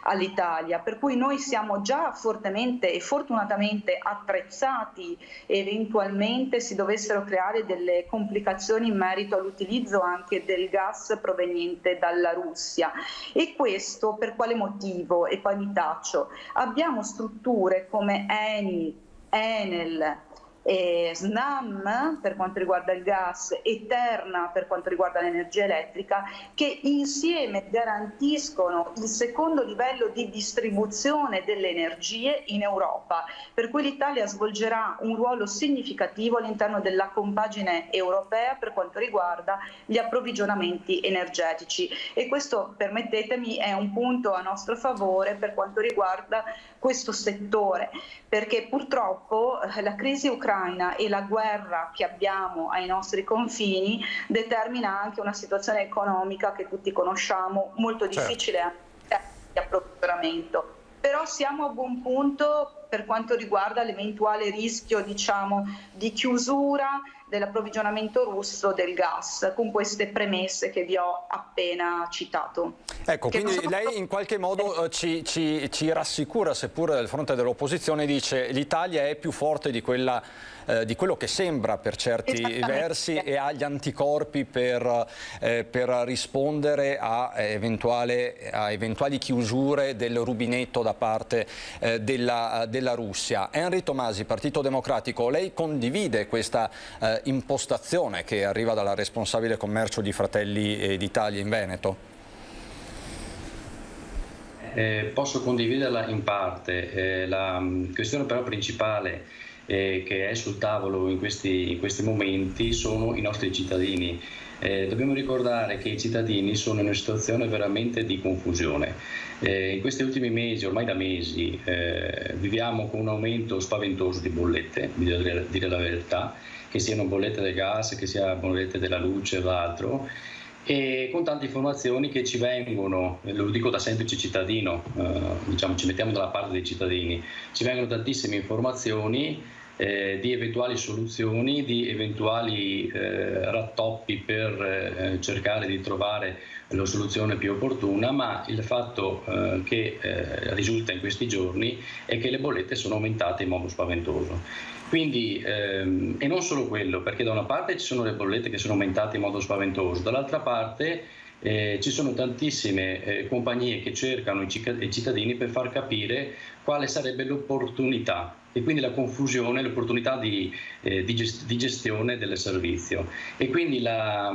all'Italia, per cui noi siamo già fortemente e fortunatamente attrezzati eventualmente si dovessero creare delle complicazioni in merito all'utilizzo anche del gas proveniente dalla Russia. E questo per quale motivo? E poi mi taccio. Abbiamo strutture come Eni, Enel, Snam per quanto riguarda il gas e Terna per quanto riguarda l'energia elettrica, che insieme garantiscono il secondo livello di distribuzione delle energie in Europa, per cui l'Italia svolgerà un ruolo significativo all'interno della compagine europea per quanto riguarda gli approvvigionamenti energetici, e questo, permettetemi, è un punto a nostro favore per quanto riguarda questo settore, perché purtroppo la crisi ucraina e la guerra che abbiamo ai nostri confini determina anche una situazione economica che tutti conosciamo molto difficile di approvvigionamento. Però siamo a buon punto per quanto riguarda l'eventuale rischio, diciamo, di chiusura dell'approvvigionamento russo del gas, con queste premesse che vi ho appena citato. Ecco, quindi lei in qualche modo ci rassicura, seppur dal fronte dell'opposizione, dice l'Italia è più forte di quello che sembra per certi versi e ha gli anticorpi per rispondere a eventuali chiusure del rubinetto da parte della Russia. Henry Tomasi, Partito Democratico, lei condivide questa impostazione che arriva dalla responsabile commercio di Fratelli d'Italia in Veneto? Posso condividerla in parte, la questione però principale che è sul tavolo in questi momenti sono i nostri cittadini. Dobbiamo ricordare che i cittadini sono in una situazione veramente di confusione. In questi ultimi mesi, ormai da mesi, viviamo con un aumento spaventoso di bollette, bisogna dire la verità, che siano bollette del gas, che sia bollette della luce o altro, e con tante informazioni che ci vengono, lo dico da semplice cittadino, diciamo ci mettiamo dalla parte dei cittadini, ci vengono tantissime informazioni di eventuali soluzioni, di eventuali rattoppi per cercare di trovare la soluzione più opportuna, ma il fatto che risulta in questi giorni è che le bollette sono aumentate in modo spaventoso. Quindi, e non solo quello, perché da una parte ci sono le bollette che sono aumentate in modo spaventoso, dall'altra parte ci sono tantissime compagnie che cercano i cittadini per far capire quale sarebbe l'opportunità e quindi la confusione, l'opportunità di gestione del servizio, e quindi la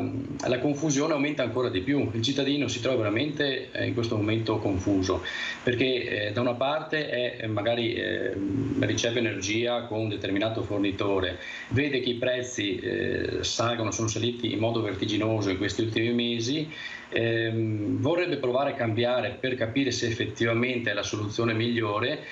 confusione aumenta ancora di più. Il cittadino si trova veramente in questo momento confuso, perché da una parte magari riceve energia con un determinato fornitore, vede che i prezzi sono saliti in modo vertiginoso in questi ultimi mesi, vorrebbe provare a cambiare per capire se effettivamente è la soluzione migliore,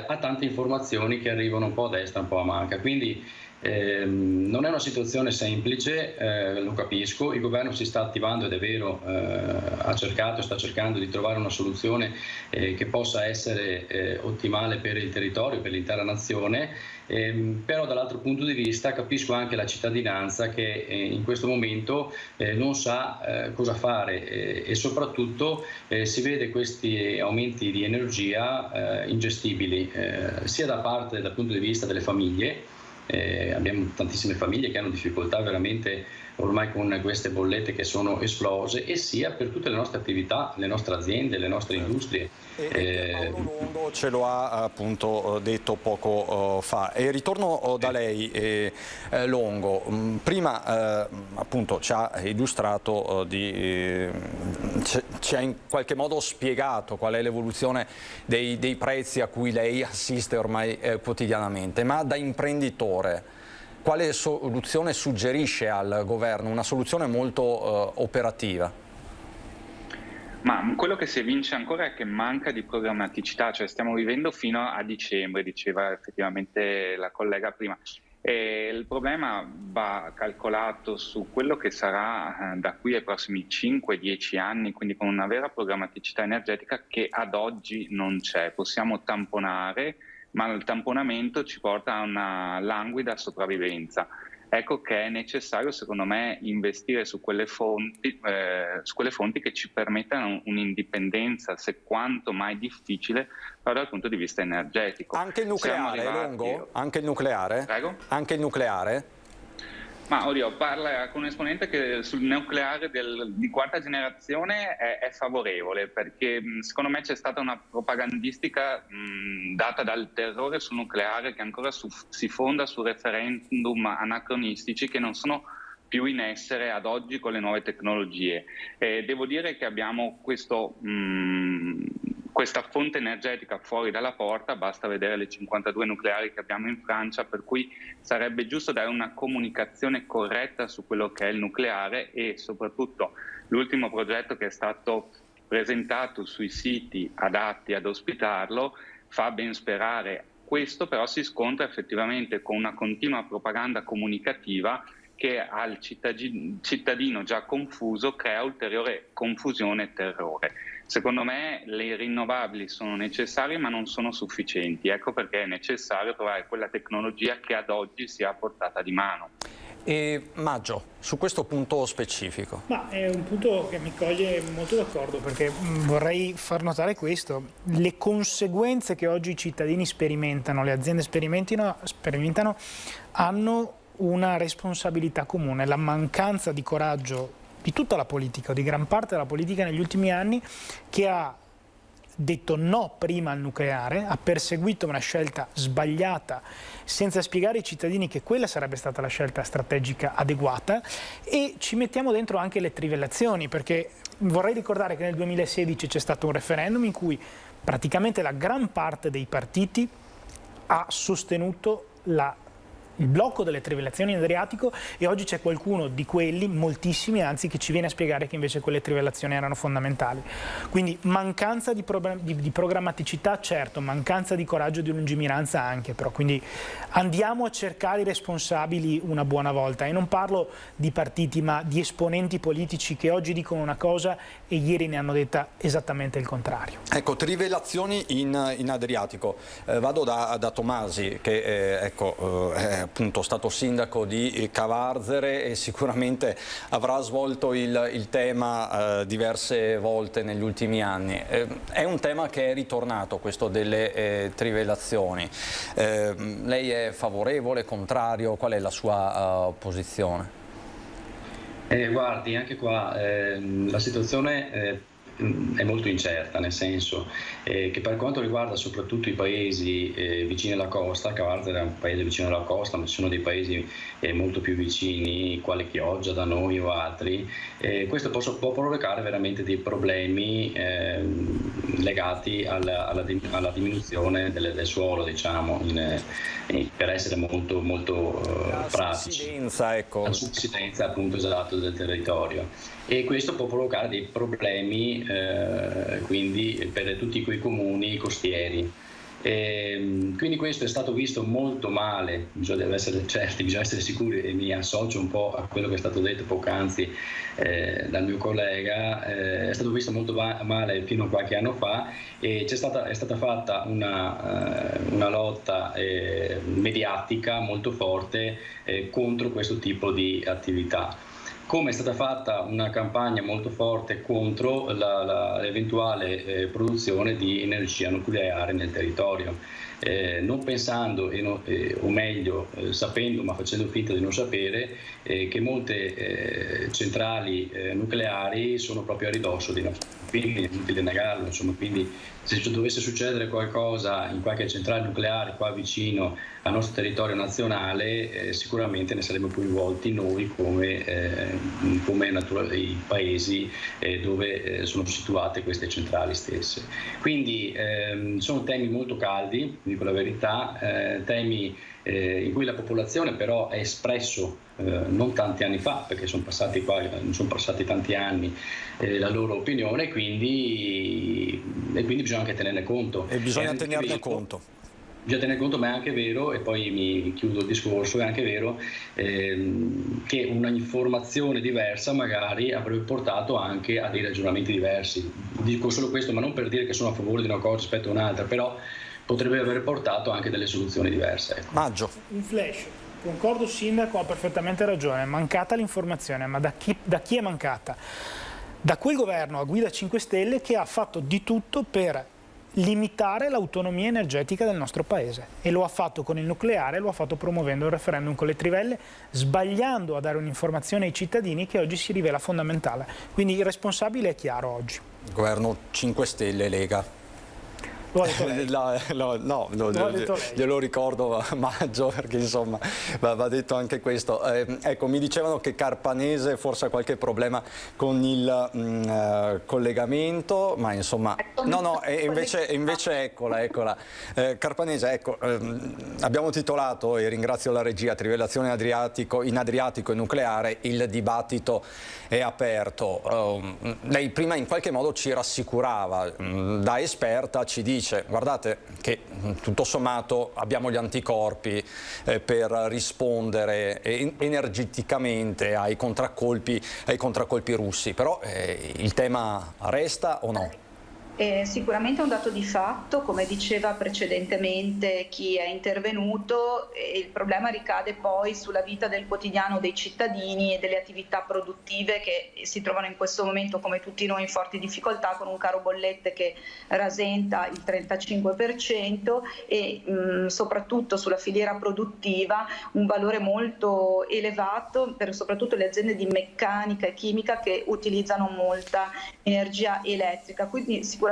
ha tante informazioni che arrivano un po' a destra, un po' a manca. Quindi non è una situazione semplice, lo capisco, il governo si sta attivando ed è vero, sta cercando di trovare una soluzione che possa essere ottimale per il territorio, per l'intera nazione, però dall'altro punto di vista capisco anche la cittadinanza che in questo momento non sa cosa fare e soprattutto si vede questi aumenti di energia ingestibili sia dal punto di vista delle famiglie. Abbiamo tantissime famiglie che hanno difficoltà veramente ormai con queste bollette che sono esplose, e sia per tutte le nostre attività, le nostre aziende, le nostre industrie. Paolo Longo ce lo ha appunto detto poco fa, e ritorno da lei, Longo. Prima appunto ci ha illustrato, ci ha in qualche modo spiegato qual è l'evoluzione dei prezzi a cui lei assiste ormai quotidianamente, ma da imprenditore quale soluzione suggerisce al governo? Una soluzione molto operativa. Ma quello che si evince ancora è che manca di programmaticità, cioè stiamo vivendo fino a dicembre, diceva effettivamente la collega prima. E il problema va calcolato su quello che sarà da qui ai prossimi 5-10 anni, quindi con una vera programmaticità energetica che ad oggi non c'è. Possiamo tamponare, ma il tamponamento ci porta a una languida sopravvivenza. Ecco che è necessario, secondo me, investire su quelle fonti che ci permettano un'indipendenza, se quanto mai difficile, però dal punto di vista energetico. Anche il nucleare, Longo? Anche il nucleare? Prego? Anche il nucleare? Ma oddio, parla con un esponente che sul nucleare di quarta generazione è favorevole, perché secondo me c'è stata una propagandistica data dal terrore sul nucleare che ancora si fonda su referendum anacronistici che non sono più in essere ad oggi con le nuove tecnologie. Devo dire che abbiamo questa fonte energetica fuori dalla porta, basta vedere le 52 nucleari che abbiamo in Francia, per cui sarebbe giusto dare una comunicazione corretta su quello che è il nucleare, e soprattutto l'ultimo progetto che è stato presentato sui siti adatti ad ospitarlo fa ben sperare. Questo però si scontra effettivamente con una continua propaganda comunicativa che al cittadino già confuso crea ulteriore confusione e terrore. Secondo me le rinnovabili sono necessarie ma non sono sufficienti, ecco perché è necessario trovare quella tecnologia che ad oggi sia a portata di mano. E Maggio, su questo punto specifico. Ma è un punto che mi coglie molto d'accordo, perché vorrei far notare questo: le conseguenze che oggi i cittadini sperimentano, le aziende sperimentano, hanno una responsabilità comune, la mancanza di coraggio di tutta la politica, o di gran parte della politica negli ultimi anni, che ha detto no prima al nucleare, ha perseguito una scelta sbagliata senza spiegare ai cittadini che quella sarebbe stata la scelta strategica adeguata, e ci mettiamo dentro anche le trivellazioni, perché vorrei ricordare che nel 2016 c'è stato un referendum in cui praticamente la gran parte dei partiti ha sostenuto il blocco delle trivellazioni in Adriatico, e oggi c'è qualcuno di quelli, moltissimi anzi, che ci viene a spiegare che invece quelle trivellazioni erano fondamentali. Quindi mancanza di programmaticità, certo, mancanza di coraggio e di lungimiranza anche, però quindi andiamo a cercare i responsabili una buona volta, e non parlo di partiti ma di esponenti politici che oggi dicono una cosa e ieri ne hanno detta esattamente il contrario. Ecco, trivellazioni in Adriatico. Vado da Tomasi, che è appunto stato sindaco di Cavarzere e sicuramente avrà svolto il tema diverse volte negli ultimi anni. È un tema che è ritornato, questo delle trivellazioni. Lei è favorevole, contrario? Qual è la sua posizione? Guardi, anche qua la situazione è molto incerta, nel senso che per quanto riguarda soprattutto i paesi vicini alla costa, Cavarzere è un paese vicino alla costa, ma ci sono dei paesi molto più vicini, quali Chioggia da noi o altri, questo può provocare veramente dei problemi legati alla diminuzione del suolo, diciamo, per essere molto pratici. La subsidenza, appunto, esatto, del territorio. E questo può provocare dei problemi quindi per tutti quei comuni costieri. Quindi questo è stato visto molto male, bisogna essere certi, bisogna essere sicuri, e mi associo un po' a quello che è stato detto poc'anzi dal mio collega. È stato visto molto male fino a qualche anno fa, e è stata fatta una lotta mediatica molto forte contro questo tipo di attività. Come è stata fatta una campagna molto forte contro l'eventuale produzione di energia nucleare nel territorio, non pensando, o meglio sapendo ma facendo finta di non sapere, che molte centrali nucleari sono proprio a ridosso di noi. Quindi è inutile negarlo, insomma, quindi se dovesse succedere qualcosa in qualche centrale nucleare qua vicino al nostro territorio nazionale, sicuramente ne saremmo coinvolti noi come i paesi dove sono situate queste centrali stesse. Quindi sono temi molto caldi, dico la verità, temi in cui la popolazione però ha espresso non tanti anni fa, perché non sono passati tanti anni, la loro opinione, e quindi bisogna anche tenerne conto. E bisogna tenerne conto. Bisogna tenere conto, ma è anche vero, e poi mi chiudo il discorso, è anche vero che una informazione diversa magari avrebbe portato anche a dei ragionamenti diversi. Dico solo questo, ma non per dire che sono a favore di una cosa rispetto a un'altra, però potrebbe aver portato anche delle soluzioni diverse. Ecco. Maggio. Un flash. Concordo, sindaco, ha perfettamente ragione, è mancata l'informazione, ma da chi è mancata? Da quel governo a guida 5 Stelle che ha fatto di tutto per limitare l'autonomia energetica del nostro paese, e lo ha fatto con il nucleare, lo ha fatto promuovendo il referendum con le trivelle, sbagliando a dare un'informazione ai cittadini che oggi si rivela fondamentale. Quindi il responsabile è chiaro oggi. Governo 5 Stelle, Lega. Lo ha detto lei. No, glielo ricordo a Maggio, perché insomma va detto anche questo. Ecco, mi dicevano che Carpanese forse ha qualche problema con il collegamento, ma insomma invece eccola. Carpanese, ecco, abbiamo titolato, e ringrazio la regia, trivellazione in Adriatico e nucleare, il dibattito è aperto. Lei prima in qualche modo ci rassicurava, da esperta ci dice: guardate che tutto sommato abbiamo gli anticorpi per rispondere energeticamente ai contraccolpi russi, però il tema resta o no? Sicuramente è un dato di fatto, come diceva precedentemente chi è intervenuto, il problema ricade poi sulla vita del quotidiano dei cittadini e delle attività produttive che si trovano in questo momento, come tutti noi, in forti difficoltà, con un caro bollette che rasenta il 35% e soprattutto sulla filiera produttiva un valore molto elevato per soprattutto le aziende di meccanica e chimica che utilizzano molta energia elettrica. Quindi sicuramente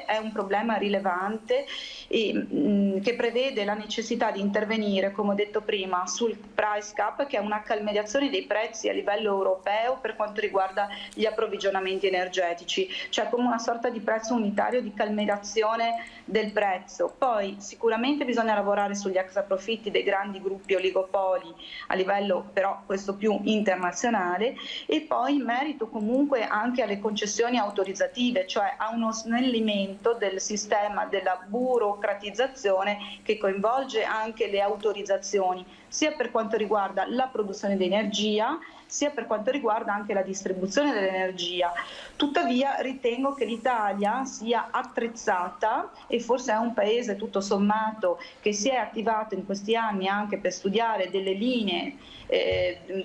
è un problema rilevante e che prevede la necessità di intervenire, come ho detto prima, sul price cap, che è una calmierazione dei prezzi a livello europeo per quanto riguarda gli approvvigionamenti energetici, cioè come una sorta di prezzo unitario di calmierazione del prezzo. Poi sicuramente bisogna lavorare sugli extra profitti dei grandi gruppi oligopoli a livello però questo più internazionale, e poi in merito comunque anche alle concessioni autorizzative, cioè a uno snellimento del sistema della burocratizzazione che coinvolge anche le autorizzazioni, sia per quanto riguarda la produzione di energia, sia per quanto riguarda anche la distribuzione dell'energia. Tuttavia ritengo che l'Italia sia attrezzata, e forse è un paese tutto sommato che si è attivato in questi anni anche per studiare delle linee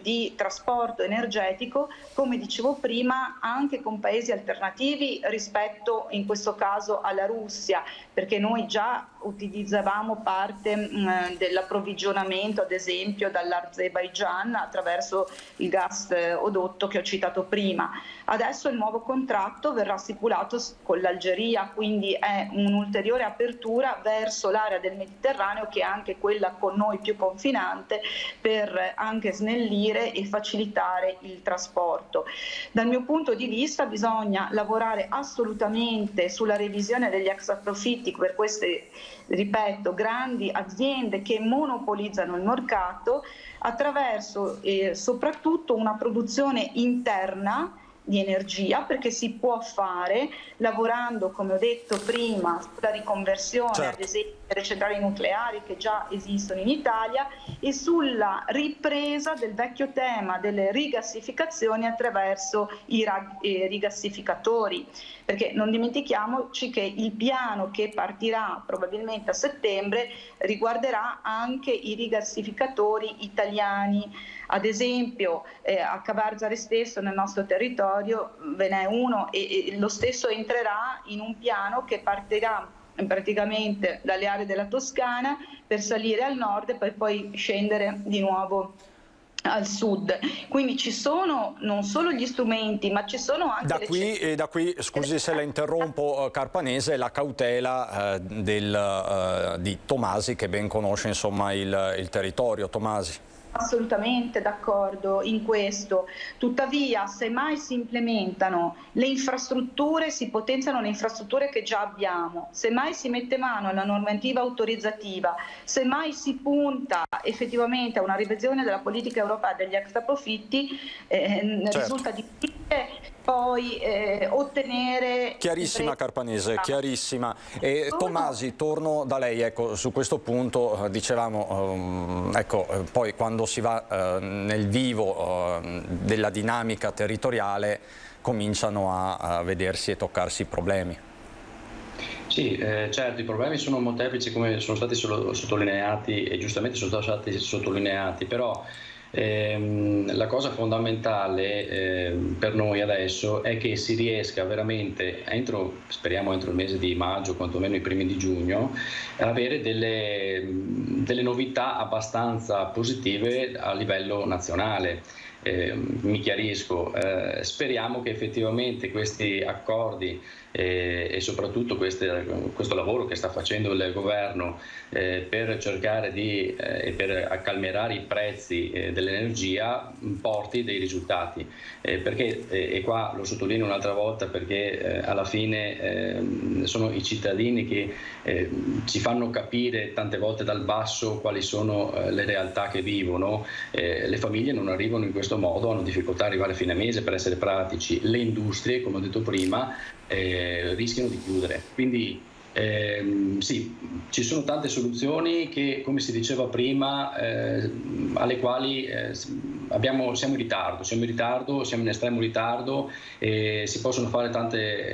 di trasporto energetico, come dicevo prima, anche con paesi alternativi rispetto in questo caso alla Russia, perché noi già utilizzavamo parte dell'approvvigionamento ad esempio dall'Azerbaigian attraverso il gasodotto che ho citato prima. Adesso il nuovo contratto verrà stipulato con l'Algeria, quindi è un'ulteriore apertura verso l'area del Mediterraneo, che è anche quella con noi più confinante, per anche snellire e facilitare il trasporto. Dal mio punto di vista bisogna lavorare assolutamente sulla revisione degli extra profitti per queste, ripeto, grandi aziende che monopolizzano il mercato, attraverso soprattutto una produzione interna di energia, perché si può fare lavorando, come ho detto prima, sulla riconversione ad esempio delle centrali nucleari che già esistono in Italia, e sulla ripresa del vecchio tema delle rigassificazioni attraverso i rigassificatori, perché non dimentichiamoci che il piano che partirà probabilmente a settembre riguarderà anche i rigassificatori italiani. Ad esempio a Cavarzare stesso, nel nostro territorio, ve n'è uno e lo stesso entrerà in un piano che partirà praticamente dalle aree della Toscana per salire al nord e poi scendere di nuovo al sud. Quindi ci sono non solo gli strumenti, ma ci sono anche da qui, scusi se la interrompo, Carpanese, la cautela di Tomasi, che ben conosce insomma il territorio. Tomasi. Assolutamente d'accordo in questo, tuttavia se mai si implementano le infrastrutture, si potenziano le infrastrutture che già abbiamo, se mai si mette mano alla normativa autorizzativa, se mai si punta effettivamente a una revisione della politica europea degli extra profitti, risulta difficile poi ottenere... Chiarissima Carpanese, chiarissima. Tomasi, torno da lei, ecco, su questo punto dicevamo, ecco, poi quando si va nel vivo della dinamica territoriale cominciano a vedersi e toccarsi i problemi. Sì, certo, i problemi sono molteplici, come sono stati sottolineati e giustamente sono stati sottolineati, però la cosa fondamentale per noi adesso è che si riesca veramente, speriamo entro il mese di maggio, quantomeno i primi di giugno, ad avere delle novità abbastanza positive a livello nazionale. Mi chiarisco, speriamo che effettivamente questi accordi e soprattutto questo lavoro che sta facendo il governo per cercare di per accalmierare i prezzi dell'energia porti dei risultati, perché e qua lo sottolineo un'altra volta, perché alla fine sono i cittadini che ci fanno capire tante volte dal basso quali sono le realtà che vivono. Le famiglie non arrivano in questo modo, hanno difficoltà ad arrivare a fine mese, per essere pratici. Le industrie, come ho detto prima, rischiano di chiudere. Quindi sì, ci sono tante soluzioni che, come si diceva prima, alle quali siamo in ritardo, siamo in estremo ritardo e si possono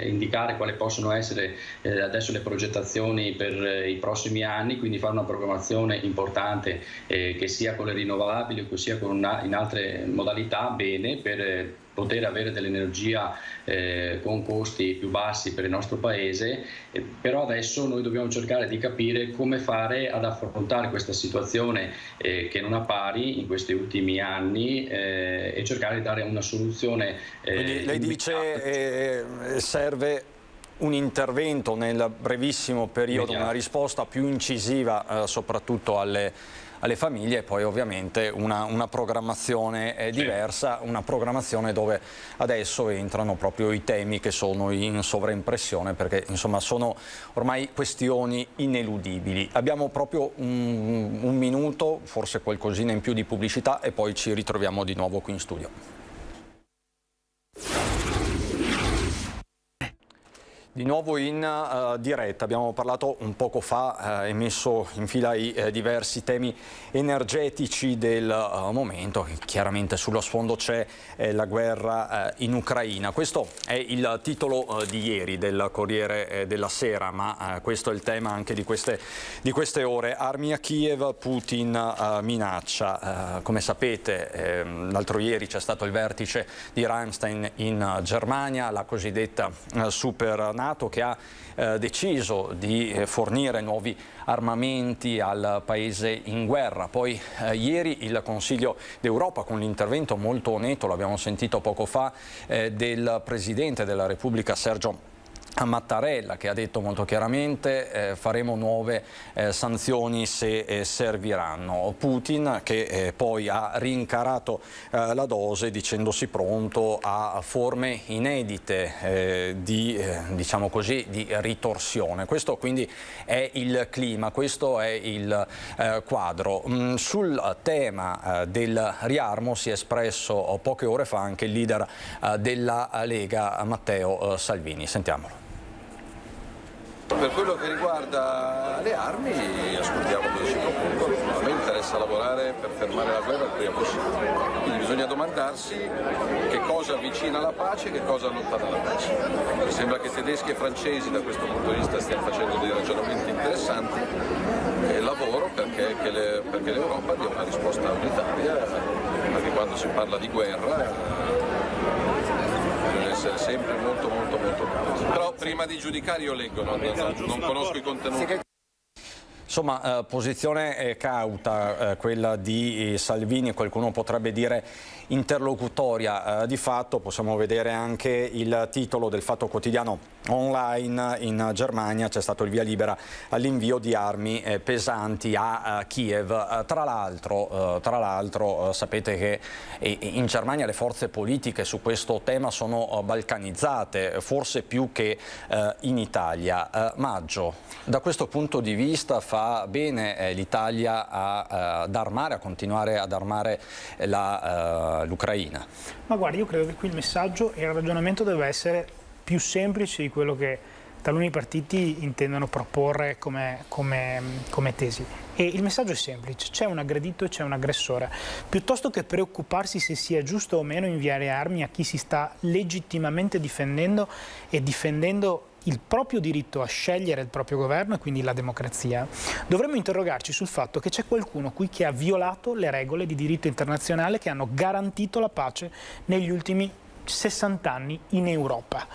indicare quali possono essere adesso le progettazioni per i prossimi anni, quindi fare una programmazione importante che sia con le rinnovabili o che sia in altre modalità, bene, per poter avere dell'energia con costi più bassi per il nostro paese, però adesso noi dobbiamo cercare di capire come fare ad affrontare questa situazione che non ha pari in questi ultimi anni e cercare di dare una soluzione. Quindi lei dice serve un intervento nel brevissimo periodo, una risposta più incisiva soprattutto alle famiglie e poi ovviamente una programmazione diversa, una programmazione dove adesso entrano proprio i temi che sono in sovraimpressione, perché insomma sono ormai questioni ineludibili. Abbiamo proprio un minuto, forse qualcosina in più di pubblicità e poi ci ritroviamo di nuovo qui in studio. Di nuovo in diretta, abbiamo parlato un poco fa e messo in fila i diversi temi energetici del momento. Chiaramente sullo sfondo c'è la guerra in Ucraina. Questo è il titolo di ieri del Corriere della Sera, ma questo è il tema anche di queste ore. Armi a Kiev, Putin minaccia. Come sapete, l'altro ieri c'è stato il vertice di Ramstein in Germania, la cosiddetta Super NATO, che ha deciso di fornire nuovi armamenti al paese in guerra. Poi ieri il Consiglio d'Europa, con l'intervento molto netto, l'abbiamo sentito poco fa, del Presidente della Repubblica Sergio Mattarella, che ha detto molto chiaramente faremo nuove sanzioni se serviranno. Putin che poi ha rincarato la dose dicendosi pronto a forme inedite diciamo così, di ritorsione. Questo quindi è il clima, questo è il quadro. Sul tema del riarmo si è espresso poche ore fa anche il leader della Lega, Matteo Salvini. Sentiamolo. Per quello che riguarda le armi, ascoltiamo cosa ci propongono. A me interessa lavorare per fermare la guerra il prima possibile. Quindi bisogna domandarsi che cosa avvicina la pace e che cosa allontana la pace. Mi sembra che tedeschi e francesi da questo punto di vista stiano facendo dei ragionamenti interessanti e lavoro perché l'Europa dia una risposta unitaria, perché quando si parla di guerra essere sempre molto precisi. Però prima di giudicare io leggo, non conosco i contenuti. Insomma, posizione cauta quella di Salvini, qualcuno potrebbe dire interlocutoria. Di fatto possiamo vedere anche il titolo del Fatto Quotidiano online. In Germania c'è stato il via libera all'invio di armi pesanti a Kiev. Tra l'altro sapete che in Germania le forze politiche su questo tema sono balcanizzate, forse più che in Italia. Maggio, da questo punto di vista fa bene l'Italia ad armare, a continuare ad armare l'Ucraina? Ma guardi, io credo che qui il messaggio e il ragionamento deve essere più semplice di quello che taluni partiti intendono proporre come tesi. E il messaggio è semplice: c'è un aggredito e c'è un aggressore. Piuttosto che preoccuparsi se sia giusto o meno inviare armi a chi si sta legittimamente difendendo e difendendo il proprio diritto a scegliere il proprio governo e quindi la democrazia, dovremmo interrogarci sul fatto che c'è qualcuno qui che ha violato le regole di diritto internazionale che hanno garantito la pace negli ultimi 60 anni in Europa.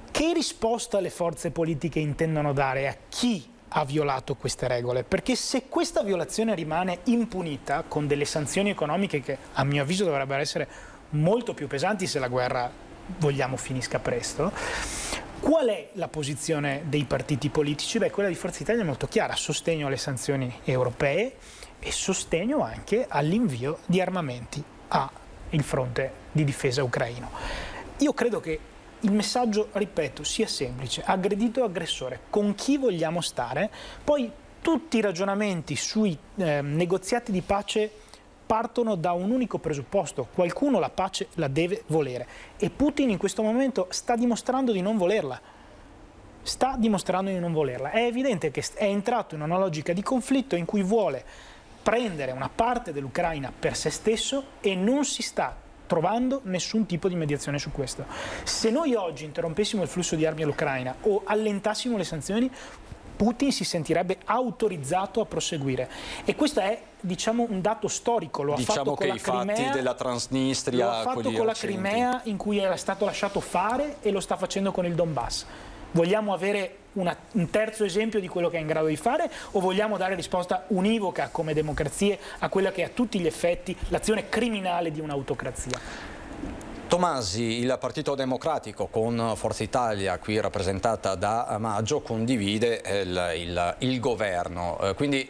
Che risposta le forze politiche intendono dare a chi ha violato queste regole? Perché se questa violazione rimane impunita con delle sanzioni economiche che a mio avviso dovrebbero essere molto più pesanti se la guerra vogliamo finisca presto, qual è la posizione dei partiti politici? Beh, quella di Forza Italia è molto chiara: sostegno alle sanzioni europee e sostegno anche all'invio di armamenti al fronte di difesa ucraino. Io credo che il messaggio, ripeto, sia semplice: aggredito e aggressore, con chi vogliamo stare? Poi tutti i ragionamenti sui negoziati di pace partono da un unico presupposto: qualcuno la pace la deve volere, e Putin in questo momento sta dimostrando di non volerla. È evidente che è entrato in una logica di conflitto in cui vuole prendere una parte dell'Ucraina per se stesso e non si sta trovando nessun tipo di mediazione su questo. Se noi oggi interrompessimo il flusso di armi all'Ucraina o allentassimo le sanzioni, Putin si sentirebbe autorizzato a proseguire, e questo è, diciamo, un dato storico. Lo ha fatto con la Crimea, fatti della Transnistria, lo ha fatto con la Crimea, in cui era stato lasciato fare, e lo sta facendo con il Donbass. Vogliamo avere un terzo esempio di quello che è in grado di fare, o vogliamo dare risposta univoca come democrazie a quella che è a tutti gli effetti l'azione criminale di un'autocrazia? Tomasi, il Partito Democratico con Forza Italia, qui rappresentata da Maggio, condivide il governo, quindi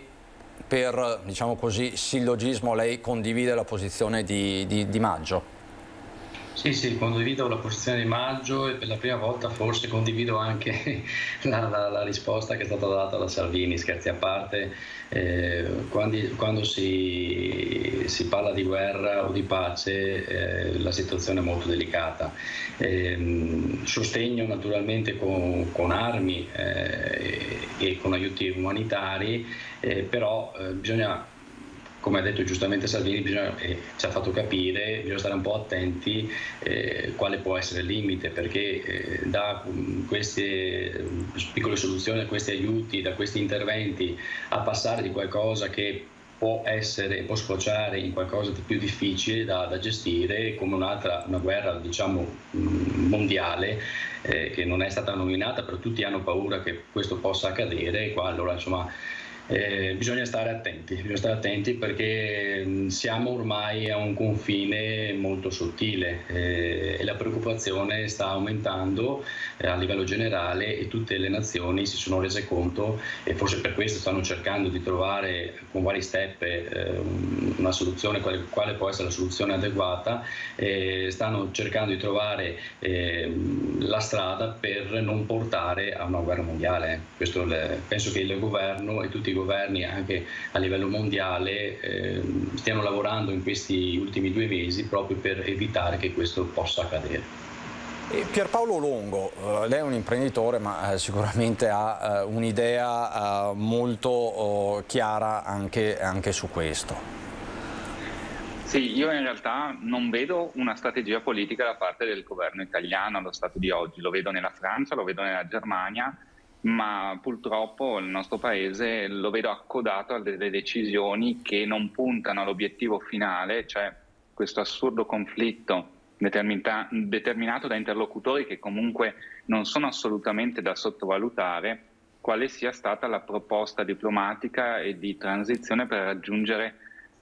per, diciamo così, sillogismo, lei condivide la posizione di Maggio? Sì, condivido la posizione di Maggio, e per la prima volta forse condivido anche la risposta che è stata data da Salvini. Scherzi a parte, quando si parla di guerra o di pace, la situazione è molto delicata. Sostegno naturalmente con armi e con aiuti umanitari, però bisogna, come ha detto giustamente Salvini, ci ha fatto capire, bisogna stare un po' attenti quale può essere il limite, perché da queste piccole soluzioni, da questi aiuti, da questi interventi, a passare di qualcosa che può sfociare in qualcosa di più difficile da gestire, come una guerra, diciamo, mondiale, che non è stata nominata, però tutti hanno paura che questo possa accadere. Qua allora, insomma, bisogna stare attenti perché siamo ormai a un confine molto sottile, e la preoccupazione sta aumentando a livello generale, e tutte le nazioni si sono rese conto, e forse per questo stanno cercando di trovare con vari step una soluzione, quale può essere la soluzione adeguata, stanno cercando di trovare la strada per non portare a una guerra mondiale. Questo penso che il governo e tutti i governi anche a livello mondiale stiano lavorando in questi ultimi 2 mesi proprio per evitare che questo possa accadere. Pierpaolo Longo, lei è un imprenditore, ma sicuramente ha un'idea molto chiara anche su questo. Sì, io in realtà non vedo una strategia politica da parte del governo italiano allo stato di oggi. Lo vedo nella Francia, lo vedo nella Germania, ma purtroppo il nostro paese lo vedo accodato a delle decisioni che non puntano all'obiettivo finale, cioè questo assurdo conflitto determinato da interlocutori che comunque non sono assolutamente da sottovalutare, quale sia stata la proposta diplomatica e di transizione per raggiungere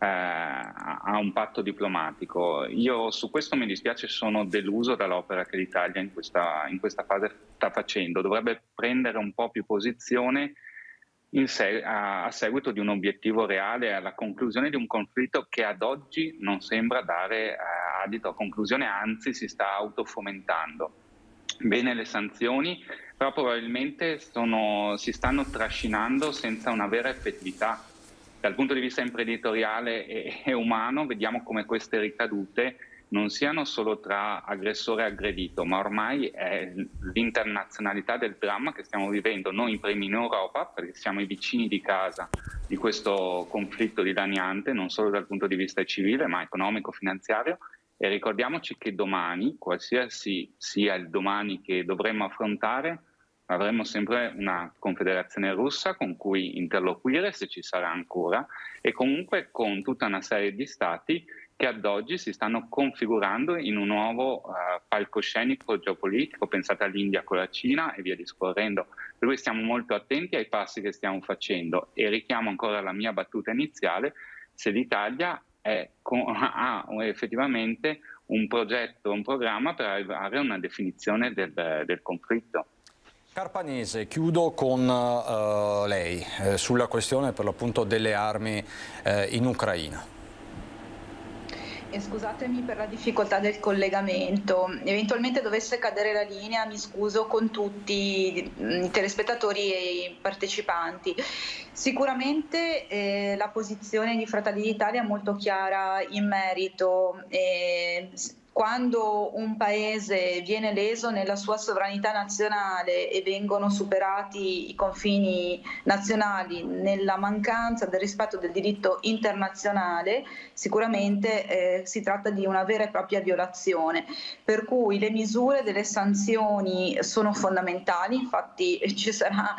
a un patto diplomatico. Io su questo mi dispiace, sono deluso dall'opera che l'Italia in questa fase sta facendo. Dovrebbe prendere un po' più posizione a seguito di un obiettivo reale, alla conclusione di un conflitto che ad oggi non sembra dare adito a conclusione, anzi si sta autofomentando. Bene le sanzioni, però probabilmente si stanno trascinando senza una vera effettività. Dal punto di vista imprenditoriale e umano vediamo come queste ricadute non siano solo tra aggressore e aggredito, ma ormai è l'internazionalità del dramma che stiamo vivendo noi in primi in Europa, perché siamo i vicini di casa di questo conflitto dilaniante, non solo dal punto di vista civile, ma economico, finanziario. E ricordiamoci che domani, qualsiasi sia il domani che dovremmo affrontare, avremo sempre una confederazione russa con cui interloquire, se ci sarà ancora, e comunque con tutta una serie di stati che ad oggi si stanno configurando in un nuovo palcoscenico geopolitico. Pensate all'India con la Cina e via discorrendo. Per cui stiamo molto attenti ai passi che stiamo facendo, e richiamo ancora la mia battuta iniziale: se l'Italia ha effettivamente un progetto, un programma per arrivare a una definizione del conflitto. Carpanese, chiudo con lei sulla questione per l'appunto delle armi in Ucraina. Scusatemi per la difficoltà del collegamento, eventualmente dovesse cadere la linea mi scuso con tutti i telespettatori e i partecipanti. Sicuramente la posizione di Fratelli d'Italia è molto chiara in merito. Quando un paese viene leso nella sua sovranità nazionale e vengono superati i confini nazionali nella mancanza del rispetto del diritto internazionale, sicuramente si tratta di una vera e propria violazione. Per cui le misure delle sanzioni sono fondamentali, infatti ci sarà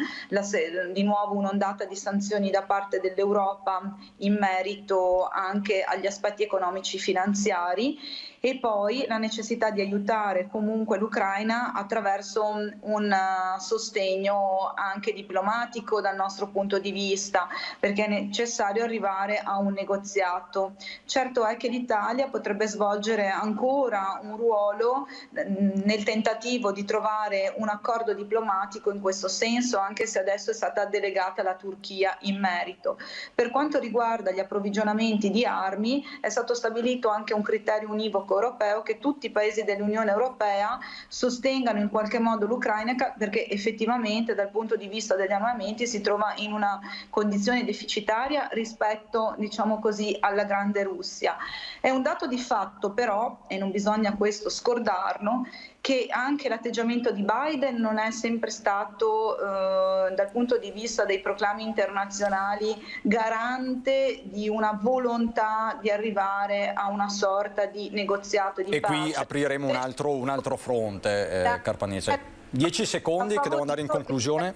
di nuovo un'ondata di sanzioni da parte dell'Europa in merito anche agli aspetti economici finanziari, e poi la necessità di aiutare comunque l'Ucraina attraverso un sostegno anche diplomatico dal nostro punto di vista, perché è necessario arrivare a un negoziato. Certo è che l'Italia potrebbe svolgere ancora un ruolo nel tentativo di trovare un accordo diplomatico in questo senso, anche se adesso è stata delegata la Turchia in merito. Per quanto riguarda gli approvvigionamenti di armi, è stato stabilito anche un criterio univoco europeo, che tutti i paesi dell'Unione Europea sostengano in qualche modo l'Ucraina, perché effettivamente dal punto di vista degli armamenti si trova in una condizione deficitaria rispetto, diciamo così, alla grande Russia. È un dato di fatto però, e non bisogna questo scordarlo, che anche l'atteggiamento di Biden non è sempre stato dal punto di vista dei proclami internazionali garante di una volontà di arrivare a una sorta di negoziato di pace. E qui apriremo un altro fronte, Carpanese. 10 secondi che devo andare in conclusione.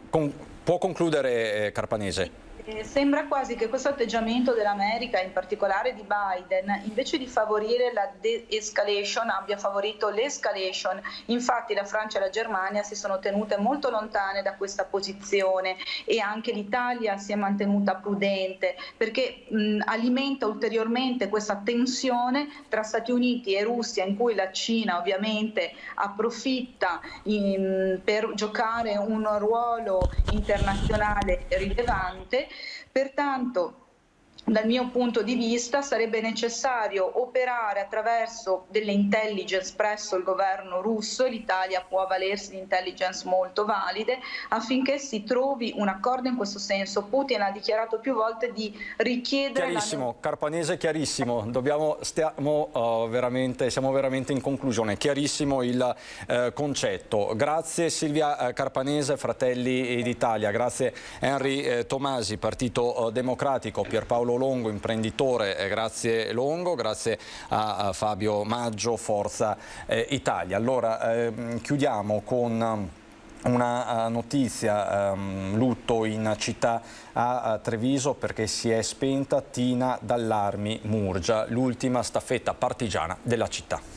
Può concludere, Carpanese. Sembra quasi che questo atteggiamento dell'America, in particolare di Biden, invece di favorire la de-escalation, abbia favorito l'escalation. Infatti la Francia e la Germania si sono tenute molto lontane da questa posizione, e anche l'Italia si è mantenuta prudente, perché alimenta ulteriormente questa tensione tra Stati Uniti e Russia, in cui la Cina ovviamente approfitta per giocare un ruolo internazionale rilevante. Pertanto, dal mio punto di vista, sarebbe necessario operare attraverso delle intelligence presso il governo russo, e l'Italia può avvalersi di intelligence molto valide, affinché si trovi un accordo in questo senso. Putin ha dichiarato più volte di richiedere... Chiarissimo, Carpanese, chiarissimo. Siamo veramente in conclusione. Chiarissimo il concetto. Grazie Silvia Carpanese, Fratelli d'Italia. Grazie Henry Tomasi, Partito Democratico. Pierpaolo Longo, imprenditore, grazie Longo, grazie a Fabio Maggio, Forza Italia. Allora chiudiamo con una notizia, lutto in città a Treviso perché si è spenta Tina Dallarmi Murgia, l'ultima staffetta partigiana della città.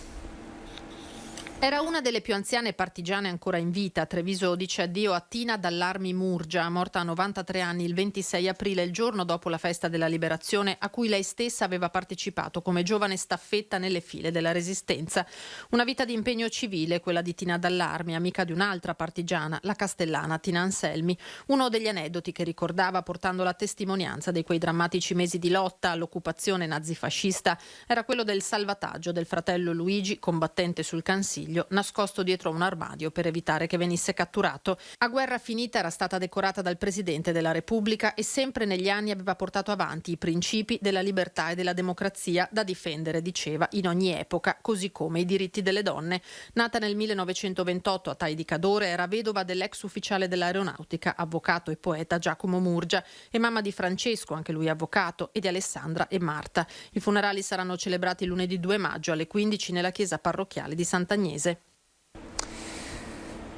Era una delle più anziane partigiane ancora in vita. Treviso dice addio a Tina Dallarmi Murgia, morta a 93 anni il 26 aprile, il giorno dopo la festa della liberazione, a cui lei stessa aveva partecipato come giovane staffetta nelle file della Resistenza. Una vita di impegno civile, quella di Tina Dallarmi, amica di un'altra partigiana, la castellana Tina Anselmi. Uno degli aneddoti che ricordava portando la testimonianza di quei drammatici mesi di lotta all'occupazione nazifascista era quello del salvataggio del fratello Luigi, combattente sul Cansiglio, nascosto dietro un armadio per evitare che venisse catturato. A guerra finita era stata decorata dal Presidente della Repubblica e sempre negli anni aveva portato avanti i principi della libertà e della democrazia da difendere, diceva, in ogni epoca, così come i diritti delle donne. Nata nel 1928 a Tai di Cadore, era vedova dell'ex ufficiale dell'aeronautica, avvocato e poeta Giacomo Murgia, e mamma di Francesco, anche lui avvocato, e di Alessandra e Marta. I funerali saranno celebrati lunedì 2 maggio alle 15 nella chiesa parrocchiale di Sant'Agnese.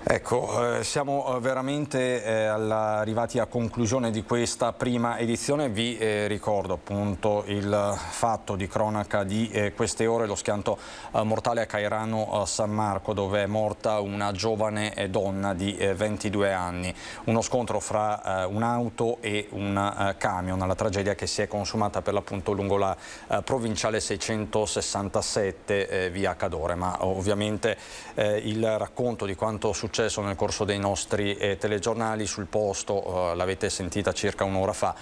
Ecco, siamo veramente arrivati a conclusione di questa prima edizione. Vi ricordo appunto il fatto di cronaca di queste ore, lo schianto mortale a Cairano San Marco, dove è morta una giovane donna di 22 anni. Uno scontro fra un'auto e un camion, la tragedia che si è consumata per l'appunto lungo la provinciale 667 via Cadore. Ma ovviamente il racconto di quanto succede successo nel corso dei nostri telegiornali. Sul posto, l'avete sentita circa un'ora fa,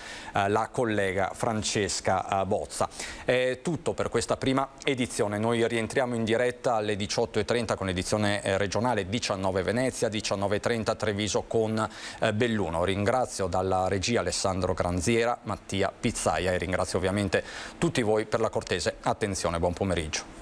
la collega Francesca Bozza. È tutto per questa prima edizione. Noi rientriamo in diretta alle 18:30 con edizione regionale 19 Venezia, 19:30 Treviso con Belluno. Ringrazio dalla regia Alessandro Granziera, Mattia Pizzaia e ringrazio ovviamente tutti voi per la cortese attenzione. Buon pomeriggio.